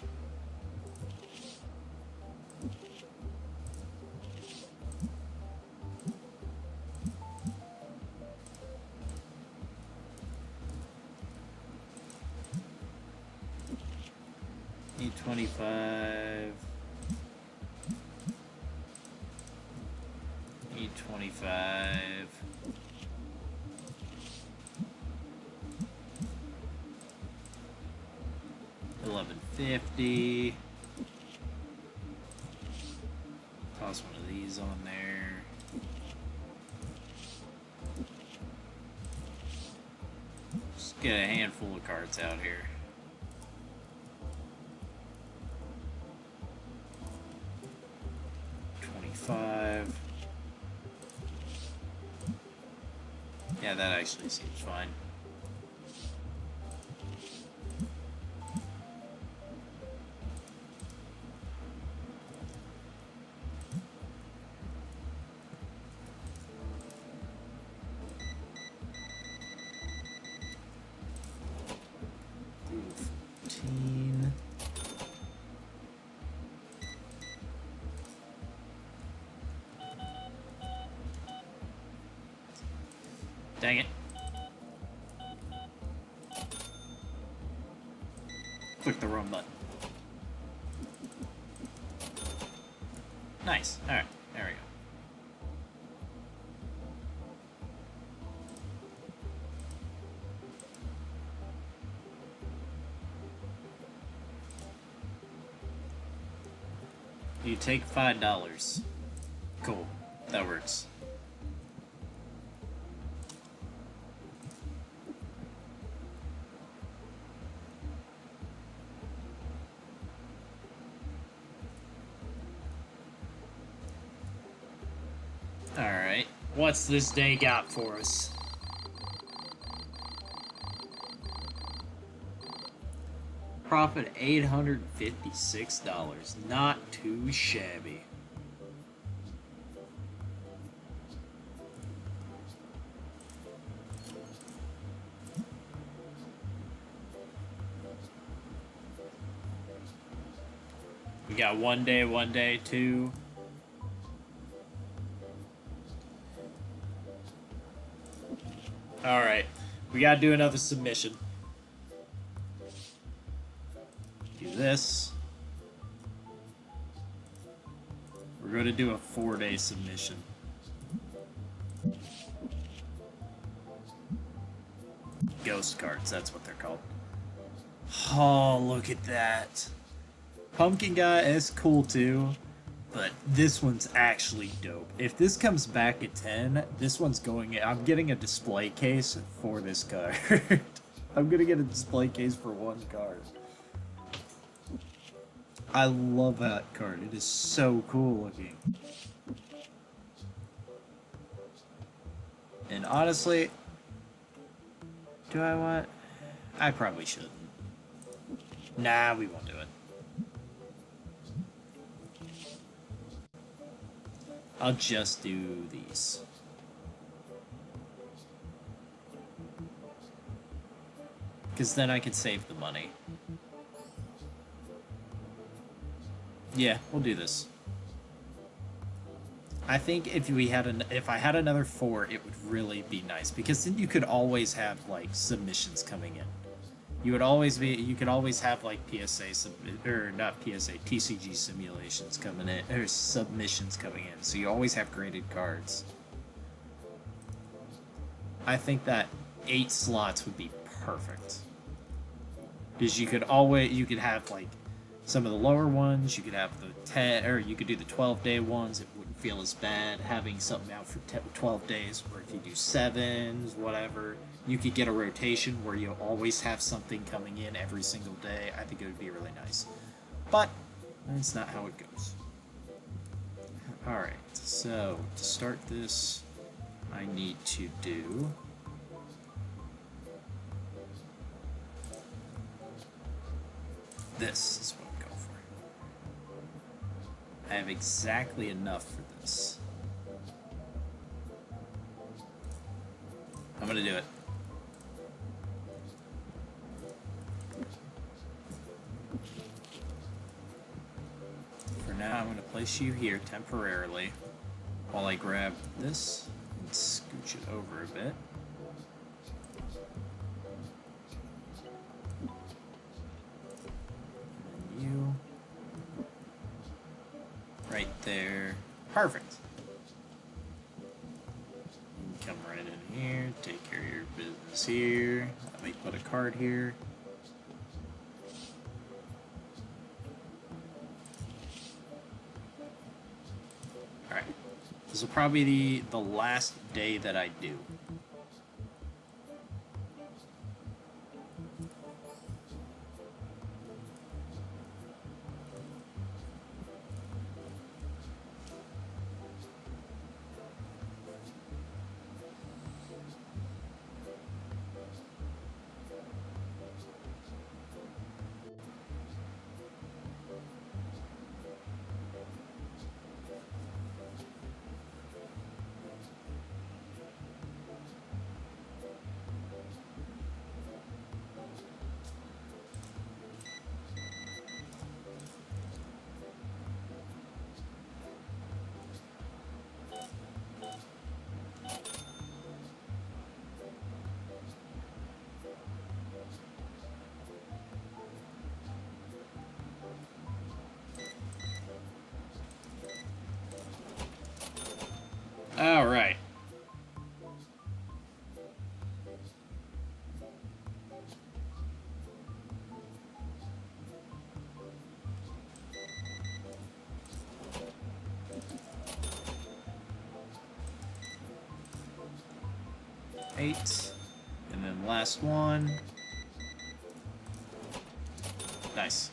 Need 25. Need 25. $11.50. Toss one of these on there. Just get a handful of cards out here. $25. Yeah, that actually seems fine. Dang it. Click the wrong button. Nice. Alright, there we go. You take $5. Cool. That works. Alright, what's this day got for us? Profit $856. Not too shabby. We got one day, 2. Alright, we gotta do another submission. Do this. We're going to do a 4-day submission. Ghost cards, that's what they're called. Oh, look at that. Pumpkin guy is cool too, but this one's actually dope. If this comes back at 10, this one's going... I'm getting a display case for this card. I'm gonna get a display case for one card. I love that card. It is so cool looking. And honestly, do I want... I probably shouldn't. Nah, we won't do it. I'll just do these. Because then I can save the money. Yeah, we'll do this. I think if we had if I had another 4, it would really be nice, because then you could always have like submissions coming in. You could always have like PSA or not PSA, TCG simulations coming in, or submissions coming in. So you always have graded cards. I think that 8 slots would be perfect. Because you could have like some of the lower ones, you could have the 10, or you could do the 12-day ones. It wouldn't feel as bad having something out for 12 days, or if you do 7s, whatever, you could get a rotation where you'll always have something coming in every single day. I think it would be really nice. But that's not how it goes. Alright, so to start this, I need to do... this is what I'm going for. I have exactly enough for this. I'm gonna do it. For now, I'm gonna place you here temporarily while I grab this and scooch it over a bit. You right there. Perfect. You can come right in here, take care of your business here. Let me put a card here. Alright. This will probably be the last day that I do. All right. Eight. And then last one. Nice.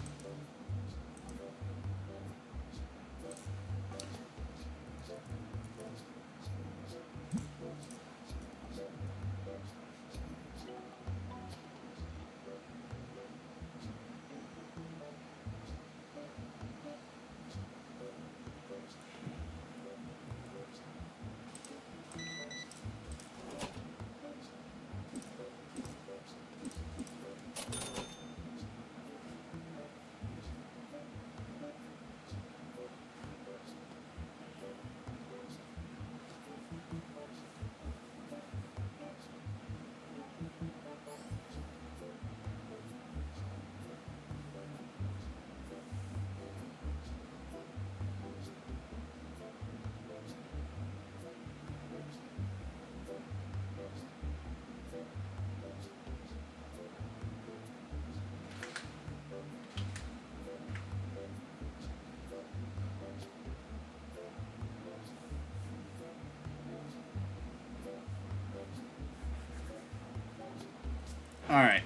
Alright.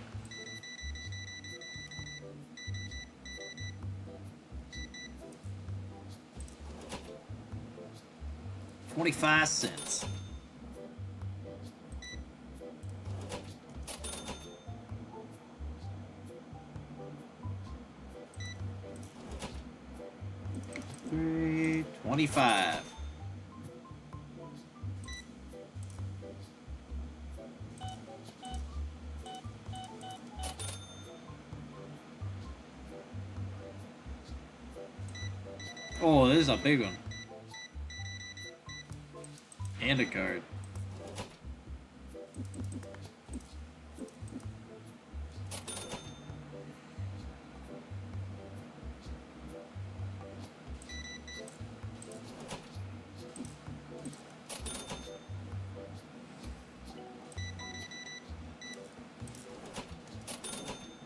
$0.25. $3.25. Oh, this is a big one. And a card.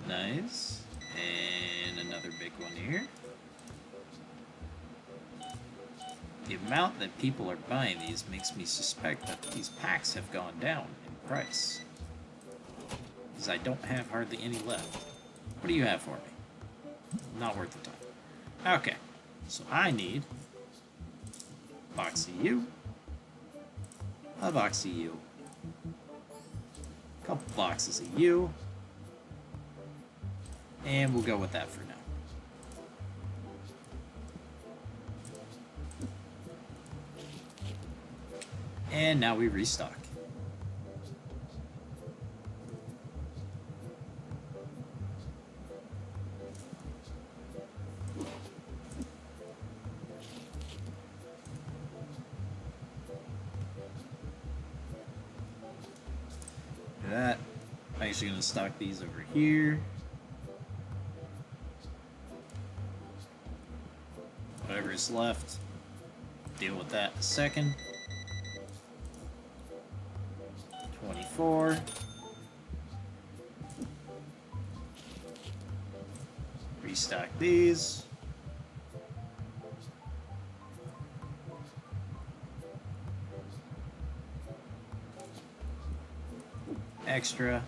Nice. And another big one here. The amount that people are buying these makes me suspect that these packs have gone down in price. Because I don't have hardly any left. What do you have for me? Not worth the time. Okay, so I need a box of you, a box of you, a couple boxes of you, and we'll go with that for now. And now we restock. That. I'm actually going to stock these over here. Whatever is left, deal with that in a second. 24. Restock these. Extra.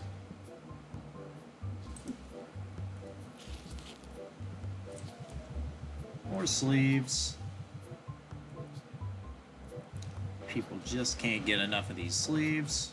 More sleeves. People just can't get enough of these sleeves.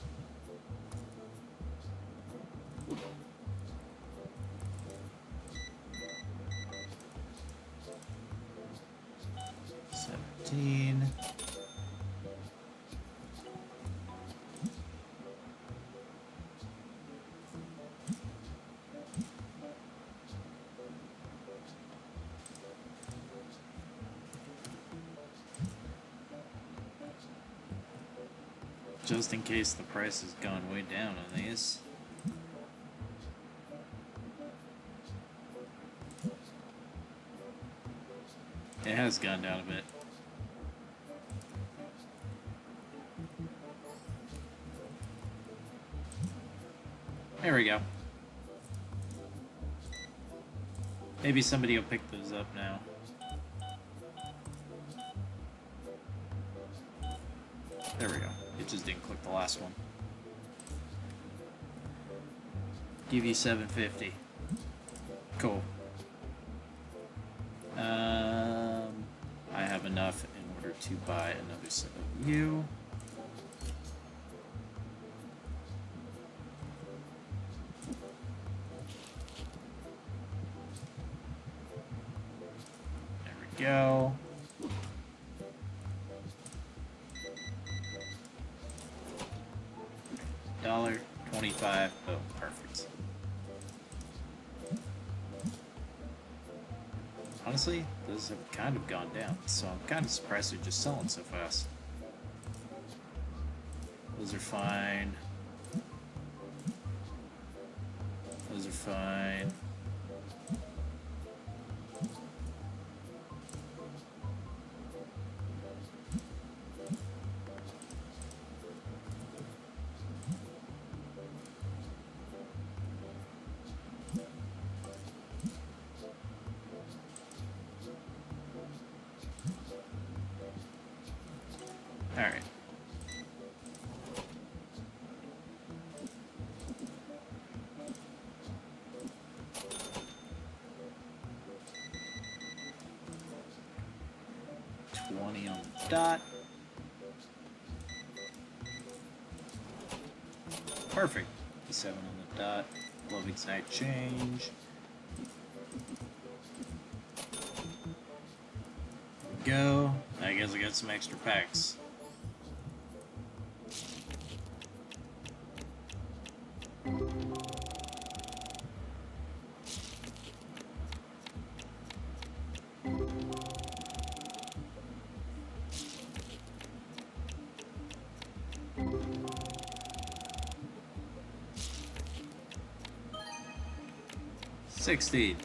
Just in case the price has gone way down on these. It has gone down a bit. There we go. Maybe somebody will pick those up now. There we go. It just didn't click the last one. Give you $7.50. Cool. I have enough in order to buy another set of you. There we go. $1.25. Oh, perfect. Honestly, those have kind of gone down, so I'm kind of surprised they're just selling so fast. Those are fine. Those are fine. Alright. 20 on the dot. Perfect. 7 on the dot. Love exact change. Go. I guess I got some extra packs. $16.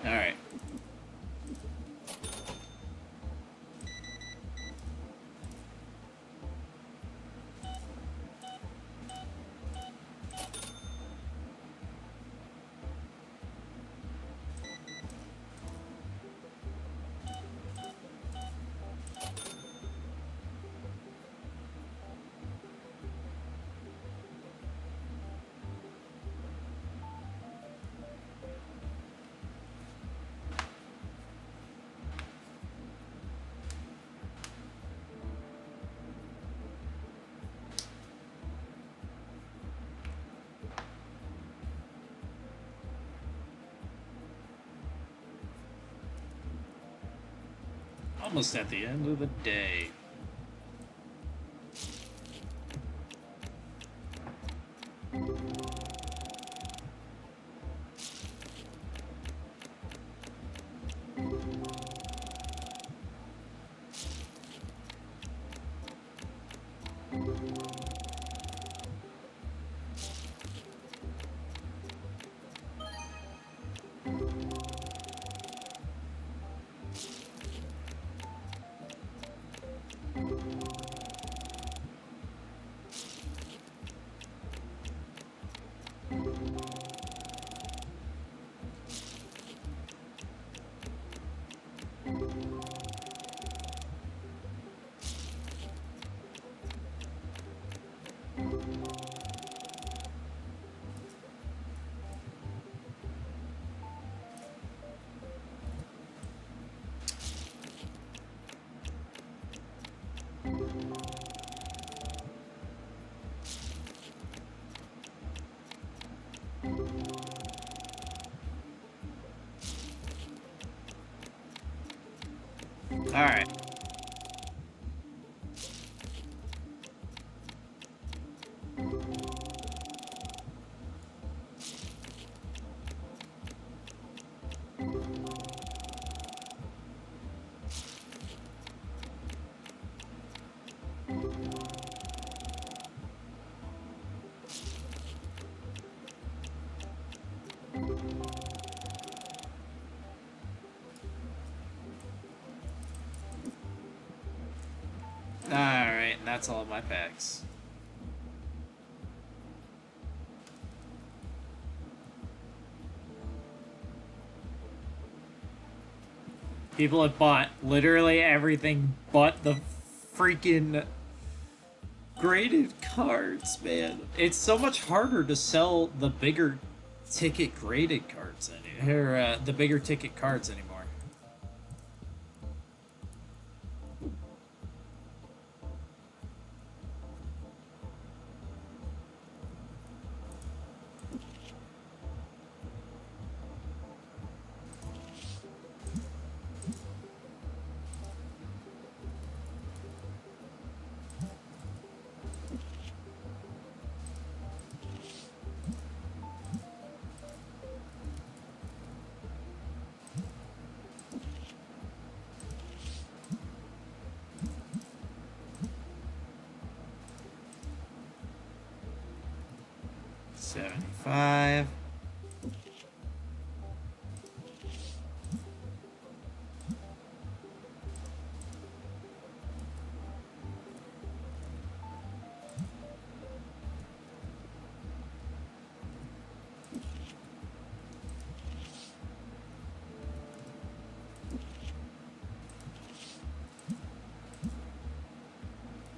Alright. Almost at the end of the day. All right. that's all of my packs. People have bought literally everything but the freaking graded cards, man. It's so much harder to sell the bigger ticket graded cards or the bigger ticket cards anymore. $75.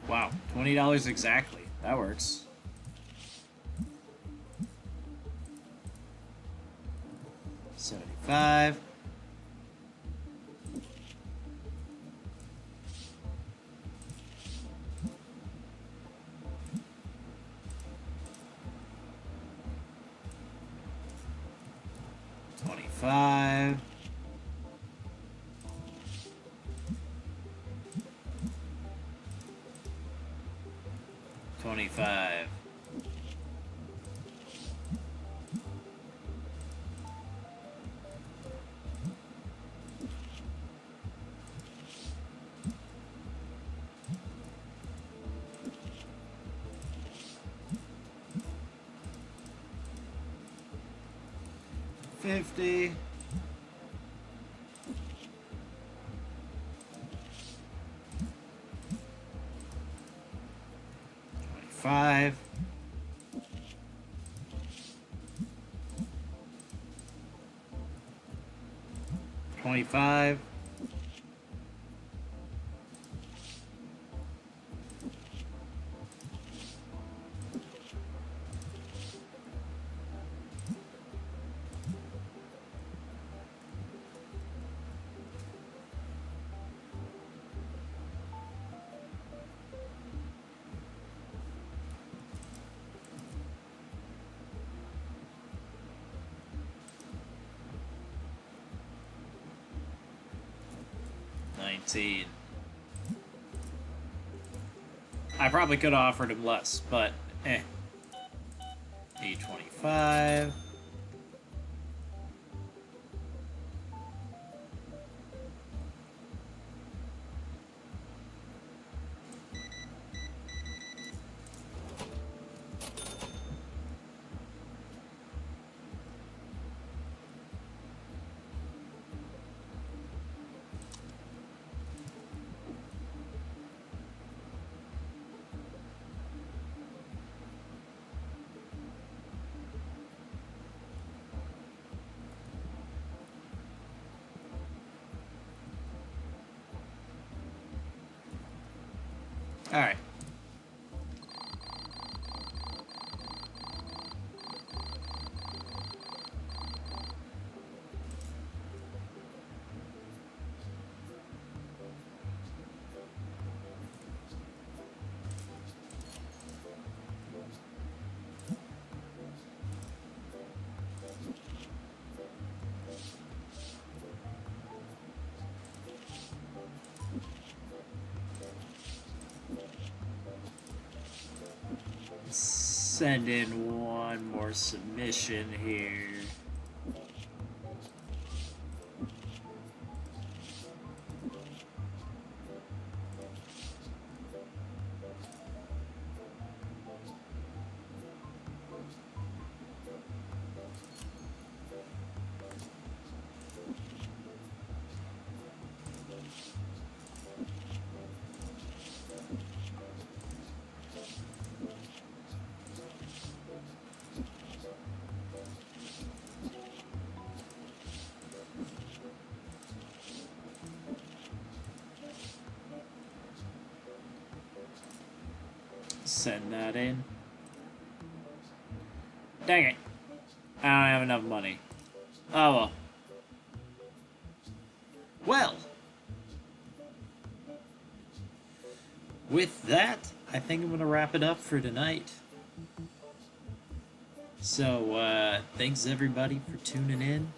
Wow, $20 exactly. That works. $75. $25. $25. $50. $25. $25. $19. I probably could have offered him less, but $8.25. All right. Send in one more submission here. Send that in. Dang it. I don't have enough money. Oh well. Well. With that, I think I'm going to wrap it up for tonight. So, thanks everybody for tuning in.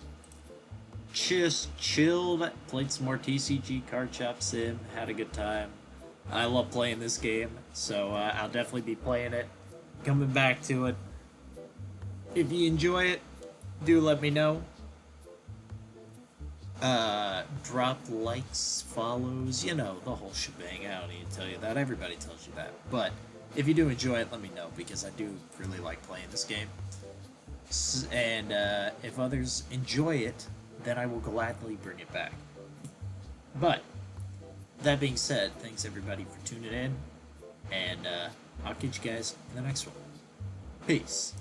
Just chilled, played some more TCG Card Shop Sim, had a good time. I love playing this game, so I'll definitely be playing it, coming back to it. If you enjoy it, do let me know. Drop likes, follows, you know, the whole shebang. I don't need to tell you that, everybody tells you that. But if you do enjoy it, let me know, because I do really like playing this game. And if others enjoy it, then I will gladly bring it back. But, that being said, thanks everybody for tuning in, and I'll catch you guys in the next one. Peace.